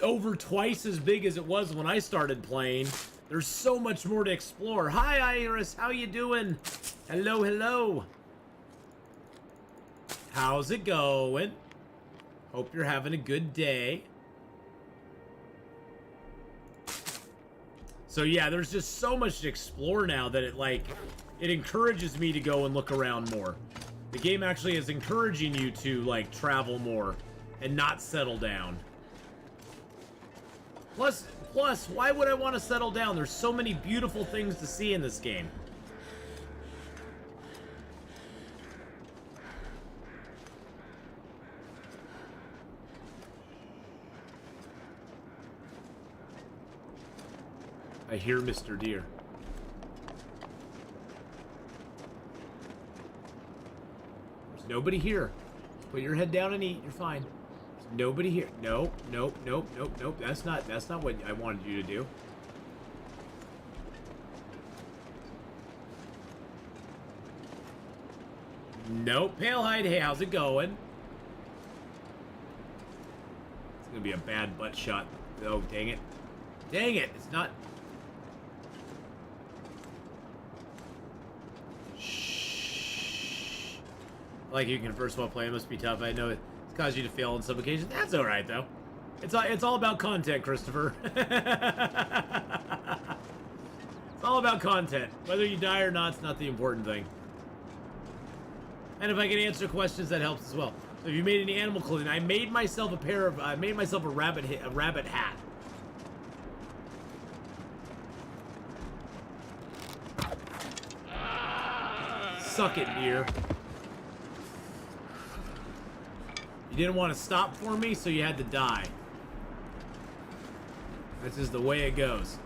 over twice as big as it was when I started playing. There's so much more to explore. Hi, Iris, how you doing? Hello, hello. How's it going? Hope you're having a good day. So yeah, there's just so much to explore now that it encourages me to go and look around more. The game actually is encouraging you to like travel more and not settle down. Plus, why would I want to settle down? There's so many beautiful things to see in this game. I hear Mr. Deer. There's nobody here. Put your head down and eat. You're fine. There's nobody here. No, nope, nope, nope, nope. That's not what I wanted you to do. Nope. Palehide, hey, how's it going? It's gonna be a bad butt shot. Oh, dang it. Dang it. It's not... Like you can first of all play, it must be tough. I know it's caused you to fail on some occasions. That's alright though. It's all about content, Christopher. It's all about content. Whether you die or not, it's not the important thing. And if I can answer questions, that helps as well. So if you made any animal clothing, I made myself I made myself a rabbit hat. Suck it, deer. You didn't want to stop for me, so you had to die. This is the way it goes.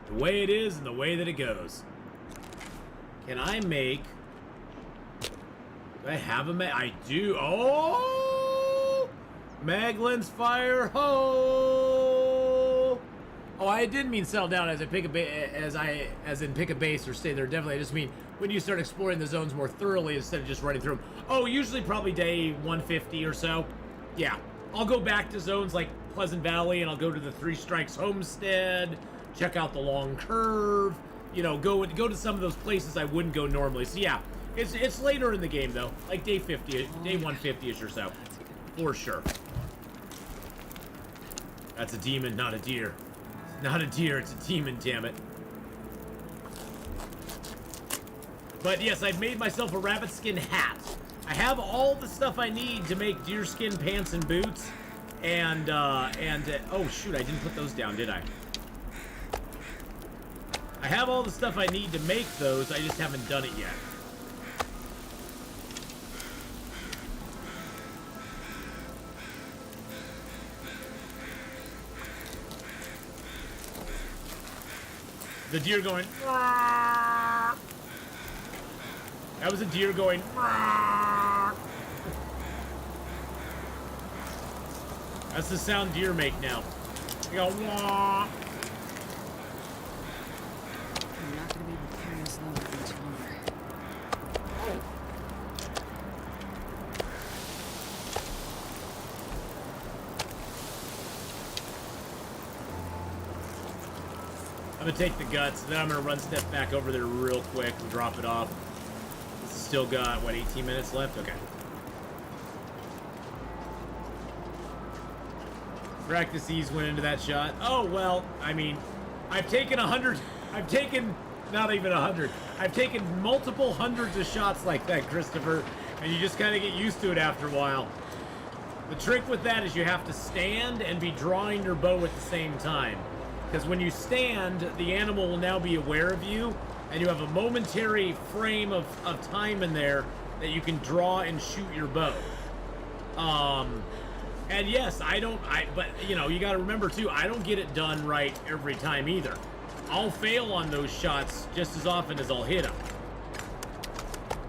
The way it is and the way that it goes. Can I make... Do I have a mag? I do. Oh! Maglins fire ho! Oh, I didn't mean settle down as in pick a base or stay there. Definitely, I just mean when you start exploring the zones more thoroughly instead of just running through them. Oh, usually probably day 150 or so. Yeah, I'll go back to zones like Pleasant Valley, and I'll go to the Three Strikes Homestead, check out the Long Curve. You know, go to some of those places I wouldn't go normally. So yeah, it's later in the game though, like day 50, day 150ish or so, for sure. That's a demon, not a deer. It's not a deer, it's a demon, damn it. But yes, I've made myself a rabbit skin hat. I have all the stuff I need to make deerskin pants and boots, and oh shoot, I didn't put those down, did I? I have all the stuff I need to make those, I just haven't done it yet. The deer going, "Rah." That was a deer going, "Rah." That's the sound deer make now. They go, "Wah." I'm not gonna be able to carry this load for much longer. I'm gonna take the guts, then I'm gonna run step back over there real quick and drop it off. This has still got, what, 18 minutes left? Okay. Practice ease went into that shot. Oh, well, I mean, I've taken not even 100. I've taken multiple hundreds of shots like that, Christopher, and you just kind of get used to it after a while. The trick with that is you have to stand and be drawing your bow at the same time. Because when you stand, the animal will now be aware of you, and you have a momentary frame of time in there that you can draw and shoot your bow. And yes, but you know, you gotta remember too, I don't get it done right every time either. I'll fail on those shots just as often as I'll hit them.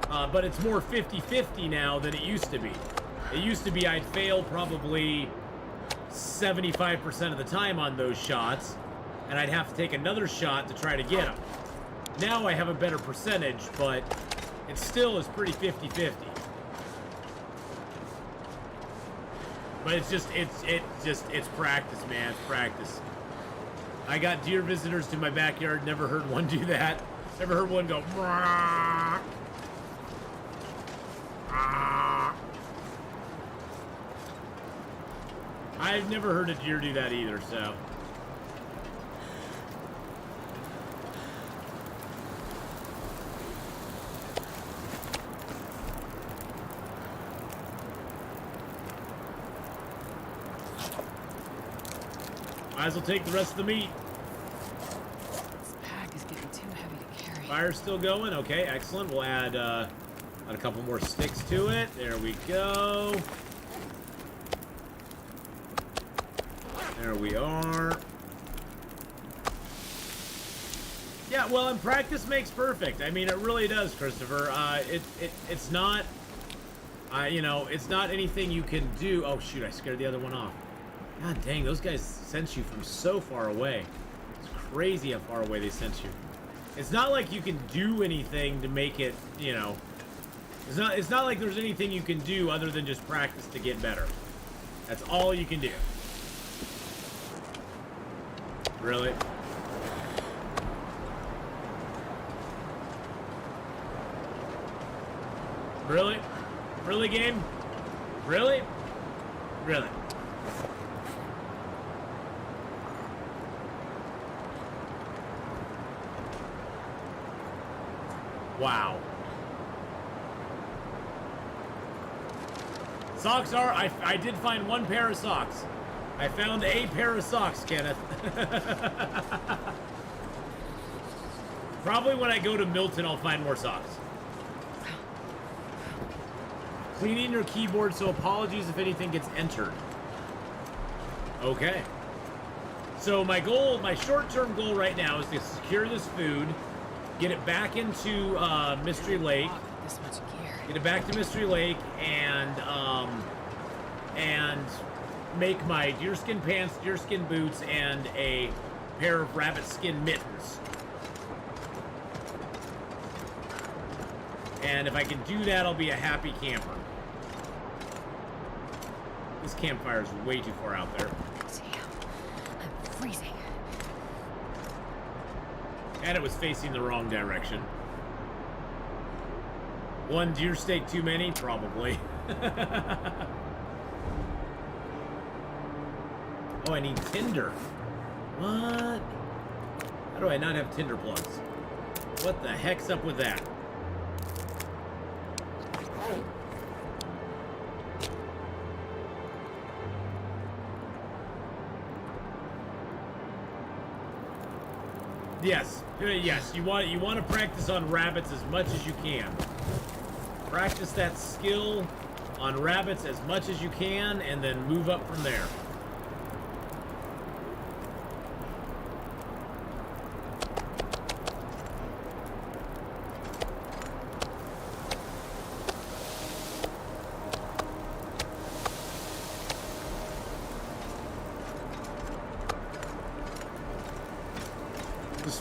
But it's more 50-50 now than it used to be. It used to be I'd fail probably 75% of the time on those shots, and I'd have to take another shot to try to get them. Now I have a better percentage, but it still is pretty 50-50. But it's practice, man. It's practice. I got deer visitors to my backyard. Never heard one do that. Never heard one go. Rah, rah. I've never heard a deer do that either. So. Might as well take the rest of the meat. This pack is getting too heavy to carry. Fire's still going. Okay, excellent. We'll add a couple more sticks to it. There we go. There we are. Yeah, well, and practice makes perfect. I mean, it really does, Christopher. It's not, you know, it's not anything you can do. Oh shoot, I scared the other one off. God dang, those guys sense you from so far away. It's crazy how far away they sense you. It's not like you can do anything to make it, you know. It's not like there's anything you can do other than just practice to get better. That's all you can do. Really? Really? Really, game? Really? Really? Wow. Socks are... I did find one pair of socks. I found a pair of socks, Kenneth. Probably when I go to Milton, I'll find more socks. Cleaning your keyboard, so apologies if anything gets entered. Okay. So my goal, my short-term goal right now is to secure this food, get it back into Mystery Lake, This much gear. get it back to Mystery Lake, and make my deerskin pants, deerskin boots, and a pair of rabbit skin mittens. And if I can do that, I'll be a happy camper. This campfire is way too far out there. I'm freezing. And it was facing the wrong direction. One deer steak too many? Probably. Oh, I need tinder. What? How do I not have tinder plugs? What the heck's up with that? Yes, yes. You want to practice on rabbits as much as you can. Practice that skill on rabbits as much as you can, and then move up from there.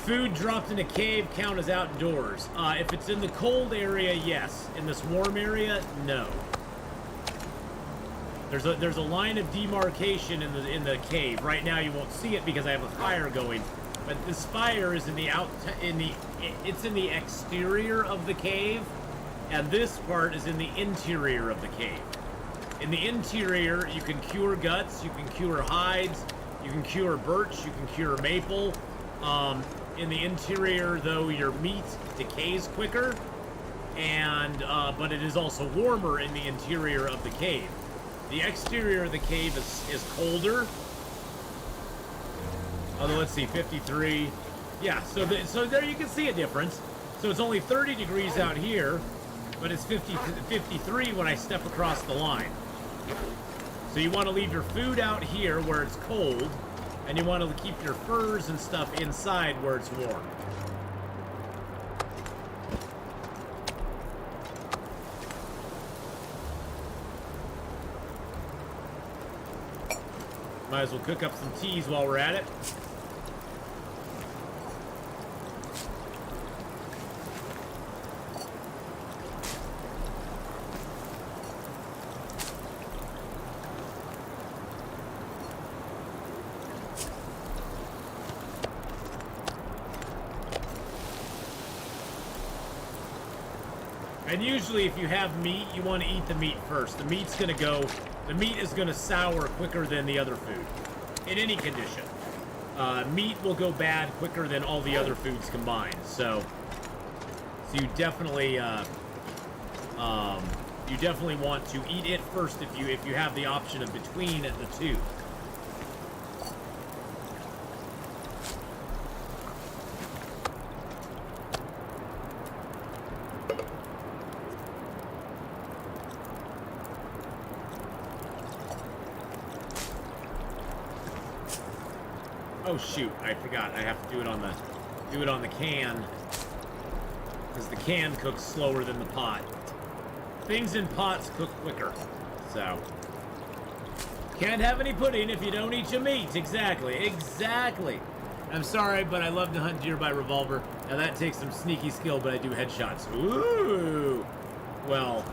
Food dropped in a cave count as outdoors. If it's in the cold area, yes. In this warm area, no. There's a line of demarcation in the cave. Right now, you won't see it because I have a fire going. But this fire is it's in the exterior of the cave, and this part is in the interior of the cave. In the interior, you can cure guts, you can cure hides, you can cure birch, you can cure maple. In the interior, though, your meat decays quicker, and but it is also warmer in the interior of the cave. The exterior of the cave is colder. Although, let's see, 53. Yeah, so there you can see a difference. So it's only 30 degrees out here, but it's 53 when I step across the line. So you want to leave your food out here where it's cold, and you want to keep your furs and stuff inside where it's warm. Might as well cook up some teas while we're at it. And usually if you have meat, you want to eat the meat first. The meat is going to sour quicker than the other food, in any condition. Meat will go bad quicker than all the other foods combined. So you definitely want to eat it first if you have the option of between the two. Oh shoot, I forgot. I have to do it on the can, because the can cooks slower than the pot. Things in pots cook quicker. So can't have any pudding if you don't eat your meat. Exactly. I'm sorry, but I love to hunt deer by revolver. Now that takes some sneaky skill, but I do headshots. Ooh. Well,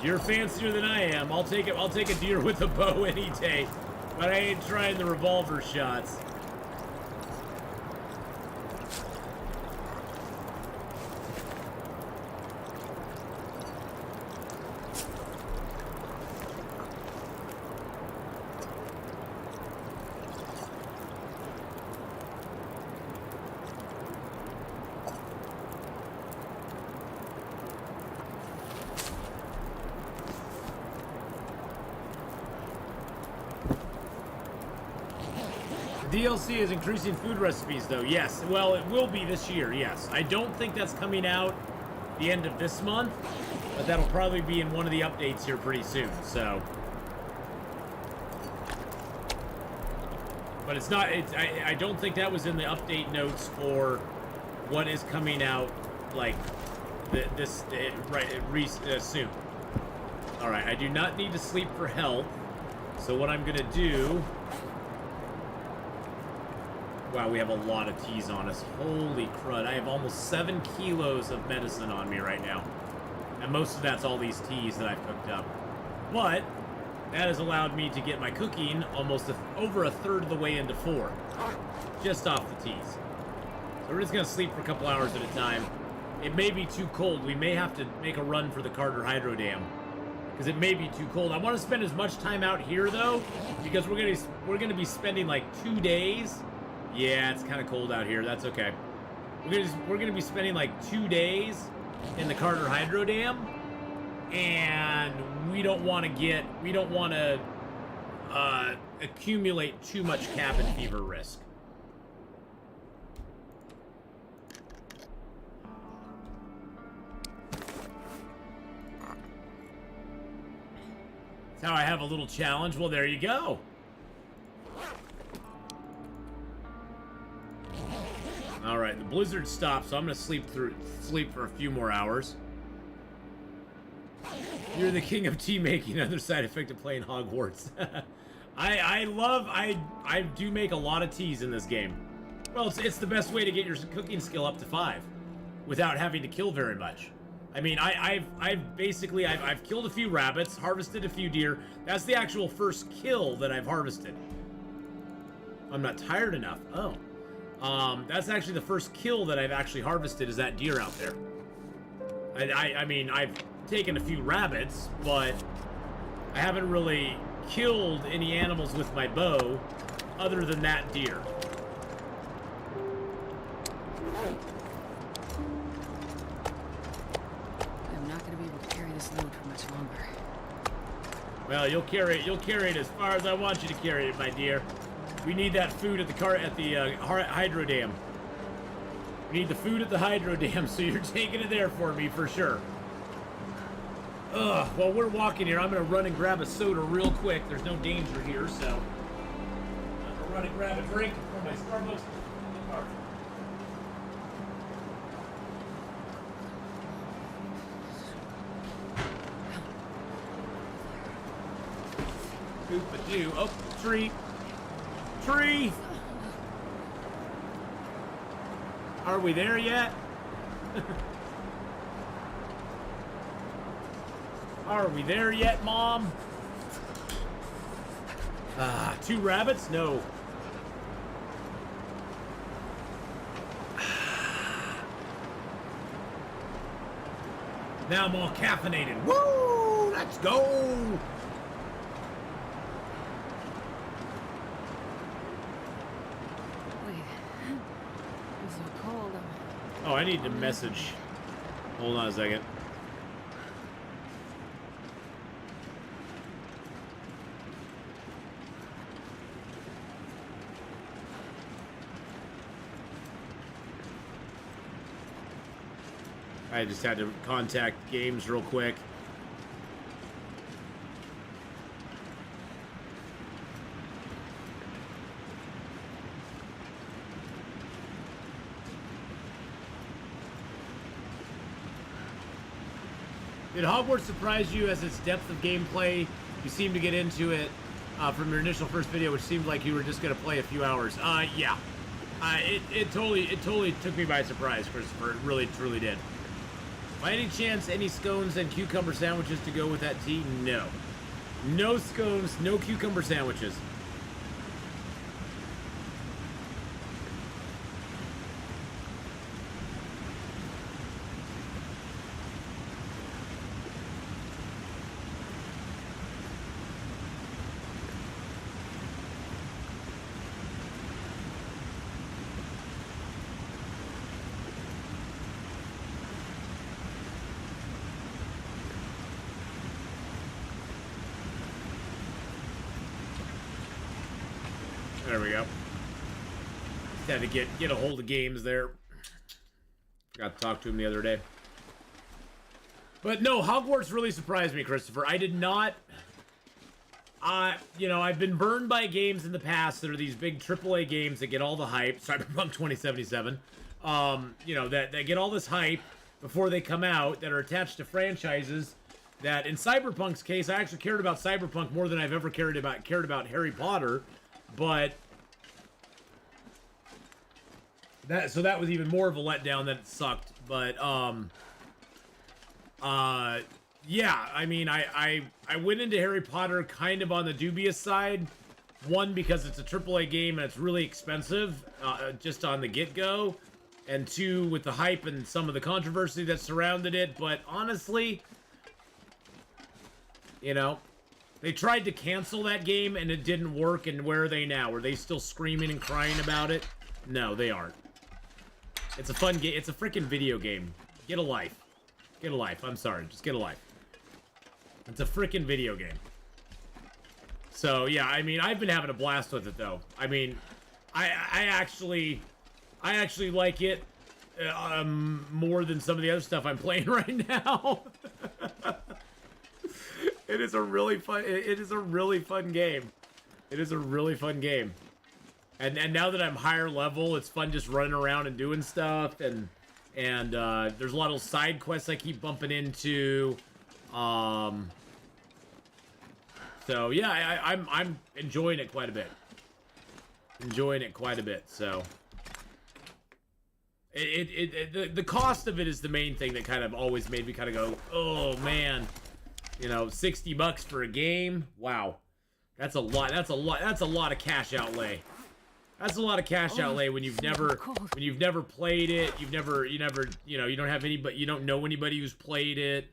you're fancier than I am. I'll take a deer with a bow any day. But I ain't trying the revolver shots. DLC is increasing food recipes, though. Yes. Well, it will be this year, yes. I don't think that's coming out the end of this month, but that'll probably be in one of the updates here pretty soon, so. But it's not, I don't think that was in the update notes for what is coming out, like, soon. Alright, I do not need to sleep for health, so what I'm gonna do... Wow, we have a lot of teas on us. Holy crud, I have almost 7 kilos of medicine on me right now. And most of that's all these teas that I've cooked up. But, that has allowed me to get my cooking almost over a third of the way into 4. Just off the teas. So we're just going to sleep for a couple hours at a time. It may be too cold. We may have to make a run for the Carter Hydro Dam. Because it may be too cold. I want to spend as much time out here, though. Because we're going to be spending like 2 days. Yeah, it's kind of cold out here. That's okay. We're going to be spending like 2 days in the Carter Hydro Dam. And we don't want to accumulate too much cabin fever risk. That's how I have a little challenge. Well, there you go. All right, the blizzard stopped, so I'm gonna sleep for a few more hours. You're the king of tea making. Other side effect of playing Hogwarts. I do make a lot of teas in this game. Well, it's the best way to get your cooking skill up to 5 without having to kill very much. I mean, I've basically killed a few rabbits, harvested a few deer. That's the actual first kill that I've harvested. I'm not tired enough. Oh. That's actually the first kill that I've actually harvested is that deer out there. I mean, I've taken a few rabbits, but I haven't really killed any animals with my bow other than that deer. I'm not going to be able to carry this load for much longer. Well, you'll carry it as far as I want you to carry it, my dear. We need that food at the Hydro Dam. We need the food at the Hydro Dam, so you're taking it there for me for sure. Ugh, while we're walking here, I'm gonna run and grab a soda real quick. There's no danger here, so I'm gonna run and grab a drink from my Starbucks. Oop-a-doo. Oh, tree. Tree! Are we there yet? Are we there yet, Mom? 2 rabbits? No. Now I'm all caffeinated. Woo! Let's go! Oh, I need to message. Hold on a second. I just had to contact Games real quick. Did Hogwarts surprise you as its depth of gameplay? You seem to get into it from your initial first video, which seemed like you were just gonna play a few hours. Yeah. It totally took me by surprise, Christopher. It really, truly did. By any chance, any scones and cucumber sandwiches to go with that tea? No. No scones, no cucumber sandwiches. There we go. Had to get a hold of games there. Got to talk to him the other day. But no, Hogwarts really surprised me, Christopher. I did not... you know, I've been burned by games in the past that are these big AAA games that get all the hype. Cyberpunk 2077. You know, that get all this hype before they come out, that are attached to franchises that, in Cyberpunk's case, I actually cared about Cyberpunk more than I've ever cared about Harry Potter. But... so that was even more of a letdown that it sucked. But, yeah, I mean, I went into Harry Potter kind of on the dubious side. One, because it's a AAA game and it's really expensive, just on the get-go. And two, with the hype and some of the controversy that surrounded it. But honestly, you know, they tried to cancel that game and it didn't work. And where are they now? Are they still screaming and crying about it? No, they aren't. It's a fun game. It's a freaking video game. Get a life. Get a life. I'm sorry. Just get a life. It's a freaking video game. So, yeah, I mean, I've been having a blast with it, though. I mean, I actually like it more than some of the other stuff I'm playing right now. It is a really fun game. It is a really fun game. And now that I'm higher level, it's fun just running around and doing stuff. And there's a lot of side quests I keep bumping into. So yeah, I'm enjoying it quite a bit. So the cost of it is the main thing that kind of always made me kind of go, oh man, you know, $60 for a game. Wow, that's a lot. That's a lot of cash outlay. That's a lot of cash outlay when you've never played it. You don't have anybody, you don't know anybody who's played it.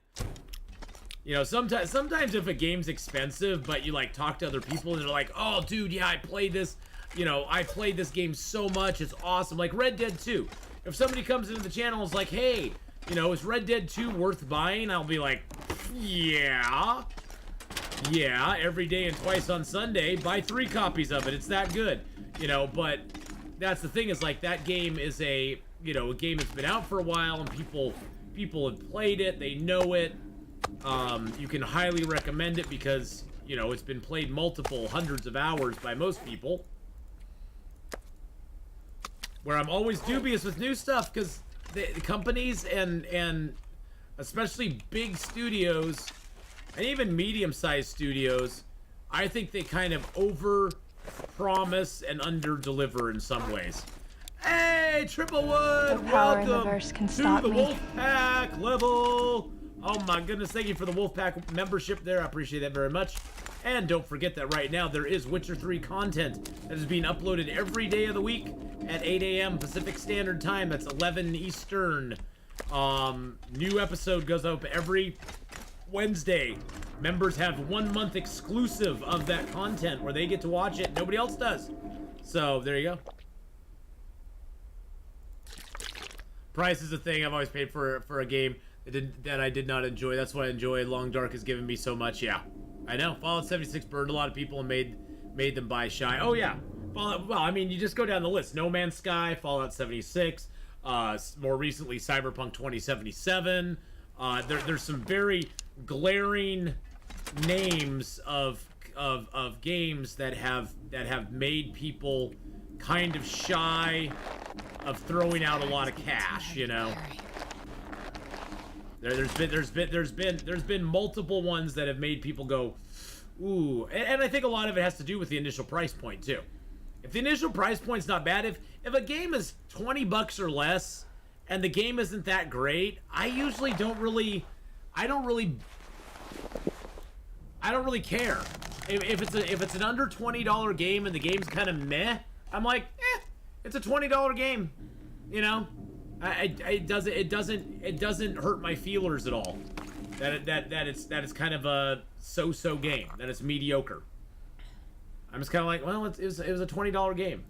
You know, sometimes if a game's expensive, but you like talk to other people and they're like, oh dude, yeah, I played this, you know, I played this game so much, it's awesome. Like Red Dead 2. If somebody comes into the channel and is like, hey, you know, is Red Dead 2 worth buying? I'll be like, yeah, every day and twice on Sunday, buy 3 copies of it. It's that good. You know, but that's the thing, is like that game is a game that's been out for a while and people have played it, they know it. You can highly recommend it because, you know, it's been played multiple hundreds of hours by most people. Where I'm always dubious with new stuff because the companies and especially big studios and even medium-sized studios, I think they kind of over-promise and under-deliver in some ways. Hey, Triple Wood, No power in the welcome verse can to stop the me. Wolfpack level. Oh my goodness, thank you for the Wolfpack membership there. I appreciate that very much. And don't forget that right now there is Witcher 3 content that is being uploaded every day of the week at 8 a.m. Pacific Standard Time. That's 11 Eastern. New episode goes up every Wednesday. Members have 1 month exclusive of that content where they get to watch it. Nobody else does. So there you go. Price is a thing. I've always paid for a game that I did not enjoy. That's what I enjoy. Long Dark has given me so much. Yeah, I know. Fallout 76 burned a lot of people and made them buy shy. Oh yeah. Fallout, well, I mean, you just go down the list. No Man's Sky, Fallout 76, more recently Cyberpunk 2077. There's some very glaring names of games that have made people kind of shy of throwing out a lot of cash, you know. There's been multiple ones that have made people go, ooh, and I think a lot of it has to do with the initial price point too. If the initial price point's not bad, if a game is $20 or less and the game isn't that great, I usually don't really care. If it's an under $20 game and the game's kind of meh, I'm like, it's a $20 game, you know. It doesn't hurt my feelers at all. That it's kind of a so-so game. That it's mediocre. I'm just kind of like, well, it was a $20 game.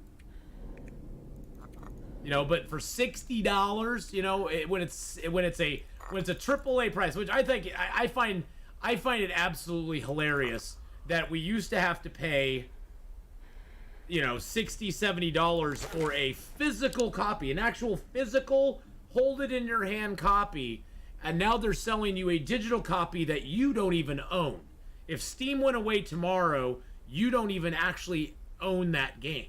You know, but for $60, you know, when it's a AAA price, which I think I find it absolutely hilarious that we used to have to pay you know, $60, $70 for a physical copy, an actual physical, hold it in your hand copy, and now they're selling you a digital copy that you don't even own. If Steam went away tomorrow, you don't even actually own that game.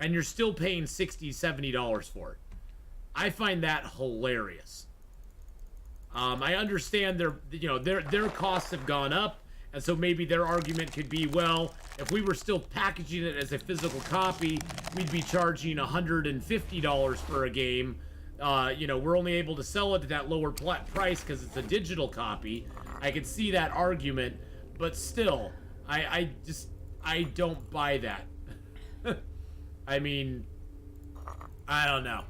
And you're still paying $60, $70 for it. I find that hilarious. I understand their costs have gone up, and so maybe their argument could be, well, if we were still packaging it as a physical copy, we'd be charging $150 for a game. We're only able to sell it at that lower price because it's a digital copy. I could see that argument, but still, I don't buy that. I mean, I don't know.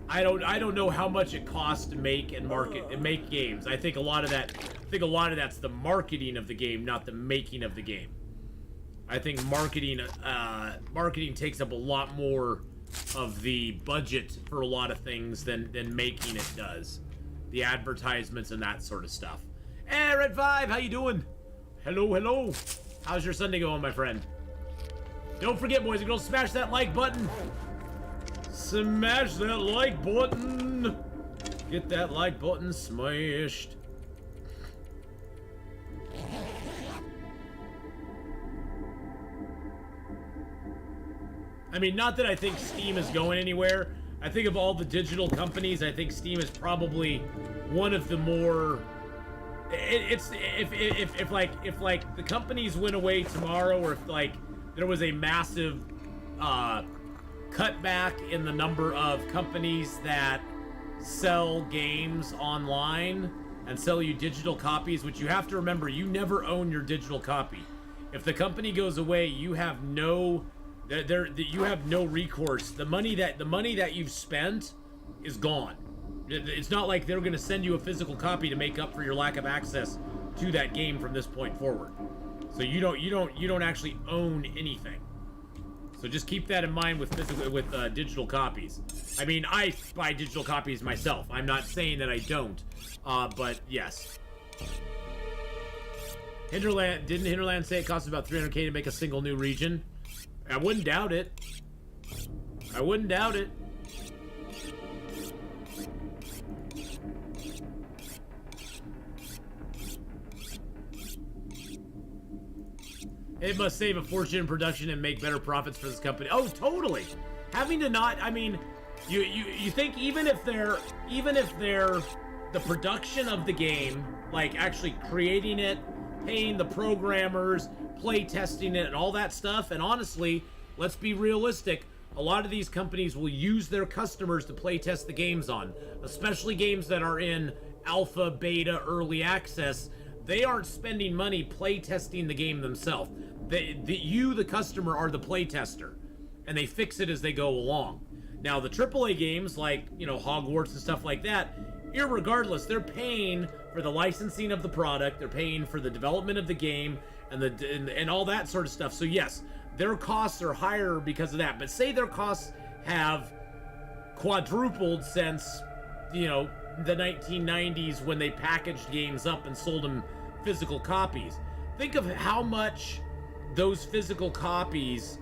I don't know how much it costs to make and make games. I think a lot of that's the marketing of the game, not the making of the game. I think marketing takes up a lot more of the budget for a lot of things than making it does. The advertisements and that sort of stuff. Hey, Red 5, how you doing? Hello. How's your Sunday going, my friend? Don't forget, boys and girls, smash that like button. Smash that like button. Get that like button smashed. I mean, not that I think Steam is going anywhere. I think of all the digital companies, I think Steam is probably one of the more... If the companies went away tomorrow, or if like there was a massive cutback in the number of companies that sell games online and sell you digital copies, which you have to remember, you never own your digital copy. If the company goes away, you have no recourse. The money that you've spent is gone. It's not like they're going to send you a physical copy to make up for your lack of access to that game from this point forward. So you don't actually own anything. So just keep that in mind with digital copies. I mean, I buy digital copies myself. I'm not saying that I don't, but yes. Didn't Hinterland say it costs about $300K to make a single new region? I wouldn't doubt it. It must save a fortune in production and make better profits for this company. Oh, totally. Having to not, I mean, you think even if they're the production of the game, like actually creating it, paying the programmers, play testing it, and all that stuff, and honestly, let's be realistic, a lot of these companies will use their customers to play test the games on, especially games that are in alpha, beta, early access. They aren't spending money play testing the game themselves. You, the customer, are the play tester, and they fix it as they go along. Now, the AAA games, like, Hogwarts and stuff like that, irregardless, they're paying for the licensing of the product, they're paying for the development of the game, and all that sort of stuff. So yes, their costs are higher because of that. But say their costs have quadrupled since, the 1990s when they packaged games up and sold them physical copies. Think of how much those physical copies,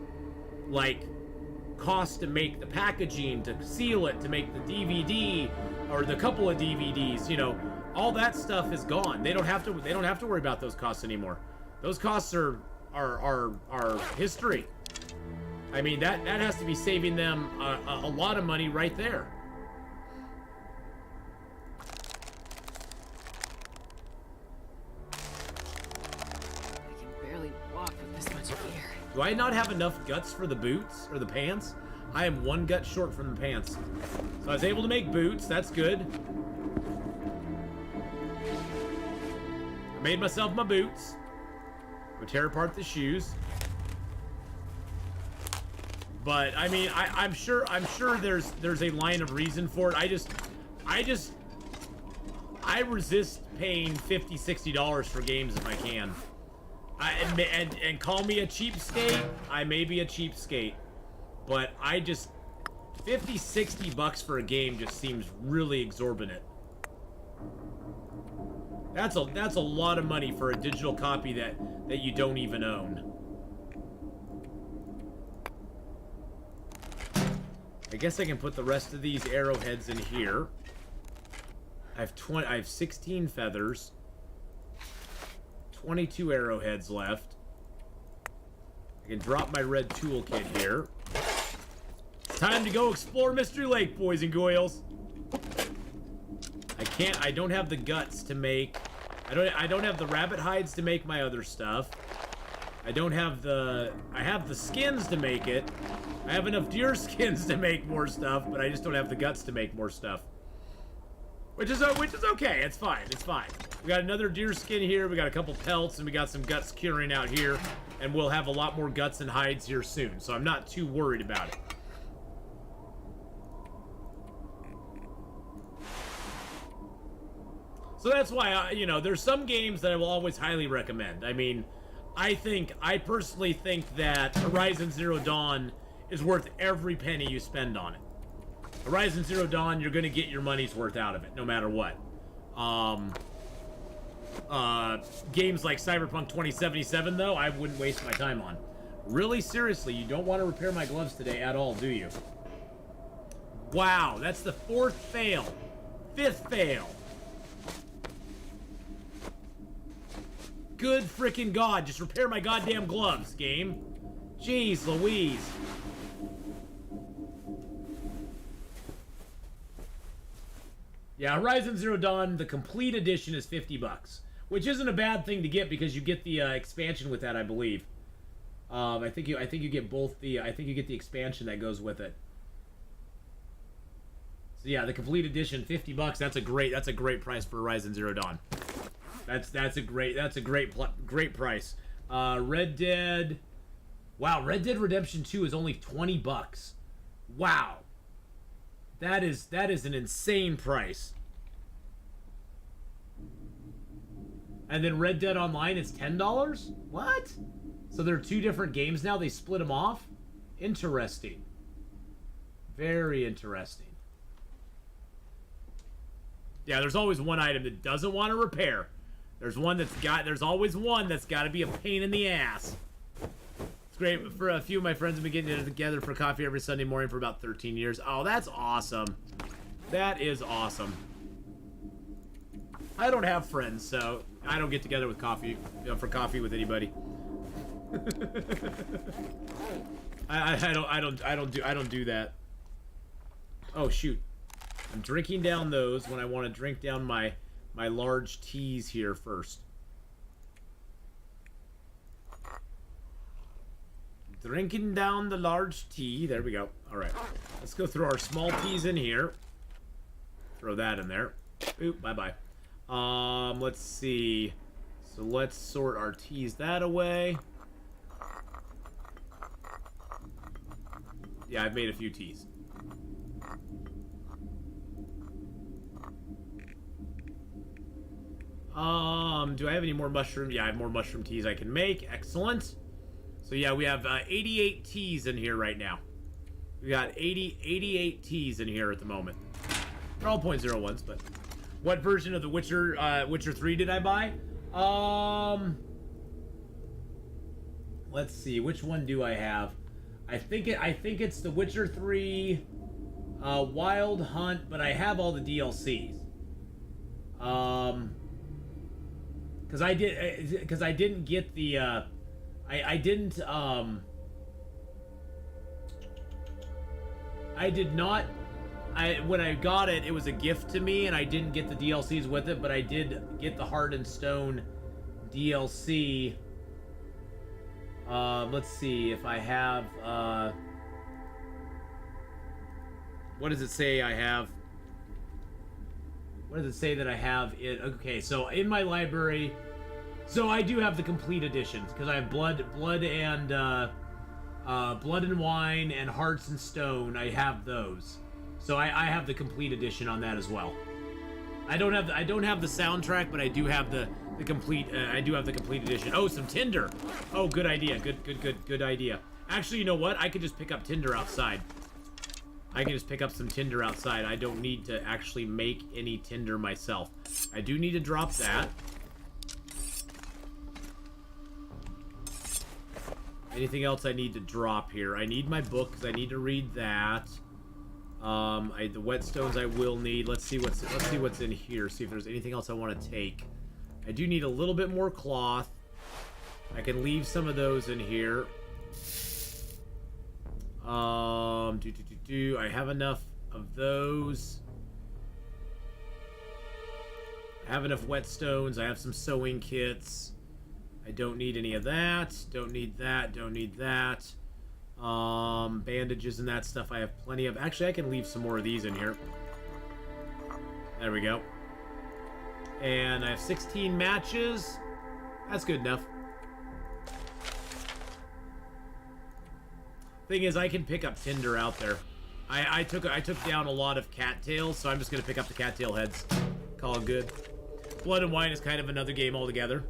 cost to make the packaging, to seal it, to make the DVD or the couple of DVDs. All that stuff is gone. They don't have to worry about those costs anymore. Those costs are history. I mean, that has to be saving them a lot of money right there. Do I not have enough guts for the boots or the pants? I am one gut short from the pants. So I was able to make boots. That's good. I made myself my boots. We'll tear apart the shoes. But I mean, I'm sure there's a line of reason for it. I resist paying $50, $60 for games if I can. And call me a cheapskate. I may be a cheapskate, but I just $50, $60 for a game just seems really exorbitant. That's a lot of money for a digital copy that you don't even own. I guess I can put the rest of these arrowheads in here. I have 16 feathers. 22 arrowheads left. I can drop my red toolkit here. It's time to go explore Mystery Lake, boys and girls. I don't have the guts to make... I don't have the rabbit hides to make my other stuff. I have the skins to make it. I have enough deer skins to make more stuff, but I just don't have the guts to make more stuff. Which is okay. It's fine. It's fine. We got another deer skin here. We got a couple pelts, and we got some guts curing out here. And we'll have a lot more guts and hides here soon. So I'm not too worried about it. So that's why, you know, there's some games that I will always highly recommend. I mean, I personally think that Horizon Zero Dawn is worth every penny you spend on it. Horizon Zero Dawn, you're going to get your money's worth out of it, no matter what. Games like Cyberpunk 2077, though, I wouldn't waste my time on. Really, seriously, you don't want to repair my gloves today at all, do you? Wow, that's the 4th fail. 5th fail. Good freaking God, just repair my goddamn gloves, game. Jeez Louise. Yeah, Horizon Zero Dawn, the complete edition is $50, which isn't a bad thing to get because you get the expansion with that, I believe. I think you get both the I think you get the expansion that goes with it. So yeah, the complete edition, $50. That's a great price for Horizon Zero Dawn. That's a great price. Red Dead. Wow, Red Dead Redemption 2 is only $20. Wow. That is an insane price. And then Red Dead Online is $10? What? So there are 2 different games now? They split them off? Interesting. Very interesting. Yeah, there's always one item that doesn't want to repair. There's always one that's got to be a pain in the ass. It's great. For a few of my friends have been getting together for coffee every Sunday morning for about 13 years. Oh, that's awesome. That is awesome. I don't have friends, so I don't get together with coffee, for coffee with anybody. I don't do that. Oh shoot. I'm drinking down those when I want to drink down my large teas here first. Drinking down the large tea. There we go. All right. Let's go through our small teas in here. Throw that in there. Oop, bye-bye. Let's see. So let's sort our teas that away. Yeah, I've made a few teas. Do I have any more mushroom? Yeah, I have more mushroom teas I can make. Excellent. So yeah, we have 88 teas in here right now. We got 88 teas in here at the moment. They're all 0.01s, but what version of the Witcher 3 did I buy? Let's see, which one do I have? I think it's the Witcher 3 Wild Hunt, but I have all the DLCs. Because I didn't get the I did not. When I got it, it was a gift to me, and I didn't get the DLCs with it, but I did get the Heart and Stone DLC. Let's see if I have. What does it say I have? What does it say that I have it? Okay, so in my library, so I do have the complete editions because I have Blood and Wine and Hearts and Stone. I have those, so I have the complete edition on that as well. I don't have the soundtrack, but I do have the complete. I do have the complete edition. Oh, some tinder. Oh, good idea. Good idea. Actually, you know what? I could just pick up tinder outside. I can just pick up some tinder outside. I don't need to actually make any tinder myself. I do need to drop that. Anything else I need to drop here? I need my book because I need to read that. The whetstones I will need. Let's see what's in here. See if there's anything else I want to take. I do need a little bit more cloth. I can leave some of those in here. I have enough of those. I have enough whetstones. I have some sewing kits. I don't need any of that. Don't need that. Don't need that. Bandages and that stuff I have plenty of. Actually, I can leave some more of these in here. There we go. And I have 16 matches. That's good enough. Thing is, I can pick up tinder out there. I took down a lot of cattails, so I'm just gonna pick up the cattail heads. Call it good. Blood and Wine is kind of another game altogether.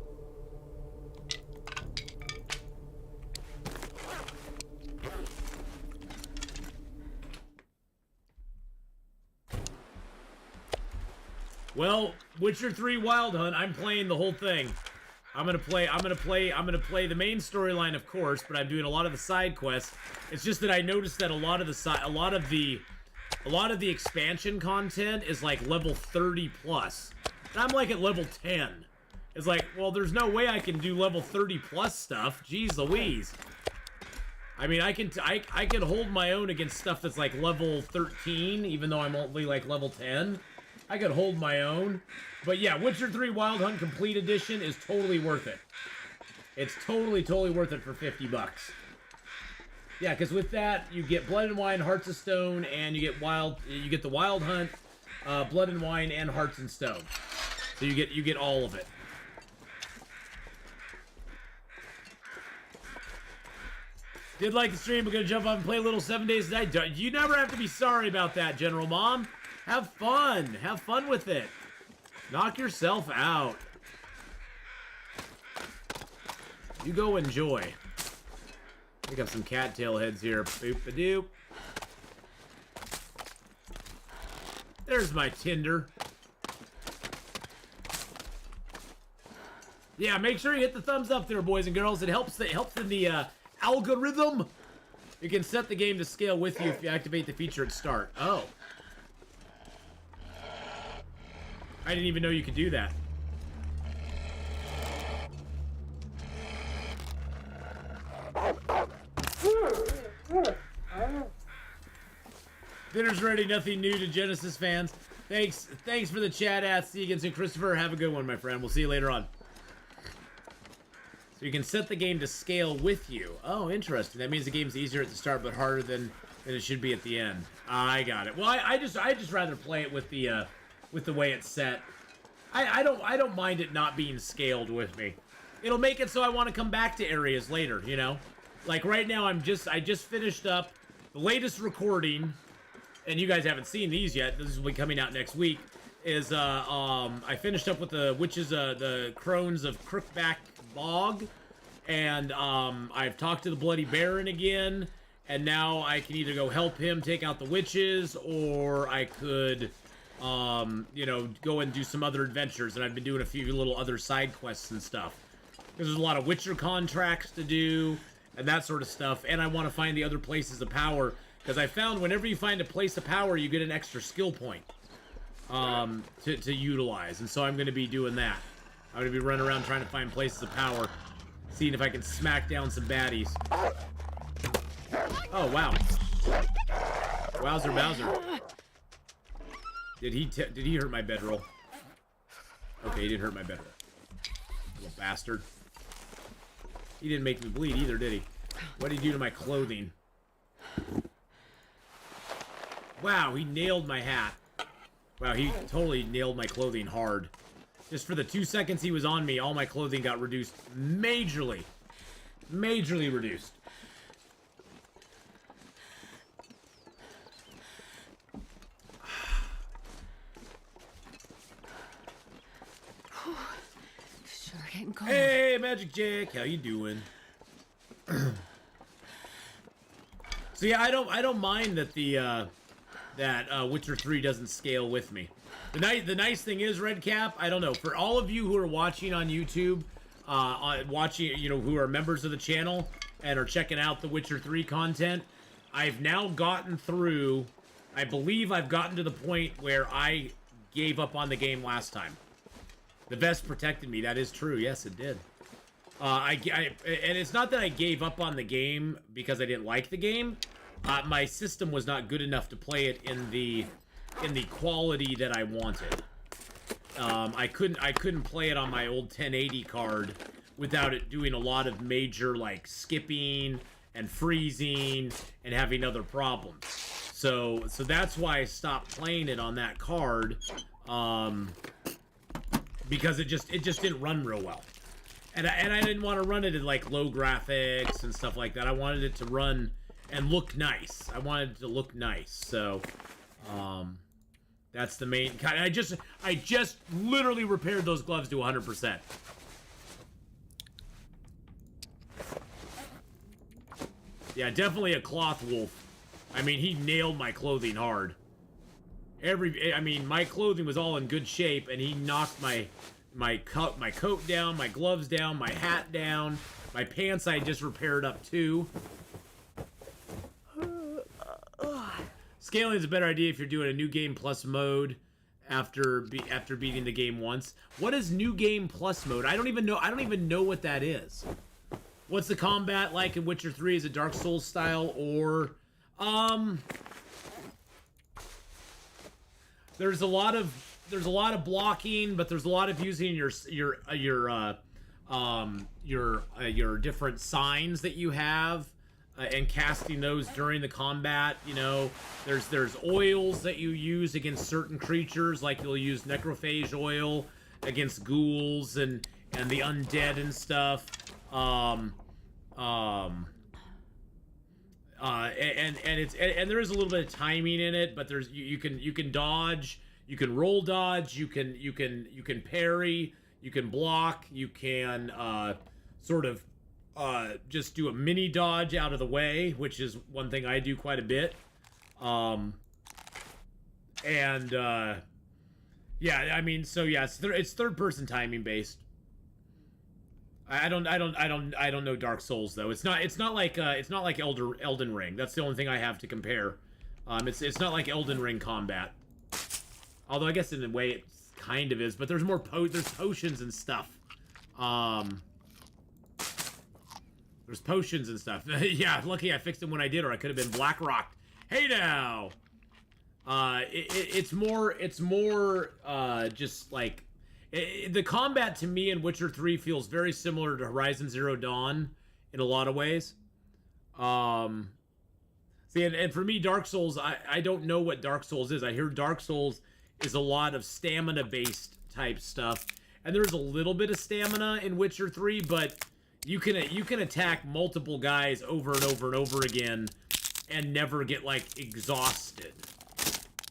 Well, Witcher 3 Wild Hunt, I'm playing the whole thing. I'm gonna play the main storyline, of course, but I'm doing a lot of the side quests. It's just that I noticed that a lot of the expansion content is like level 30 plus. And I'm like at level 10. It's like, well, there's no way I can do level 30 plus stuff. Jeez Louise. I mean, I can hold my own against stuff that's like level 13, even though I'm only like level 10. I could hold my own. But yeah, Witcher 3 Wild Hunt Complete Edition is totally worth it. It's totally worth it for 50 bucks. Yeah, because with that, you get Blood and Wine, Hearts of Stone, and you get the Wild Hunt, Blood and Wine, and Hearts and Stone. So you get all of it. Did like the stream, we're gonna jump off and play a little 7 Days to Die. You never have to be sorry about that, General Mom. Have fun. Have fun with it. Knock yourself out. You go enjoy. Pick up some cattail heads here. Boop-a-doop. There's my tinder. Yeah, make sure you hit the thumbs up there, boys and girls. It helps in the algorithm. You can set the game to scale with you if you activate the feature at start. Oh. I didn't even know you could do that. Dinner's ready, nothing new to Genesis fans. Thanks for the chat, Atheenon and Christopher. Have a good one, my friend. We'll see you later on. So you can set the game to scale with you. Oh, interesting. That means the game's easier at the start, but harder than it should be at the end. I got it. Well, I just rather play it with the way it's set. I don't mind it not being scaled with me. It'll make it so I want to come back to areas later, you know? Like right now I just finished up the latest recording, and you guys haven't seen these yet. This will be coming out next week. Is I finished up with the witches, the crones of Crookback Bog, and I've talked to the Bloody Baron again, and now I can either go help him take out the witches, or I could you know, go and do some other adventures. And I've been doing a few little other side quests and stuff, because there's a lot of Witcher contracts to do and that sort of stuff, and I want to find the other places of power, because I found whenever you find a place of power, you get an extra skill point to utilize. And so I'm going to be doing that. I'm going to be running around trying to find places of power, seeing if I can smack down some baddies. Oh, wow. Wowzer Bowser. Did he hurt my bedroll? Okay, he didn't hurt my bedroll. Little bastard. He didn't make me bleed either, did he? What did he do to my clothing? Wow, he nailed my hat. Wow, he totally nailed my clothing hard. Just for the 2 seconds he was on me, all my clothing got reduced majorly. Majorly reduced. Sure getting cold. Hey, Magic Jack, how you doing? So yeah, I don't mind that the that Witcher 3 doesn't scale with me. The nice thing is, Redcap, I don't know, for all of you who are watching on YouTube, who are members of the channel and are checking out the Witcher 3 content, I've now gotten through, I believe I've gotten to the point where I gave up on the game last time. The vest protected me. That is true. Yes, it did. And it's not that I gave up on the game because I didn't like the game. My system was not good enough to play it in the quality that I wanted. I couldn't play it on my old 1080 card without it doing a lot of major, like, skipping and freezing and having other problems. So that's why I stopped playing it on that card, because it just didn't run real well. And I didn't want to run it in, like, low graphics and stuff like that. I wanted it to run and look nice. I wanted it to look nice. So, that's the main kind. I just literally repaired those gloves to 100%. Yeah, definitely a cloth wolf. I mean, he nailed my clothing hard. My clothing was all in good shape, and he knocked my coat down, my gloves down, my hat down, my pants I just repaired up too. Scaling is a better idea if you're doing a new game plus mode after beating the game once. What is new game plus mode? I don't even know what that is. What's the combat like in Witcher 3? Is it Dark Souls style or there's a lot of blocking, but there's a lot of using your different signs that you have and casting those during the combat. You know, there's oils that you use against certain creatures, like you'll use necrophage oil against ghouls and the undead and stuff. And there is a little bit of timing in it, but there's you can dodge, you can roll dodge, you can parry, you can block, you can just do a mini dodge out of the way, which is one thing I do quite a bit. Yeah, I mean, so yeah, it's third person timing based. I don't know Dark Souls though. It's not like Elden Ring. That's the only thing I have to compare. It's not like Elden Ring combat. Although I guess in a way it kind of is, but there's more there's potions and stuff. There's potions and stuff. Yeah, lucky I fixed them when I did, or I could have been Blackrock. Hey now. It's more just like the combat to me in Witcher 3 feels very similar to Horizon Zero Dawn in a lot of ways. See, and for me, Dark Souls, I don't know what Dark Souls is. I hear Dark Souls is a lot of stamina-based type stuff, and there's a little bit of stamina in Witcher 3, but you can attack multiple guys over and over and over again and never get, like, exhausted.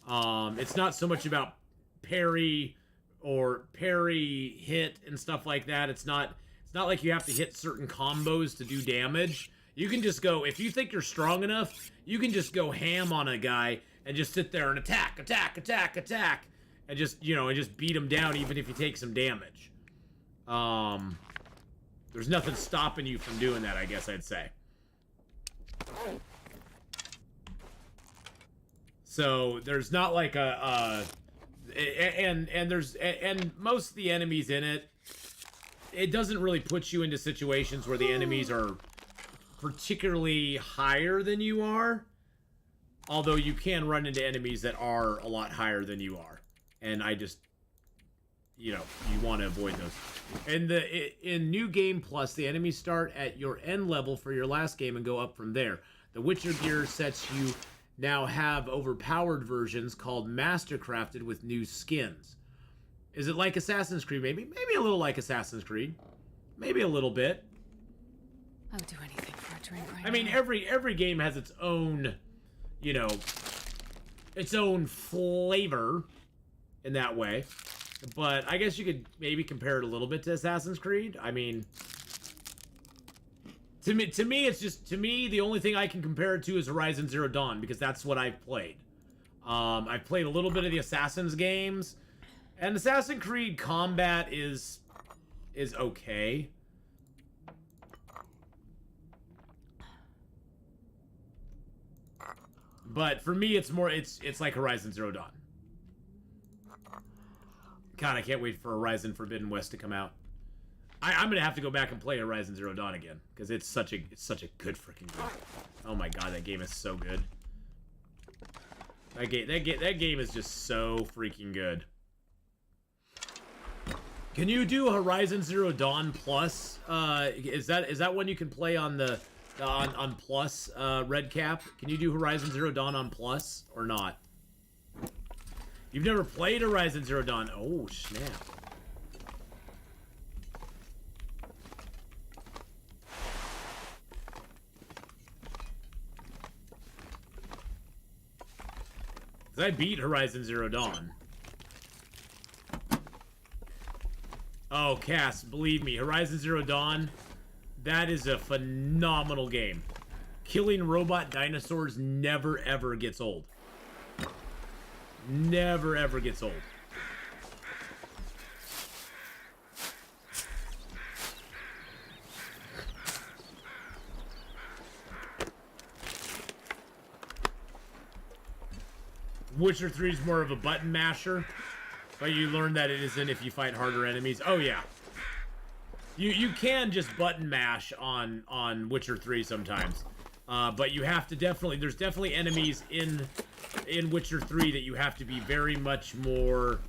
It's not so much about parry hit and stuff like that. It's not like you have to hit certain combos to do damage. You can just go, if you think you're strong enough, you can just go ham on a guy and just sit there and attack, and just beat him down even if you take some damage. There's nothing stopping you from doing that, I guess I'd say. So there's not like and most of the enemies in it doesn't really put you into situations where the enemies are particularly higher than you are. Although you can run into enemies that are a lot higher than you are. And I just, you want to avoid those. And in New Game Plus, the enemies start at your end level for your last game and go up from there. The Witcher gear sets you now have overpowered versions called Mastercrafted with new skins. Is it like Assassin's Creed? Maybe a little like Assassin's Creed. Maybe a little bit. I would do anything for a drink right now. I mean, every game has its own, its own flavor in that way. But I guess you could maybe compare it a little bit to Assassin's Creed. I mean, to me, the only thing I can compare it to is Horizon Zero Dawn, because that's what I've played. I've played a little bit of the Assassin's games, and Assassin's Creed combat is okay. But for me, it's more, it's like Horizon Zero Dawn. God, I can't wait for Horizon Forbidden West to come out. I'm gonna have to go back and play Horizon Zero Dawn again because it's such a good freaking game. Oh my god, that game is so good. That game is just so freaking good. Can you do Horizon Zero Dawn Plus? Is that one you can play on the on Plus, Red Cap? Can you do Horizon Zero Dawn on Plus or not? You've never played Horizon Zero Dawn? Oh snap! I beat Horizon Zero Dawn. Oh, Cass, believe me, Horizon Zero Dawn, that is a phenomenal game. Killing robot dinosaurs never ever gets old. Never ever gets old. Witcher 3 is more of a button masher, but you learn that it isn't if you fight harder enemies. Oh yeah, you can just button mash on Witcher 3 sometimes, but you have to there's definitely enemies in Witcher 3 that you have to be very much more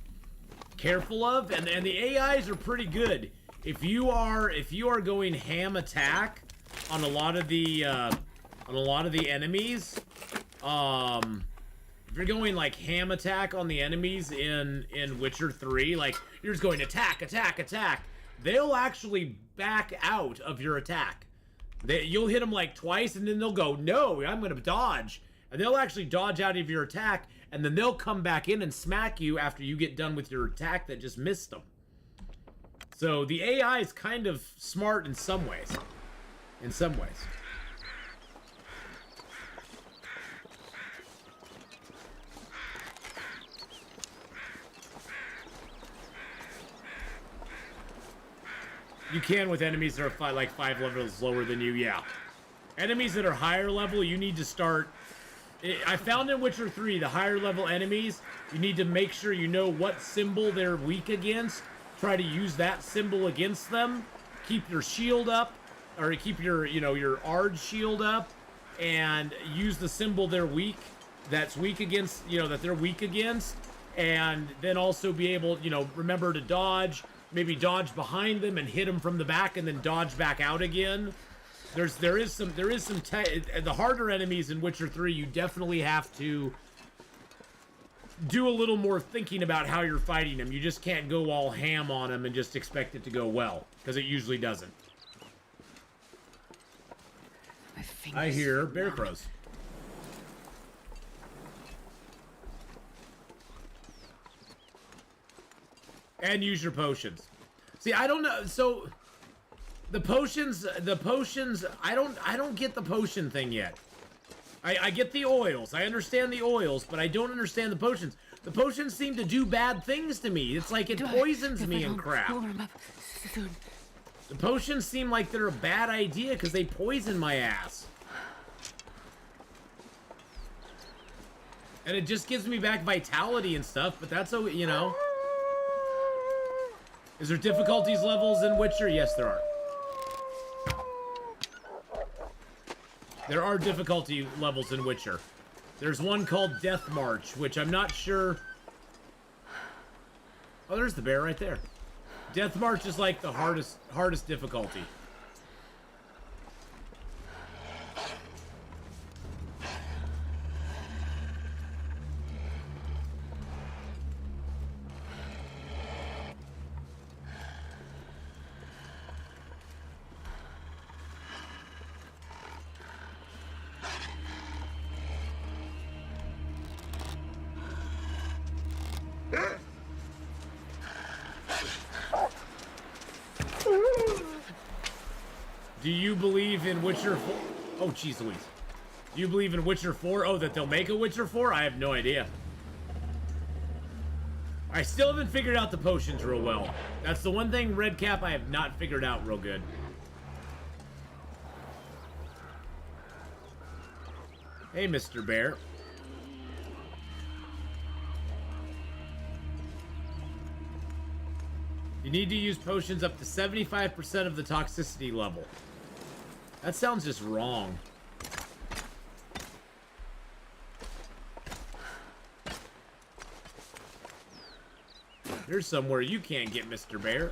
careful of, and the AIs are pretty good. If you are going ham attack on a lot of the enemies, if you're going like ham attack on the enemies in Witcher 3, like you're just going attack, attack, attack, they'll actually back out of your attack. You'll hit them like twice and then they'll go, no, I'm gonna dodge. And they'll actually dodge out of your attack, and then they'll come back in and smack you after you get done with your attack that just missed them. So the AI is kind of smart in some ways. In some ways. You can with enemies that are like 5 levels lower than you, yeah. Enemies that are higher level, you need to start... I found in Witcher 3, the higher level enemies, you need to make sure you know what symbol they're weak against. Try to use that symbol against them. Keep your shield up, or keep your, your Arge shield up, and use the symbol they're weak, that's weak against, that they're weak against, and then also be able, remember to dodge, maybe dodge behind them and hit them from the back and then dodge back out again. There is some the harder enemies in Witcher 3, you definitely have to do a little more thinking about how you're fighting them. You just can't go all ham on them and just expect it to go well, because it usually doesn't. I hear bear crows. And use your potions. See, I don't know. So the potions, I don't get the potion thing yet. I get the oils. I understand the oils, but I don't understand the potions. The potions seem to do bad things to me. It's like it poisons me and crap. The potions seem like they're a bad idea because they poison my ass. And it just gives me back vitality and stuff, but that's, Is there difficulties levels in Witcher? Yes, there are. There are difficulty levels in Witcher. There's one called Death March, which I'm not sure... Oh, there's the bear right there. Death March is like the hardest difficulty. Do you believe in Witcher 4? Oh, jeez Louise. Do you believe in Witcher 4? Oh, that they'll make a Witcher 4? I have no idea. I still haven't figured out the potions real well. That's the one thing, Redcap, I have not figured out real good. Hey, Mr. Bear. You need to use potions up to 75% of the toxicity level. That sounds just wrong. Here's somewhere you can't get, Mr. Bear.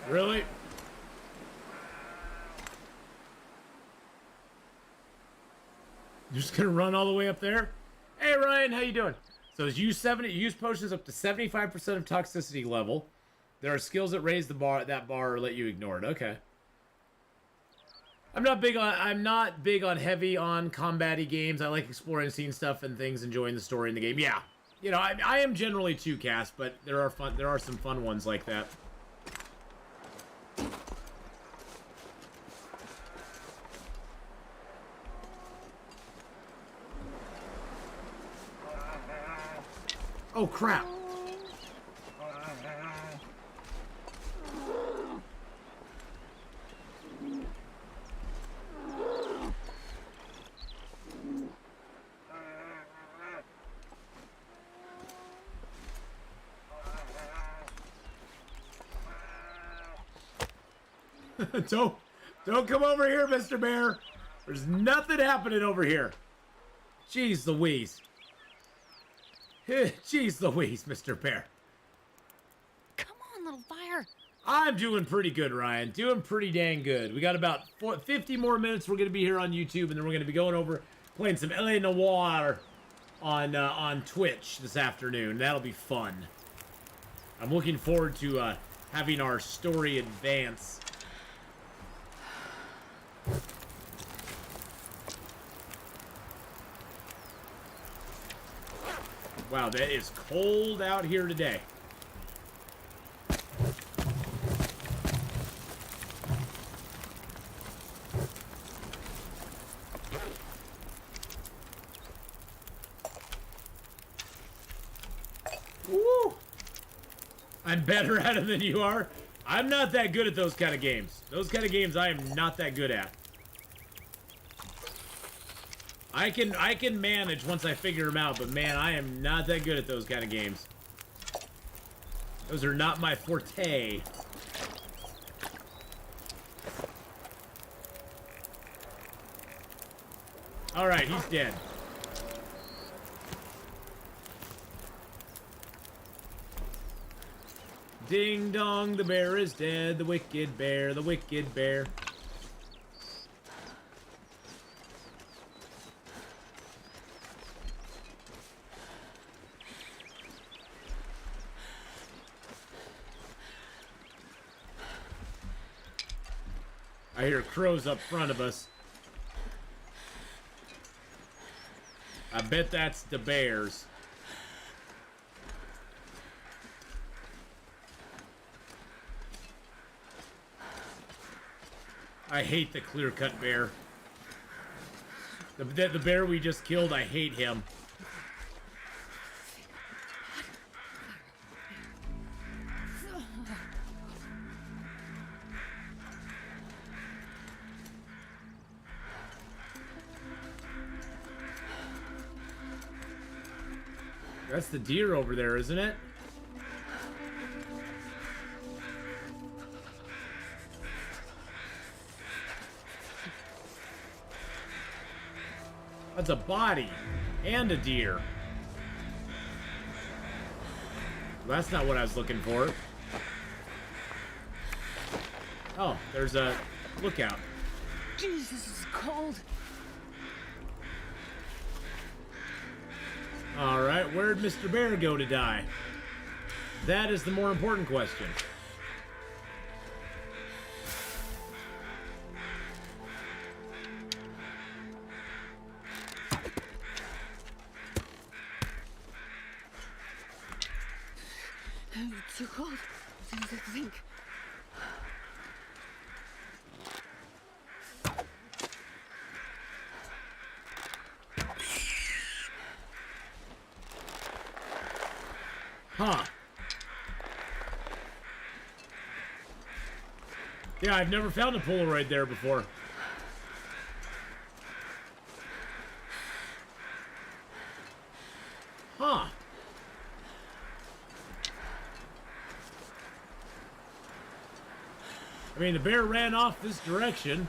Really? You're just gonna run all the way up there? Hey Ryan, how you doing? So use potions up to 75% of toxicity level. There are skills that raise that bar or let you ignore it. Okay. I'm not big on heavy on combat-y games. I like exploring, seeing stuff and things, enjoying the story in the game. Yeah. You know, I am generally 2-cast, but there are some fun ones like that. Oh, crap. Don't come over here, Mr. Bear. There's nothing happening over here. Jeez Louise. Jeez Louise, Mr. Bear. Come on, little fire. I'm doing pretty good, Ryan. Doing pretty dang good. We got about 50 more minutes. We're going to be here on YouTube, and then we're going to be going over playing some LA Noire on Twitch this afternoon. That'll be fun. I'm looking forward to having our story advance. Wow, that is cold out here today. Woo! I'm better at it than you are. I'm not that good at those kind of games. Those kind of games I am not that good at. I can manage once I figure them out, but man, I am not that good at those kind of games. Those are not my forte. All right, he's dead. Ding dong, the bear is dead. The wicked bear, the wicked bear. I hear crows up front of us. I bet that's the bears. I hate the clear-cut bear. The bear we just killed, I hate him. That's the deer over there, isn't it? That's a body and a deer. Well, that's not what I was looking for. Oh, there's a lookout. Jeez, this is cold. Alright, where'd Mr. Bear go to die? That is the more important question. too cold. Too to think. Huh. Yeah, I've never found a Polaroid there before. Huh. I mean, the bear ran off this direction.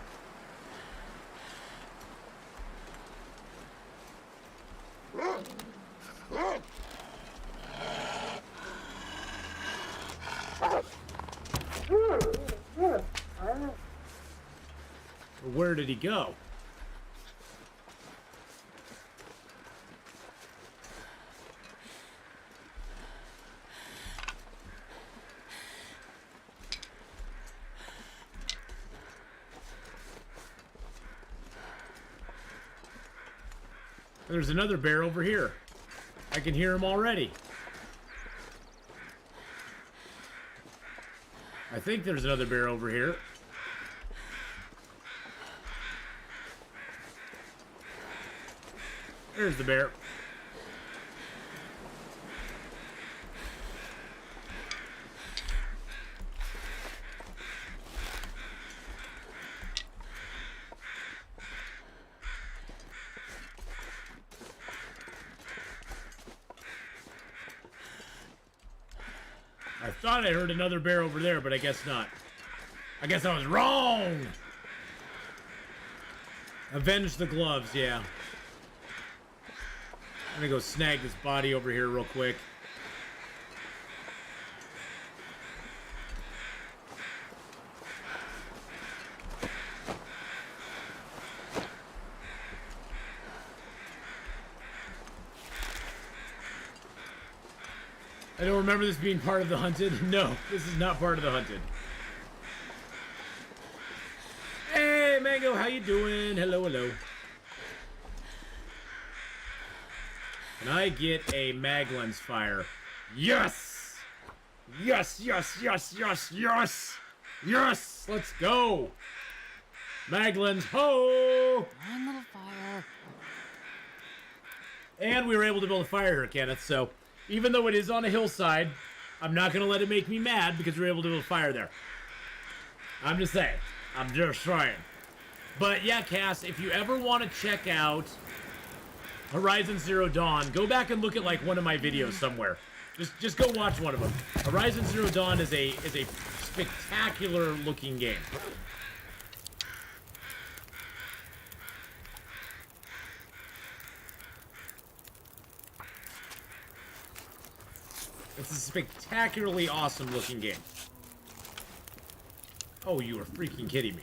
Where did he go? There's another bear over here. I can hear him already. I think there's another bear over here. There's the bear. I thought I heard another bear over there, but I guess not. I guess I was wrong! Avenge the gloves, yeah. I'm gonna go snag this body over here real quick. I don't remember this being part of the hunted. No, this is not part of the hunted. Hey, Mango, how you doing? Hello, hello. Can I get a mag lens fire? Yes! Yes, yes, yes, yes, yes! Yes! Let's go! Mag lens, ho! One little fire. And we were able to build a fire here, Kenneth, so even though it is on a hillside, I'm not going to let it make me mad because we were able to build a fire there. I'm just saying. I'm just trying. But yeah, Cass, if you ever want to check out Horizon Zero Dawn, go back and look at like one of my videos somewhere. Just go watch one of them. Horizon Zero Dawn is a spectacular looking game. It's a spectacularly awesome looking game. Oh, you are freaking kidding me.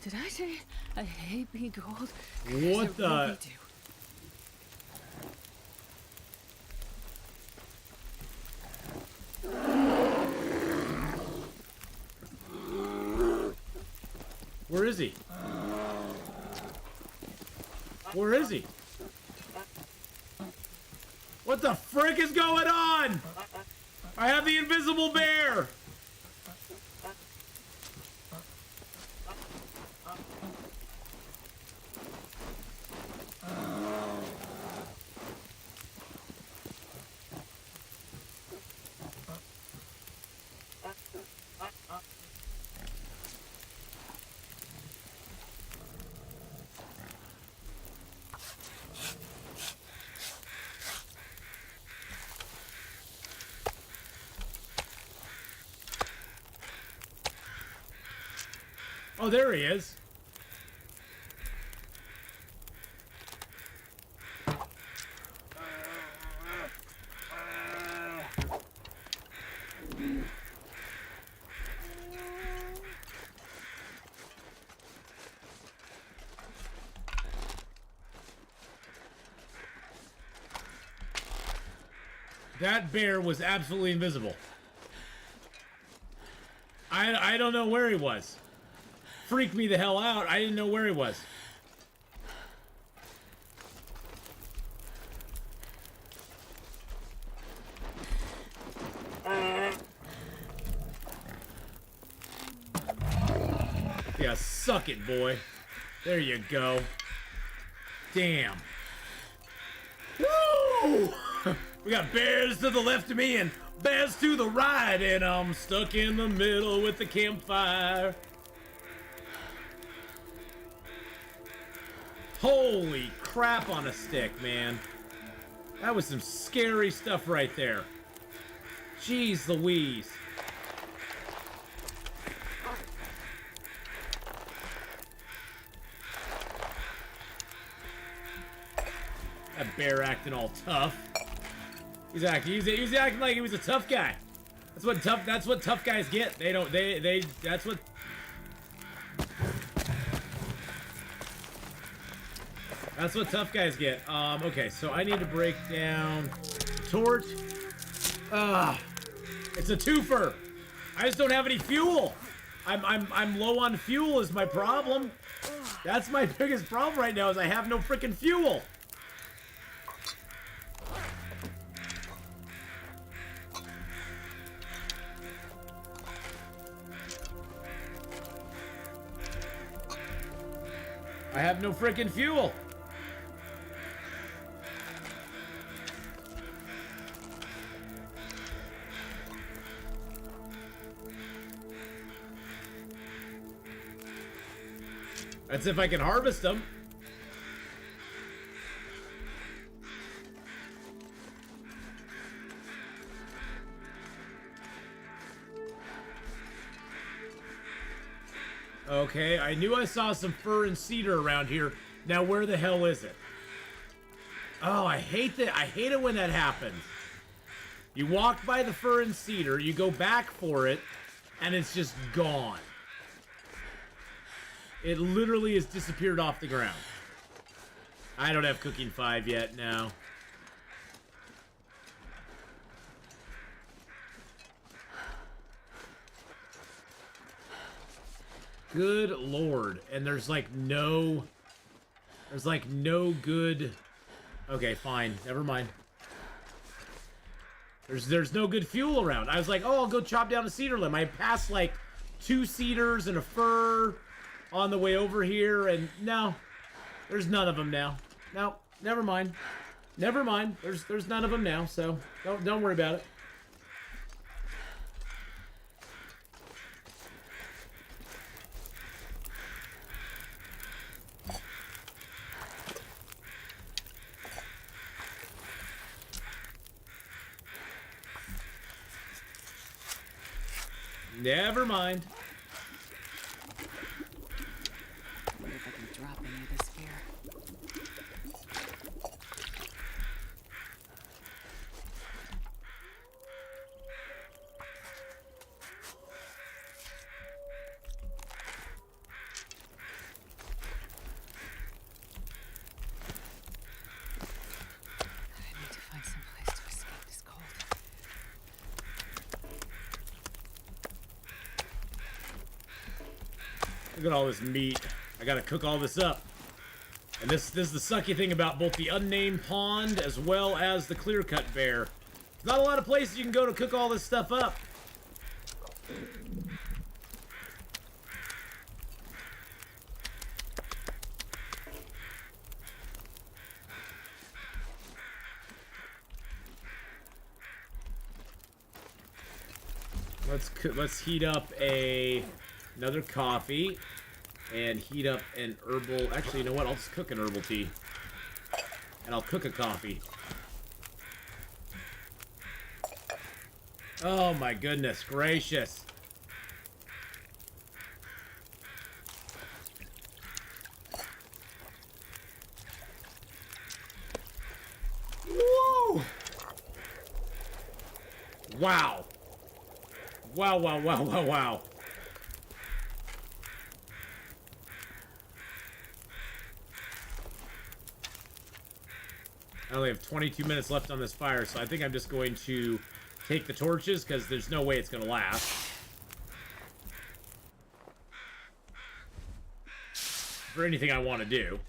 Did I say I hate being cold? What the? I really do. Where is he? Where is he? What the frick is going on? I have the invisible bear! Oh, there he is. That bear was absolutely invisible. I don't know where he was. Freaked me the hell out. I didn't know where he was. Yeah, suck it, boy. There you go. Damn. Woo! We got bears to the left of me and bears to the right, and I'm stuck in the middle with the campfire. Holy crap on a stick, man. That was some scary stuff right there. Jeez Louise. That bear acting all tough. He's acting like he was a tough guy. That's what tough guys get. That's what tough guys get. Okay, so I need to break down torch. It's a twofer. I just don't have any fuel. I'm low on fuel is my problem. That's my biggest problem right now is I have no freaking fuel. I have no freaking fuel. That's if I can harvest them. Okay, I knew I saw some fir and cedar around here. Now where the hell is it? Oh, I hate that. I hate it when that happens. You walk by the fir and cedar, you go back for it, and it's just gone. It literally has disappeared off the ground. I don't have cooking 5 yet, no. Good lord. And there's like no good... Okay, fine. Never mind. There's no good fuel around. I was like, oh, I'll go chop down a cedar limb. I passed like 2 cedars and a fir on the way over here, and no, there's none of them now. No, never mind. Never mind. There's none of them now, so don't worry about it. Never mind. I wonder if I can drop any of this here. I need to find some place to escape this cold. Look at all this meat. I gotta cook all this up. And this is the sucky thing about both the unnamed pond as well as the clear-cut bear. There's not a lot of places you can go to cook all this stuff up. Let's heat up another coffee and heat up an herbal. Actually, you know what? I'll just cook an herbal tea and I'll cook a coffee. Oh my goodness gracious. Woo! Wow. Wow, wow, wow, wow, wow. I only have 22 minutes left on this fire, so I think I'm just going to take the torches, because there's no way it's going to last. for anything I want to do.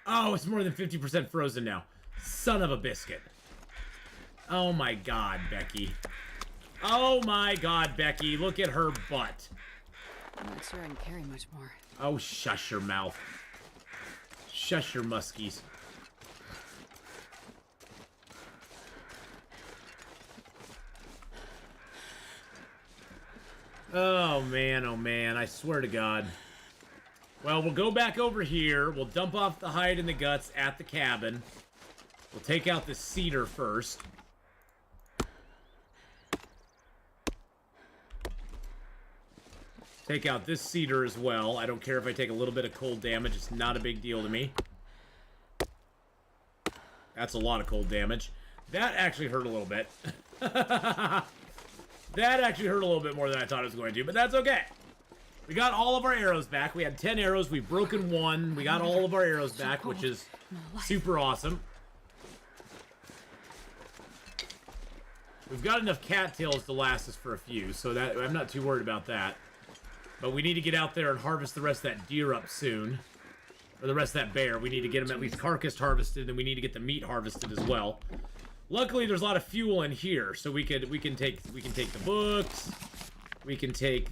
Oh, it's more than 50% frozen now. Son of a biscuit. Oh my god, Becky. Oh my god, Becky. Look at her butt. I'm not sure I can carry much more. Oh, shush your mouth. Shush your muskies. Oh man, I swear to God. Well, we'll go back over here. We'll dump off the hide and the guts at the cabin. We'll take out the cedar first. Take out this cedar as well. I don't care if I take a little bit of cold damage. It's not a big deal to me. That's a lot of cold damage. That actually hurt a little bit. That actually hurt a little bit more than I thought it was going to, but that's okay. We got all of our arrows back. We had 10 arrows. We've broken one. We got all of our arrows back, which is super awesome. We've got enough cattails to last us for a few, so that I'm not too worried about that. But we need to get out there and harvest the rest of that deer up soon. Or the rest of that bear. We need to get them at least carcass harvested, and we need to get the meat harvested as well. Luckily, there's a lot of fuel in here, so we can take the books. We can take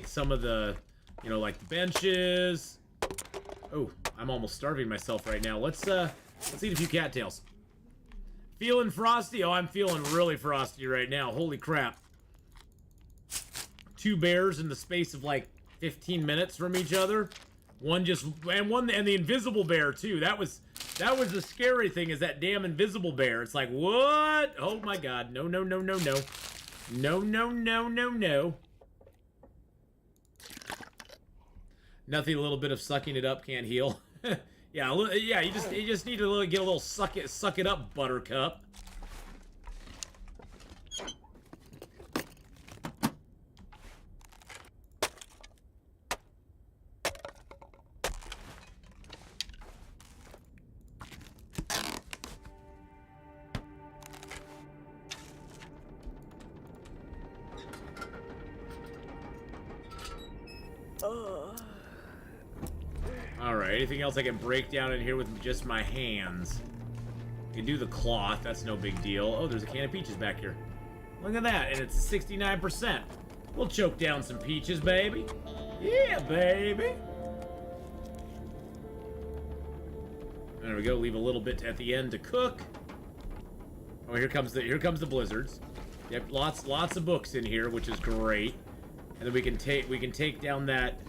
some of the, you know, like the benches. Oh, I'm almost starving myself right now. Let's eat a few cattails. Feeling frosty? Oh, I'm feeling really frosty right now. Holy crap. 2 bears in the space of like 15 minutes from each other. And the invisible bear too. That was the scary thing, is that damn invisible bear. It's like, what? Oh my god. No. No. Nothing a little bit of sucking it up can't heal. Yeah, you just need to get a little suck it up, buttercup. Alright, anything else I can break down in here with just my hands? I can do the cloth, that's no big deal. Oh, there's a can of peaches back here. Look at that, and it's 69%. We'll choke down some peaches, baby. Yeah, baby. There we go, leave a little bit at the end to cook. Oh, here comes the blizzards. Yep, lots of books in here, which is great. And then we can take down that,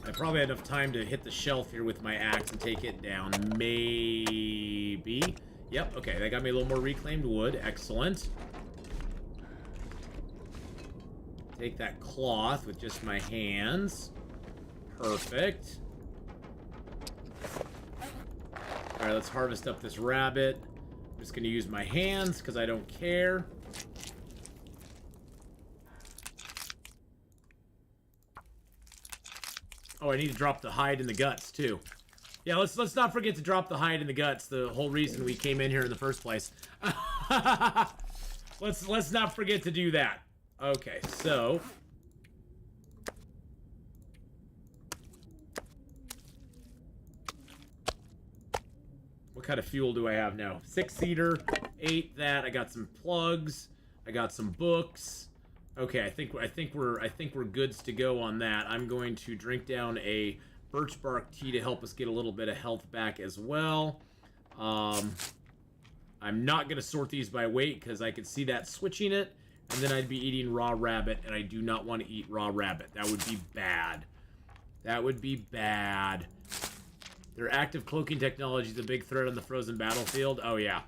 I probably had enough time to hit the shelf here with my axe and take it down. Maybe. Yep, okay, that got me a little more reclaimed wood. Excellent. Take that cloth with just my hands. Perfect. Alright, let's harvest up this rabbit. I'm just going to use my hands because I don't care. Oh, I need to drop the hide and the guts, too. Yeah, let's not forget to drop the hide and the guts, the whole reason we came in here in the first place. Let's not forget to do that. Okay, so... what kind of fuel do I have now? 6 cedar, 8 that. I got some plugs. I got some books. Okay, I think we're goods to go on that. I'm going to drink down a birch bark tea to help us get a little bit of health back as well. I'm not going to sort these by weight because I could see that switching it, and then I'd be eating raw rabbit, and I do not want to eat raw rabbit. That would be bad. That would be bad. Their active cloaking technology is a big threat on the frozen battlefield. Oh yeah.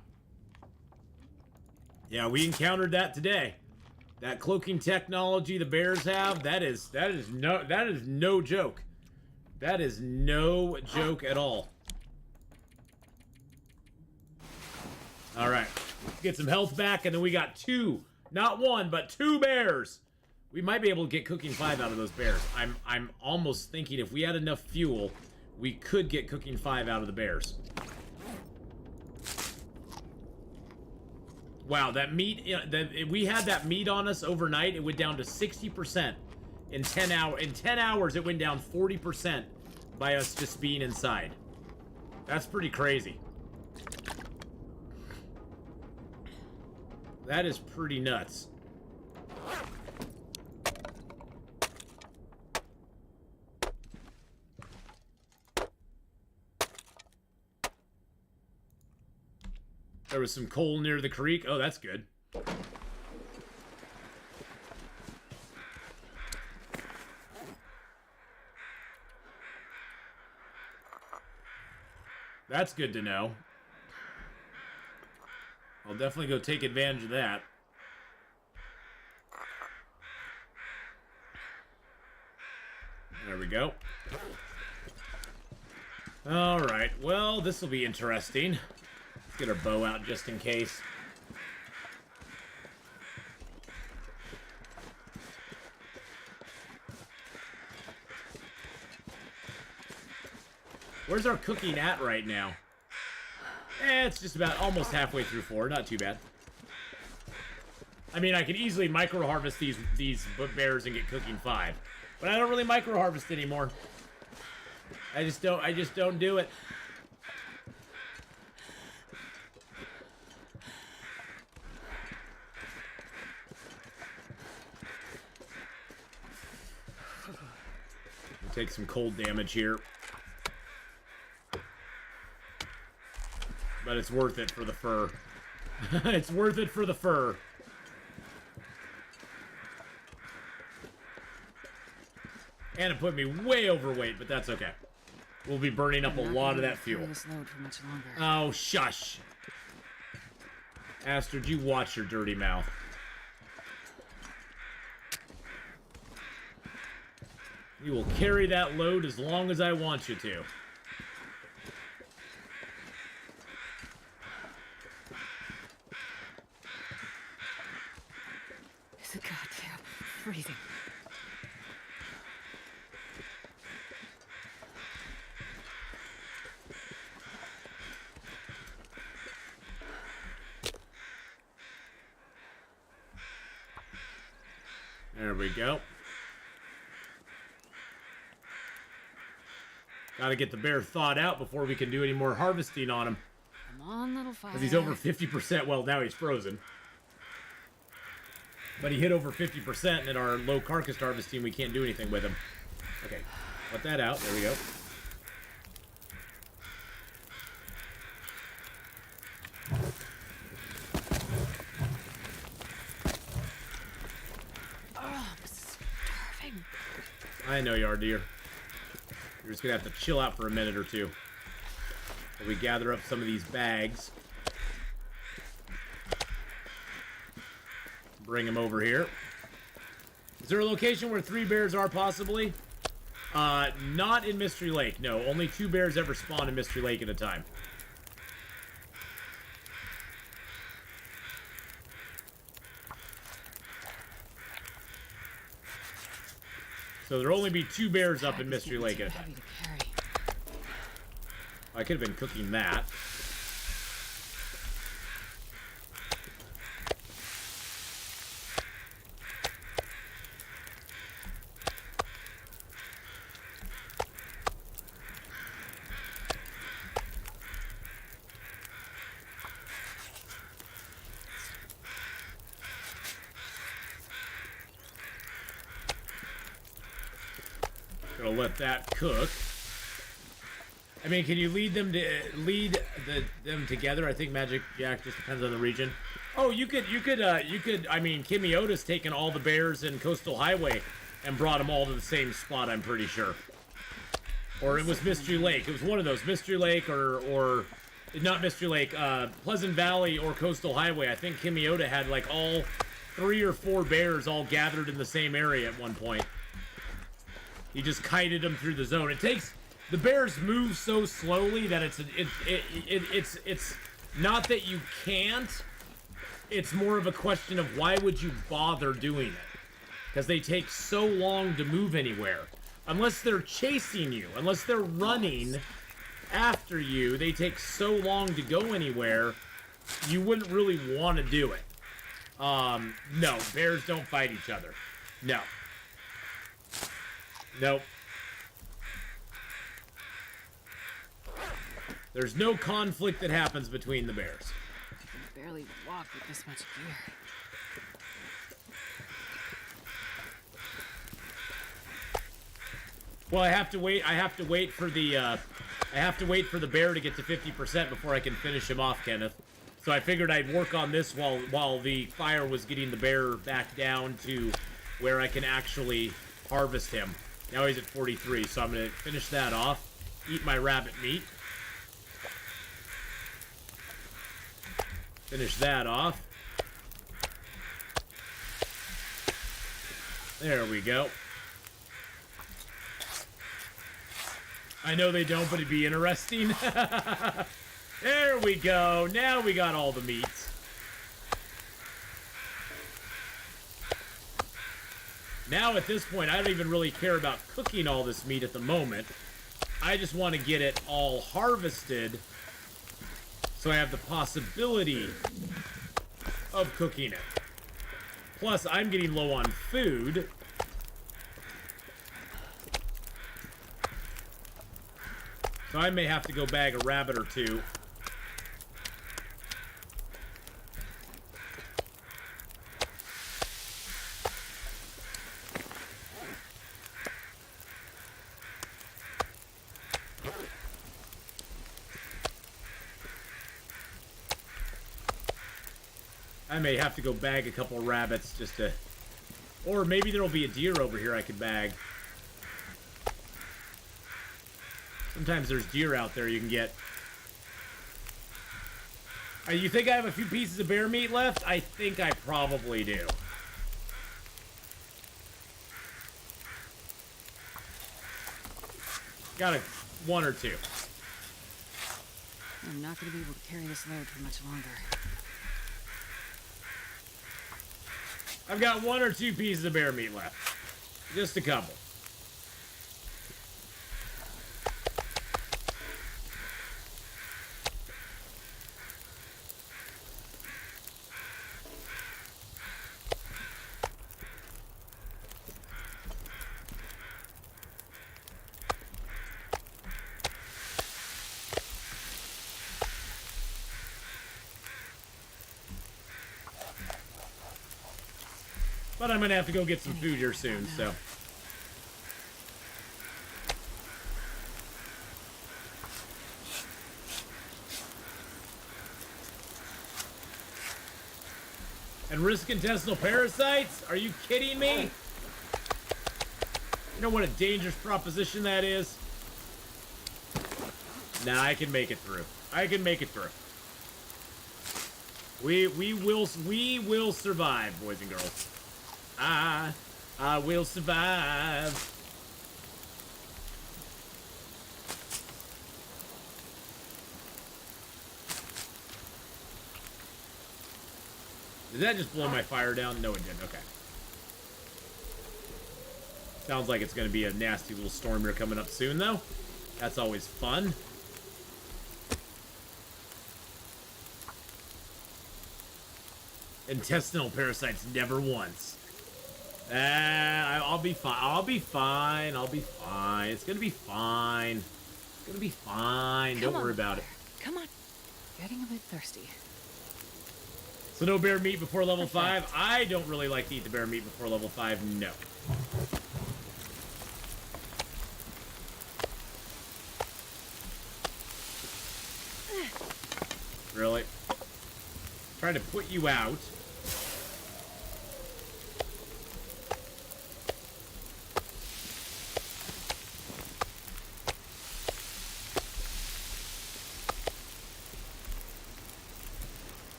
Yeah, we encountered that today. That cloaking technology the bears have, that is no joke. That is no joke at all. All right, get some health back, and then we got 2, not 1, but 2 bears. We might be able to get cooking 5 out of those bears. I'm almost thinking if we had enough fuel, we could get cooking 5 out of the bears. Wow, that meat, we had that meat on us overnight. It went down to 60% in 10 hours. In 10 hours, it went down 40% by us just being inside. That's pretty crazy. That is pretty nuts. There was some coal near the creek. Oh, that's good. That's good to know. I'll definitely go take advantage of that. There we go. Alright, well, this will be interesting. Let's get our bow out just in case. Where's our cooking at right now? It's just about almost halfway through 4. Not too bad. I mean, I could easily micro-harvest these bears and get cooking 5. But I don't really micro-harvest anymore. I just don't do it. We'll take some cold damage here. But it's worth it for the fur. It's worth it for the fur. And it put me way overweight, but that's okay. We'll be burning up a lot of that fuel. Oh, shush. Astrid, you watch your dirty mouth. You will carry that load as long as I want you to. It's a goddamn freezing. There we go. Gotta get the bear thawed out before we can do any more harvesting on him. Come on, little fire. Because he's over 50%. Well, now he's frozen. But he hit over 50%, and at our low carcass harvesting, we can't do anything with him. Okay, let that out. There we go. I know you are, dear. You're just gonna have to chill out for a minute or two. While we gather up some of these bags. Bring them over here. Is there a location where 3 bears are possibly? Not in Mystery Lake. No, only 2 bears ever spawn in Mystery Lake at a time. So there'll only be 2 bears up in Mystery Lake at a time. I could have been cooking that. Gonna let that cook. I mean, can you lead them together? I think Magic Jack just depends on the region. Oh, you could. I mean, Kimiota's taken all the bears in Coastal Highway and brought them all to the same spot. I'm pretty sure. Or it was Mystery Lake. It was one of those, Mystery Lake or not Mystery Lake, Pleasant Valley or Coastal Highway. I think Kimiota had like all 3 or 4 bears all gathered in the same area at one point. He just kited them through the zone. It takes. The bears move so slowly that it's not that you can't. It's more of a question of why would you bother doing it? Because they take so long to move anywhere. Unless they're chasing you, unless they're running after you, they take so long to go anywhere you wouldn't really want to do it. No, bears don't fight each other. No. Nope. There's no conflict that happens between the bears. You can barely walk with this much gear. Well, I have to wait for the bear to get to 50% before I can finish him off, Kenneth. So I figured I'd work on this while the fire was getting the bear back down to where I can actually harvest him. Now he's at 43, so I'm gonna finish that off, eat my rabbit meat. Finish that off. There we go. I know they don't, but it'd be interesting. There we go. Now we got all the meats. Now at this point, I don't even really care about cooking all this meat at the moment. I just want to get it all harvested so I have the possibility of cooking it. Plus, I'm getting low on food. So I may have to go bag a rabbit or two. I may have to go bag a couple rabbits just to... Or maybe there'll be a deer over here I could bag. Sometimes there's deer out there you can get. You think I have a few pieces of bear meat left? I think I probably do. Got one or two. I'm not going to be able to carry this load for much longer. I've got 1 or 2 pieces of bear meat left. Just a couple. But I'm gonna have to go get some food here soon, so. And risk intestinal parasites? Are you kidding me? You know what a dangerous proposition that is? Nah, I can make it through. I can make it through. We will survive, boys and girls. I will survive. Did that just blow my fire down? No, it didn't. Okay. Sounds like it's going to be a nasty little storm here coming up soon, though. That's always fun. Intestinal parasites never once. I'll be fine. I'll be fine. I'll be fine. It's gonna be fine. It's gonna be fine. Don't worry about it. Come on. Getting a bit thirsty. So no bear meat before level 5? I don't really like to eat the bear meat before level 5, no. Really? Trying to put you out.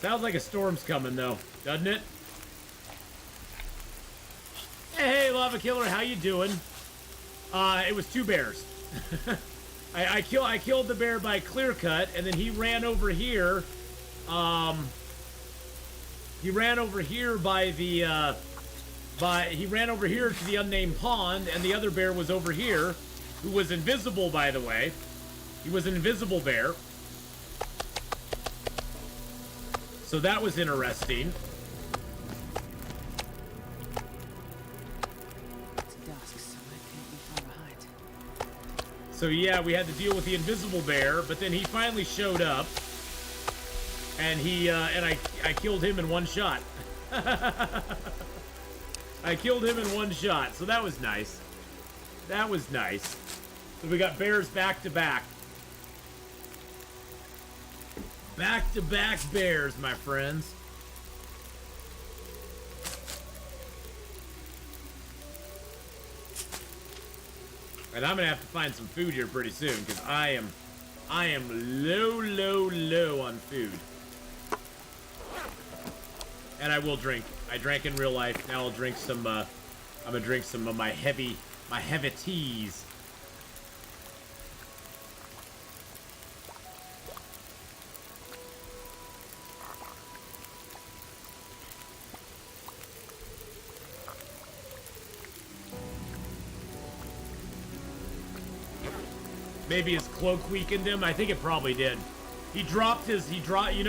Sounds like a storm's coming, though, doesn't it? Hey, Lava Killer, how you doing? It was 2 bears. I killed the bear by clear cut, and then he ran over here. He ran over here by the he ran over here to the unnamed pond, and the other bear was over here, who was invisible, by the way. He was an invisible bear. So that was interesting. It's dusk, so I can't be far behind. So yeah, we had to deal with the invisible bear, but then he finally showed up. And I killed him in one shot. I killed him in one shot, so that was nice. That was nice. So we got bears back to back. Back to back bears, my friends. And I'm gonna have to find some food here pretty soon, because I am low on food. And I will drink. I drank in real life. Now I'll drink some, I'm gonna drink some of my heavy teas. Maybe his cloak weakened him. I think it probably did. He dropped, you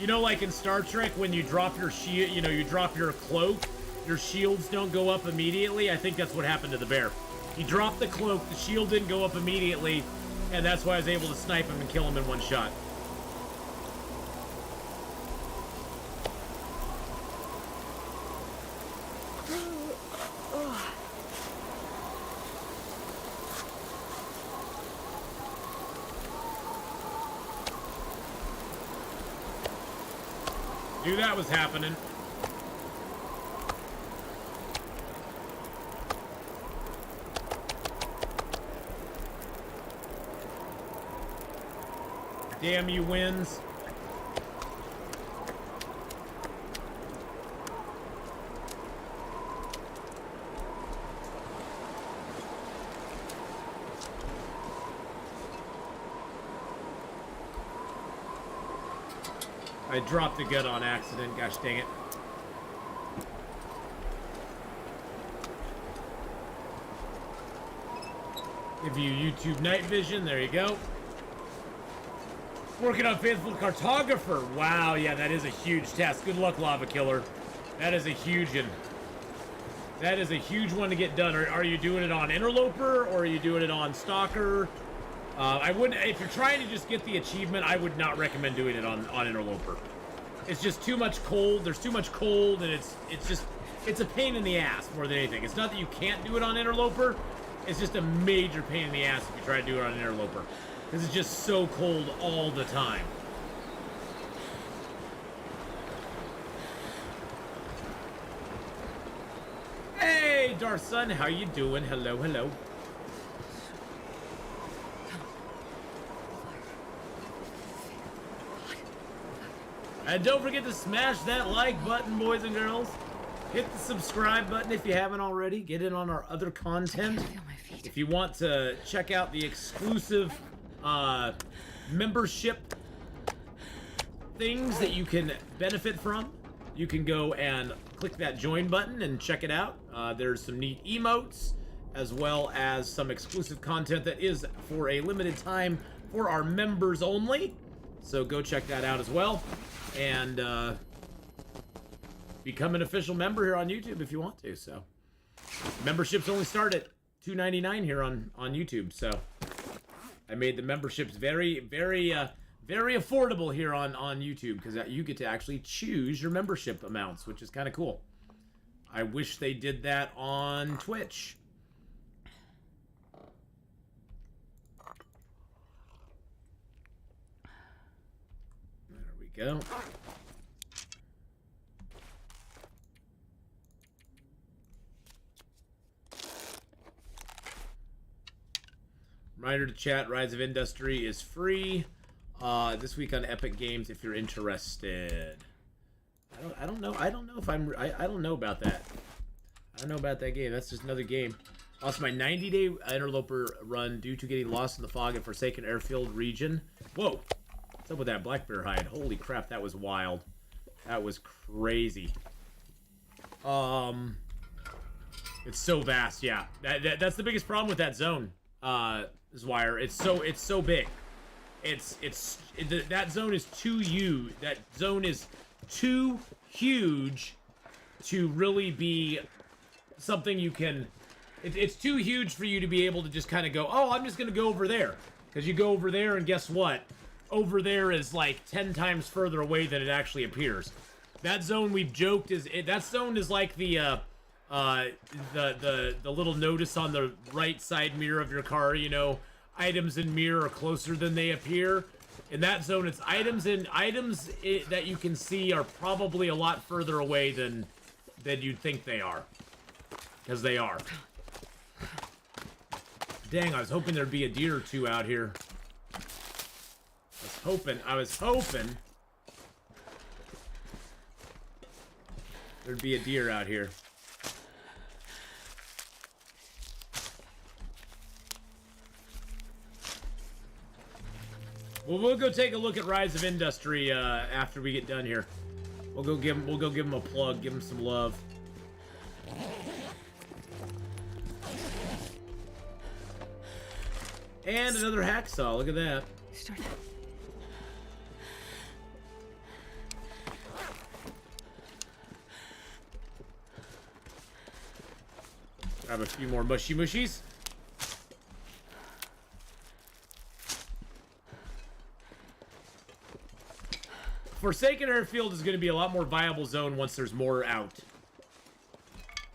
know, like in Star Trek, when you drop your shield, you know, you drop your cloak, your shields don't go up immediately. I think that's what happened to the bear. He dropped the cloak, the shield didn't go up immediately, and that's why I was able to snipe him and kill him in one shot. Knew that was happening. Damn you, wins. I dropped the gun on accident, gosh dang it. Give you YouTube night vision, there you go. Working on Faithful Cartographer. Wow, yeah, that is a huge task. Good luck, Lava Killer. That is a huge one. That is a huge one to get done. Are you doing it on Interloper, or are you doing it on Stalker? I wouldn't, if you're trying to just get the achievement, I would not recommend doing it on Interloper. It's just too much cold. There's too much cold, and it's a pain in the ass more than anything. It's not that you can't do it on Interloper. It's just a major pain in the ass if you try to do it on Interloper, because it's just so cold all the time. Hey, Darth Sun, how you doing? Hello, hello. And don't forget to smash that like button, boys and girls. Hit the subscribe button if you haven't already. Get in on our other content. If you want to check out the exclusive membership things that you can benefit from, you can go and click that join button and check it out. There's some neat emotes, as well as some exclusive content that is for a limited time for our members only. So go check that out as well. And become an official member here on YouTube if you want to. So memberships only start at $2.99 here on YouTube. So I made the memberships very affordable here on YouTube, because you get to actually choose your membership amounts, which is kind of cool. I wish they did that on Twitch. There we go. Reminder to chat, Rise of Industry is free this week on Epic Games if you're interested. I don't know if I don't know about that. I don't know about that game. That's just another game. Lost my 90-day Interloper run due to getting lost in the fog at Forsaken Airfield region. Whoa. What's up with that black bear hide? Holy crap, that was wild. That was crazy. It's so vast, yeah. That's the biggest problem with that zone, Zwire. It's so big. that zone is too huge. That zone is too huge to really be something you can. It's too huge for you to be able to just kind of go, oh, I'm just gonna go over there, because you go over there and guess what? Over there is like 10 times further away than it actually appears. That zone we've joked that zone is like the little notice on the right side mirror of your car, you know, items in mirror are closer than they appear. In that zone, it's items that you can see are probably a lot further away than you'd think they are, because they are. Dang, I was hoping there'd be a deer or two out here. I was hoping there'd be a deer out here. Well, we'll go take a look at Rise of Industry after we get done here. We'll go give him a plug, give him some love. And another hacksaw. Look at that. Start. Grab a few more mushy mushies. Forsaken Airfield is going to be a lot more viable zone once there's more out.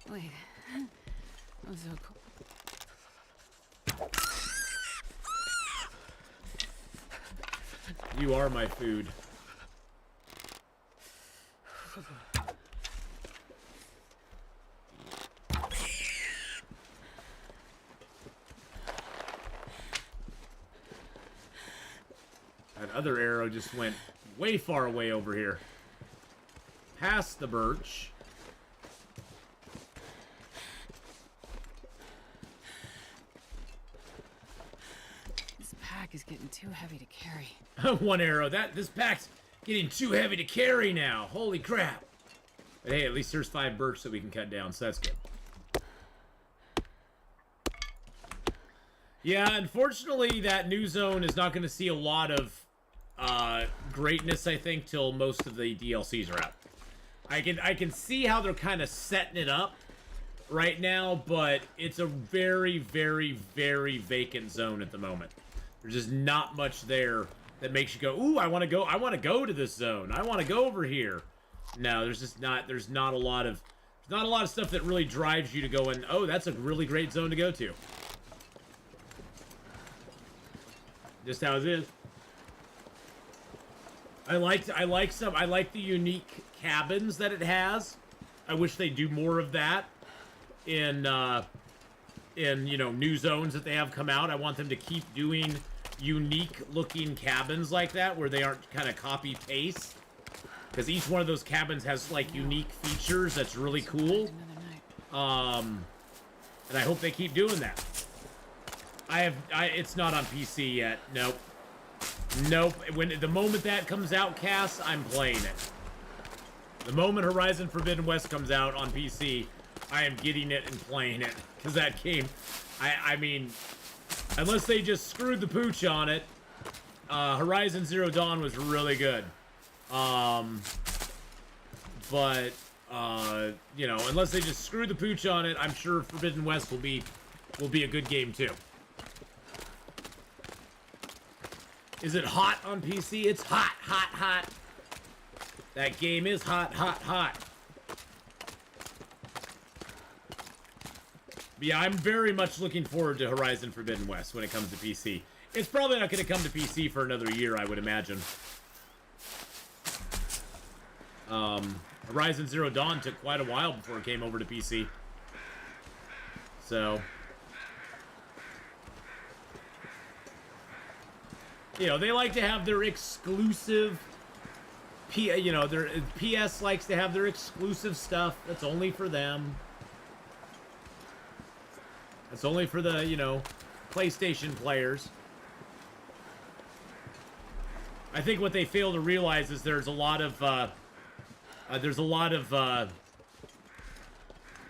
Wait. That was so cool. You are my food. That other arrow just went way far away over here. Past the birch. This pack is getting too heavy to carry. One arrow. This pack's getting too heavy to carry now. Holy crap. But hey, at least there's 5 birch that we can cut down, so that's good. Yeah, unfortunately, that new zone is not going to see a lot of greatness, I think, till most of the DLCs are out. I can see how they're kind of setting it up right now, but it's a very, very, very vacant zone at the moment. There's just not much there that makes you go, ooh, I want to go to this zone. I want to go over here. No, there's not a lot of stuff that really drives you to go in, oh, that's a really great zone to go to. Just how it is. I like the unique cabins that it has. I wish they do more of that in you know, new zones that they have come out. I want them to keep doing unique looking cabins like that where they aren't kind of copy paste, because each one of those cabins has like unique features that's really cool. And I hope they keep doing that. It's not on PC yet. Nope. The moment that comes out, Cass, I'm playing it. The moment Horizon Forbidden West comes out on PC, I am getting it and playing it. Because that game, I mean, unless they just screwed the pooch on it, Horizon Zero Dawn was really good. But, you know, unless they just screwed the pooch on it, I'm sure Forbidden West will be a good game too. Is it hot on PC? It's hot, hot, hot. That game is hot, hot, hot. But yeah, I'm very much looking forward to Horizon Forbidden West when it comes to PC. It's probably not going to come to PC for another year, I would imagine. Horizon Zero Dawn took quite a while before it came over to PC. So... you know, they like to have their exclusive, you know, their PS likes to have their exclusive stuff that's only for them. That's only for the, you know, PlayStation players. I think what they fail to realize is there's a lot of, the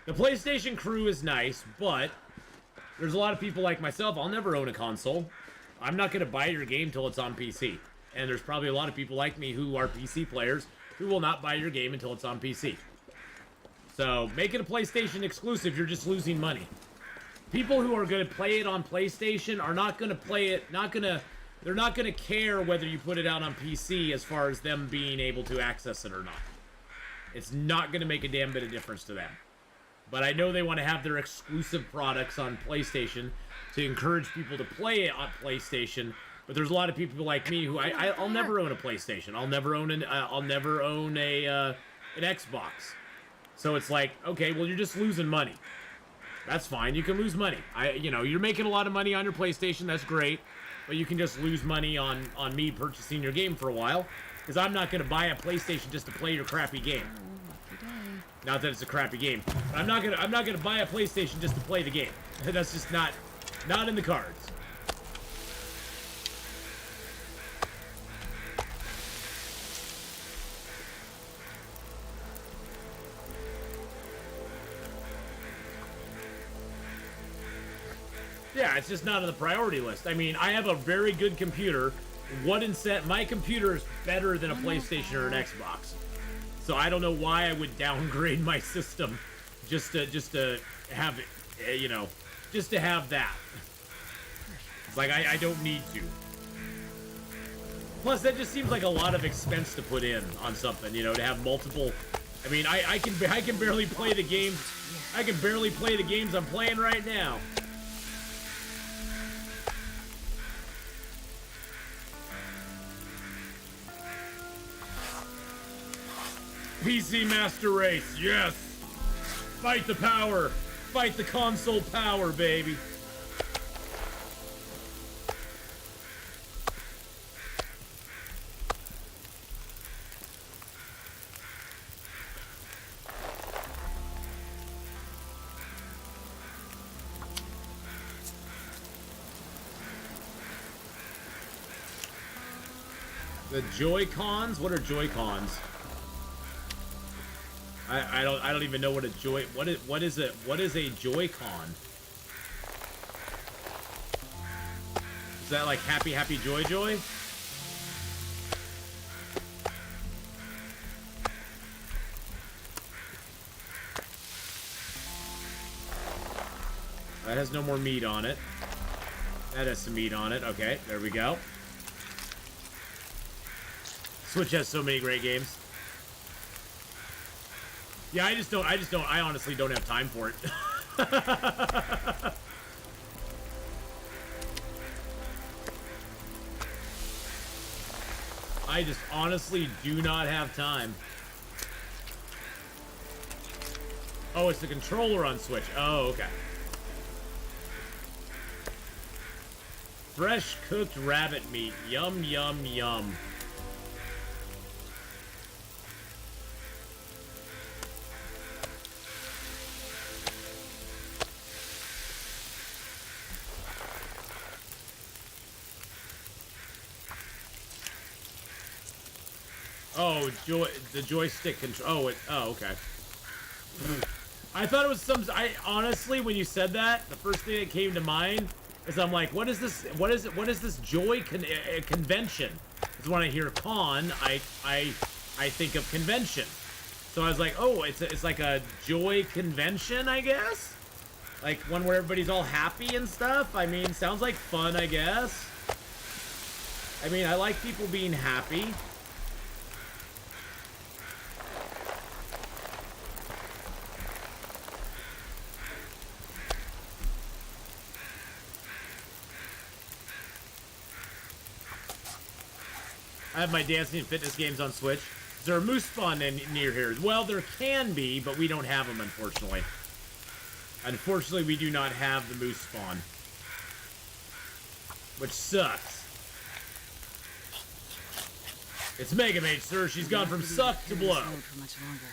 PlayStation crew is nice, but there's a lot of people like myself. I'll never own a console. I'm not going to buy your game till it's on PC. And there's probably a lot of people like me who are PC players who will not buy your game until it's on PC. So, make it a PlayStation exclusive, you're just losing money. People who are going to play it on PlayStation are not going to play it, they're not going to care whether you put it out on PC as far as them being able to access it or not. It's not going to make a damn bit of difference to them. But I know they want to have their exclusive products on PlayStation to encourage people to play it on PlayStation. But there's a lot of people like me who I'll never own a PlayStation. I'll never own an Xbox. So it's like, okay, well, you're just losing money. That's fine. You can lose money. You're making a lot of money on your PlayStation. That's great. But you can just lose money on me purchasing your game for a while. Because I'm not going to buy a PlayStation just to play your crappy game. Not that it's a crappy game. But I'm not gonna buy a PlayStation just to play the game. That's just not in the cards. Yeah, it's just not on the priority list. I mean, I have a very good computer. My computer is better than a PlayStation or an Xbox. So I don't know why I would downgrade my system just to have it, just to have that. It's like I don't need to. Plus, that just seems like a lot of expense to put in on something, to have multiple. I mean, I can barely play the games. I can barely play the games I'm playing right now. PC Master Race, yes! Fight the power! Fight the console power, baby! The Joy-Cons? What are Joy-Cons? I don't even know what a what is a Joy-Con? Is that like happy joy? That has no more meat on it. That has some meat on it. Okay, there we go. Switch has so many great games. Yeah, I honestly don't have time for it. I just honestly do not have time. Oh, it's the controller on Switch. Oh, okay. Fresh cooked rabbit meat. Yum, yum, yum. Oh, the joystick control. Oh, okay. I thought it was honestly, when you said that, the first thing that came to mind is I'm like, what is this? What is this joy convention? Because when I hear con, I think of convention. So I was like, oh, it's like a joy convention, I guess. Like one where everybody's all happy and stuff. I mean, sounds like fun, I guess. I mean, I like people being happy. I have my dancing and fitness games on Switch. Is there a moose spawn near here? Well, there can be, but we don't have them, unfortunately. Unfortunately, we do not have the moose spawn. Which sucks. It's Mega Mage, sir. She's gone from suck to blow. For much longer.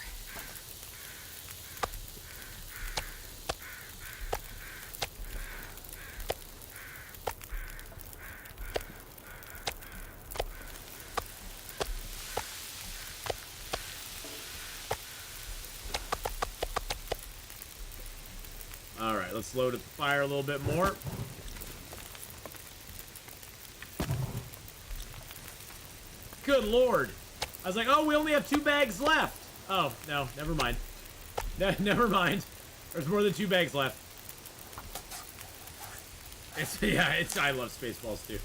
Alright, let's load up the fire a little bit more. Good lord. I was like, oh, we only have 2 bags left. Oh, no, never mind. Never mind. There's more than 2 bags left. I love Spaceballs too.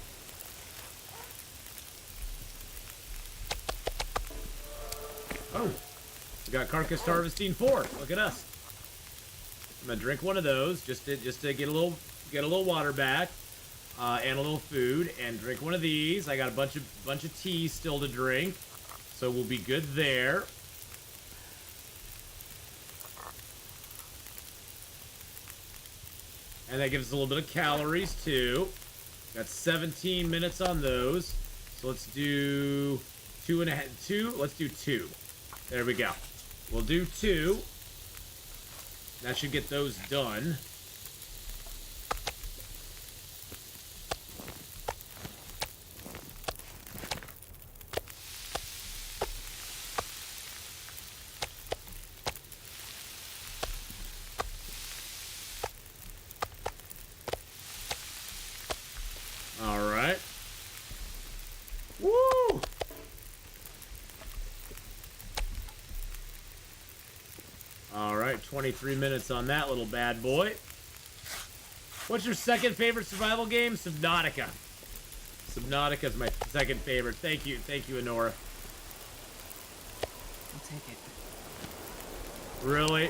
Oh, we got Carcass Harvesting 4. Look at us. I'm gonna drink one of those just to get a little water back, and a little food, and drink one of these. I got a bunch of tea still to drink, so we'll be good there. And that gives us a little bit of calories too. Got 17 minutes on those, so let's do 2. Let's do 2. There we go. We'll do 2. That should get those done. All right. Woo! All right, 23 minutes on that little bad boy. What's your second favorite survival game? Subnautica. Subnautica is my second favorite. Thank you, Honora. I'll take it. Really?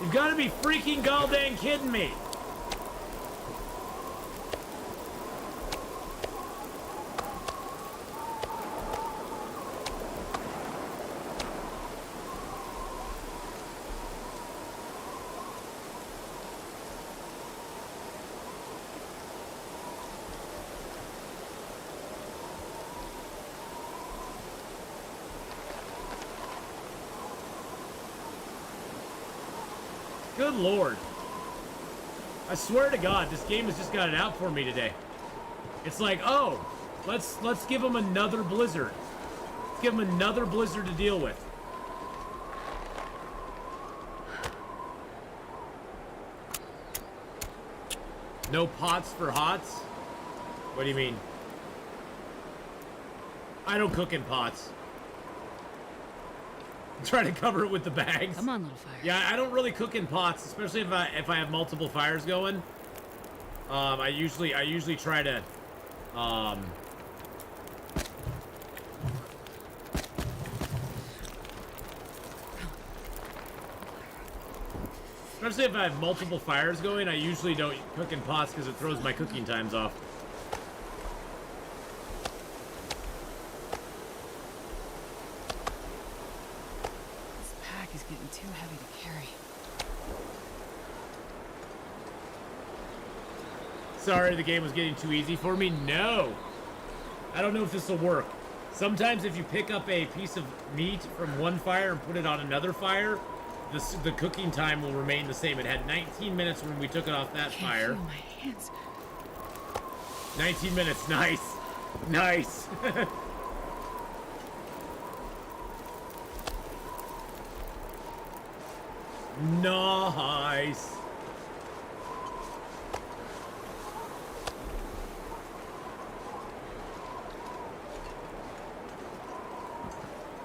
You've got to be freaking goddamn kidding me. Good lord. I swear to God, this game has just got it out for me today. It's like, oh, let's give them another blizzard. Let's give them another blizzard to deal with. No pots for hots? What do you mean? I don't cook in pots. Try to cover it with the bags. Come on, little fire. Yeah, I don't really cook in pots, especially if I have multiple fires going. I usually try to especially if I have multiple fires going, I usually don't cook in pots because it throws my cooking times off. Is getting too heavy to carry. Sorry, the game was getting too easy for me. No, I don't know if this will work. Sometimes if you pick up a piece of meat from one fire and put it on another fire, the cooking time will remain the same. It had 19 minutes when we took it off that fire. Feel my hands. 19 minutes, nice. Nice. Nice.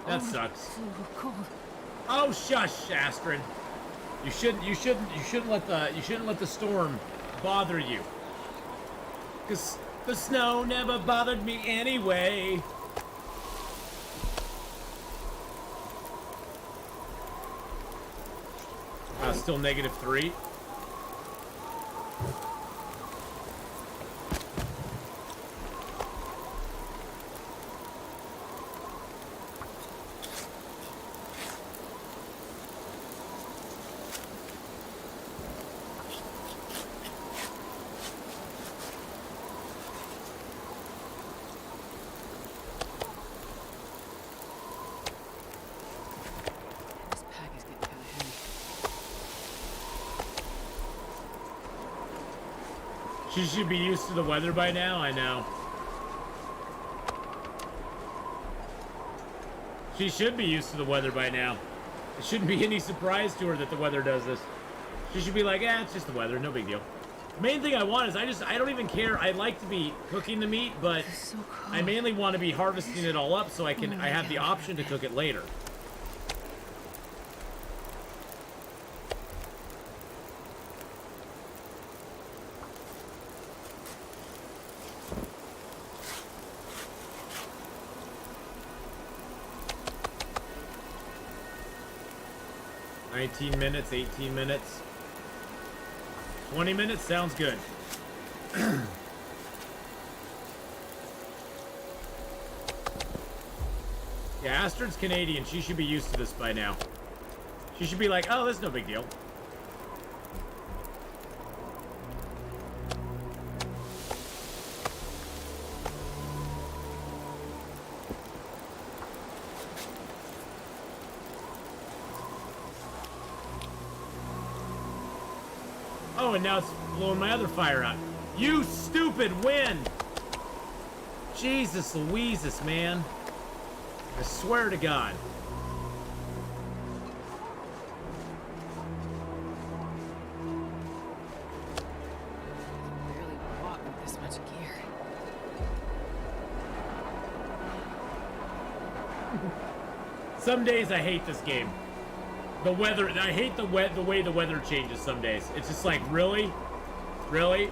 That sucks. So cold. Oh, shush, Astrid. You shouldn't let the storm bother you. 'Cause the snow never bothered me anyway. Still -3. This pack is getting kind of heavy. She should be used to the weather by now, I know. She should be used to the weather by now. It shouldn't be any surprise to her that the weather does this. She should be like, it's just the weather, no big deal. Main thing I want is I don't even care. I like to be cooking the meat, but It's so cold. I mainly want to be harvesting it all up so I have the option to cook it later. $19 minutes, 18 minutes. 20 minutes sounds good. Yeah, Astrid's Canadian. She should be used to this by now. She should be like, oh, that's no big deal. Oh, and now it's blowing my other fire out. You stupid wind! Jesus Louises, man. I swear to God. Barely walk with this much gear. Some days I hate this game. The weather, I hate the way the weather changes some days. It's just like, really? Really?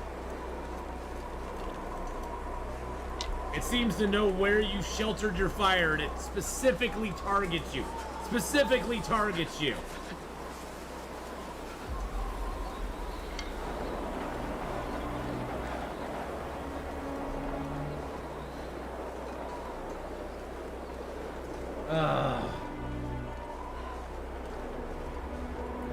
It seems to know where you sheltered your fire, and it specifically targets you. Specifically targets you.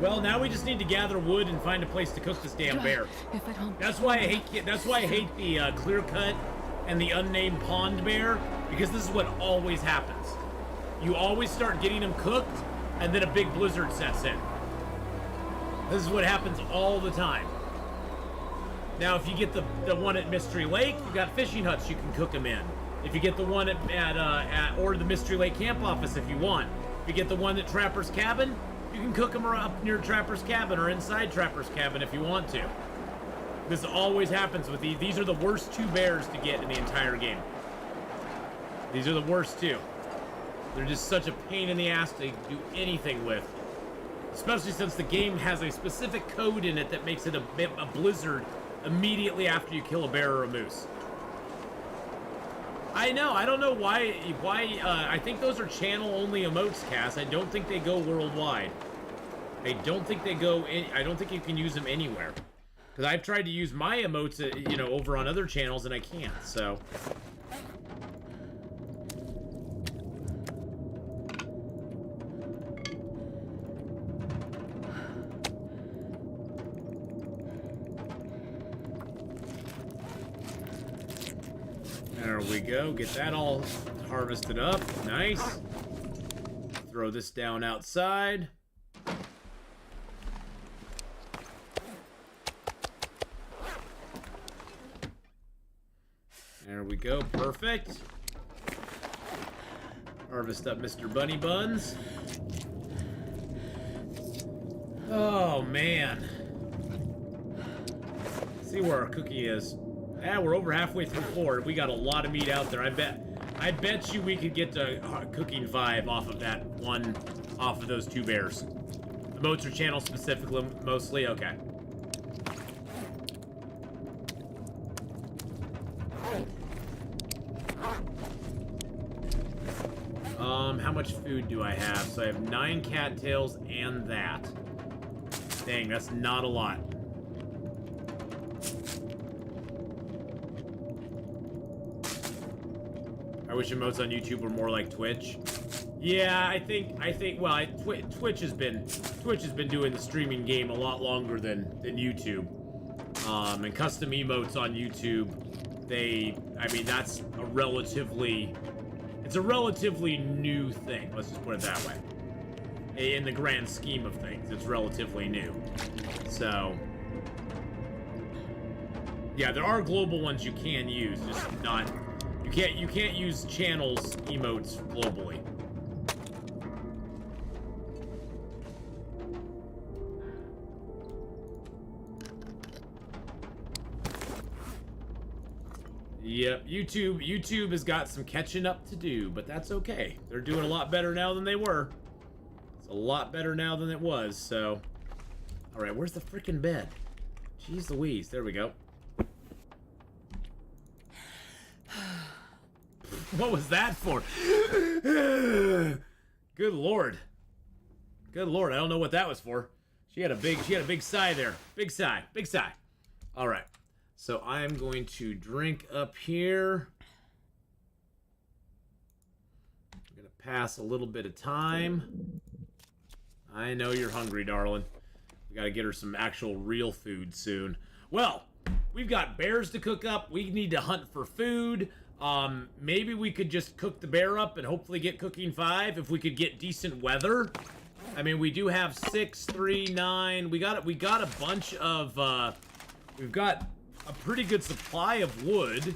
Well, now we just need to gather wood and find a place to cook this damn bear. If I don't... That's why I hate. That's why I hate the clear cut and the unnamed pond bear, because this is what always happens. You always start getting them cooked, and then a big blizzard sets in. This is what happens all the time. Now, if you get the one at Mystery Lake, you got fishing huts you can cook them in. If you get the one at or the Mystery Lake camp office, if you want. If you get the one at Trapper's Cabin, you can cook them up near Trapper's Cabin or inside Trapper's Cabin if you want to. This always happens with these. These are the worst two bears to get in the entire game. These are the worst two. They're just such a pain in the ass to do anything with. Especially since the game has a specific code in it that makes it a blizzard immediately after you kill a bear or a moose. I know. I don't know why. I think those are channel-only emotes, Cass. I don't think they go worldwide. I don't think they go. I don't think you can use them anywhere. Because I've tried to use my emotes, over on other channels, and I can't. So. There we go. Get that all harvested up. Nice. Throw this down outside. There we go. Perfect. Harvest up Mr. Bunny Buns. Oh, man. Let's see where our cookie is. Yeah, we're over halfway through 4. We got a lot of meat out there. I bet you we could get to cooking 5 off of that one, off of those 2 bears. The moats are channel specific mostly. Okay. How much food do I have? So I have 9 cattails and that. Dang, that's not a lot. I wish emotes on YouTube were more like Twitch. Yeah, I think. Well, Twitch has been doing the streaming game a lot longer than YouTube. And custom emotes on YouTube, that's it's a relatively new thing. Let's just put it that way. In the grand scheme of things, it's relatively new. So, yeah, there are global ones you can use, just not. You can't use channels emotes globally. Yep, YouTube has got some catching up to do, but that's okay. They're doing a lot better now than they were. It's a lot better now than it was, so. All right, where's the freaking bed? Jeez Louise, there we go. What was that for? Good Lord. Good Lord, I don't know what that was for. She had a big sigh there. Big sigh, big sigh. All right. So I'm going to drink up here. I'm going to pass a little bit of time. I know you're hungry, darling. We got to get her some actual real food soon. Well, we've got bears to cook up. We need to hunt for food. Maybe we could just cook the bear up and hopefully get cooking 5 if we could get decent weather. I mean, we do have 6, 3, 9. We got a bunch of, we've got a pretty good supply of wood.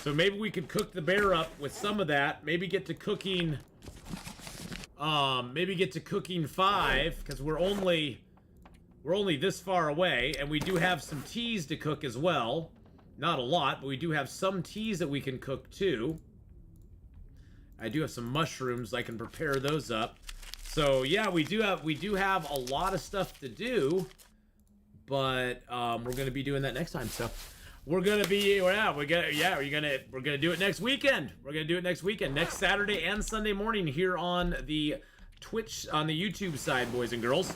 So maybe we could cook the bear up with some of that. Maybe get to cooking, 5 because we're only this far away, and we do have some teas to cook as well. Not a lot, but we do have some teas that we can cook too. I do have some mushrooms. I can prepare those up. So yeah, we do have a lot of stuff to do, but we're gonna be doing that next time. So we're gonna do it next weekend. We're gonna do it next weekend, next Saturday and Sunday morning here on the Twitch, on the YouTube side, boys and girls.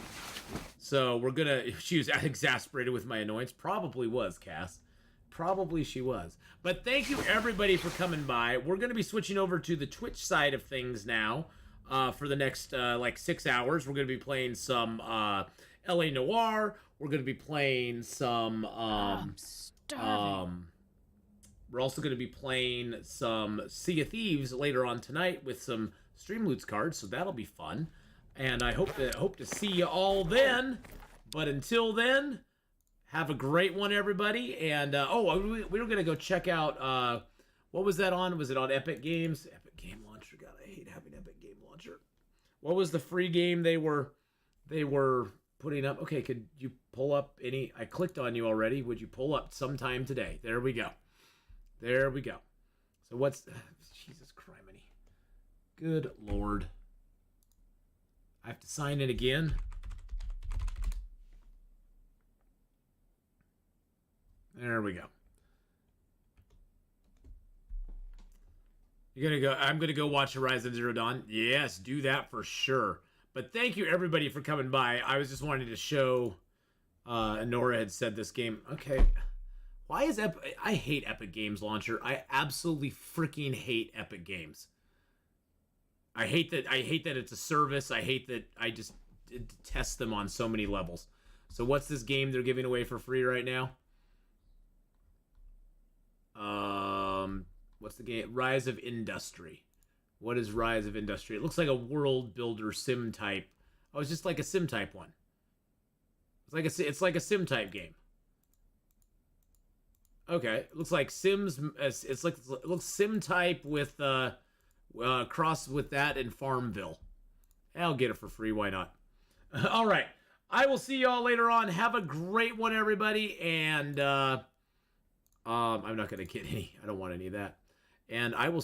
So we're gonna. She was exasperated with my annoyance. Probably was, Cass. Probably she was. But thank you everybody for coming by. We're gonna be switching over to the Twitch side of things now. For the next like 6 hours, we're gonna be playing some LA Noire. We're gonna be playing some we're also gonna be playing some Sea of Thieves later on tonight with some Stream Loots cards, so that'll be fun. And I hope to see you all then. But until then, have a great one, everybody. And we were gonna go check out what was that on? Was it on Epic Games? Epic Game Launcher. God, I hate having Epic Game Launcher. What was the free game they were putting up? Okay, could you pull up any? I clicked on you already. Would you pull up sometime today? There we go. There we go. So what's Jesus criminy. Good Lord. I have to sign in again. There we go. You're gonna go. I'm gonna go watch Horizon Zero Dawn. Yes, do that for sure. But thank you everybody for coming by. I was just wanting to show. Nora had said this game. Okay, why is I hate Epic Games Launcher. I absolutely freaking hate Epic Games. I hate that it's a service. I hate that I just detest them on so many levels. So what's this game they're giving away for free right now? What's the game? Rise of Industry. What is Rise of Industry? It looks like a world builder sim type. Oh, it's just like a sim type one. It's like a sim type game. Okay, it looks like Sims. It looks sim type with cross with that in Farmville. I'll get it for free. Why not? All right. I will see y'all later on. Have a great one, everybody. And I'm not gonna get any. I don't want any of that. And I will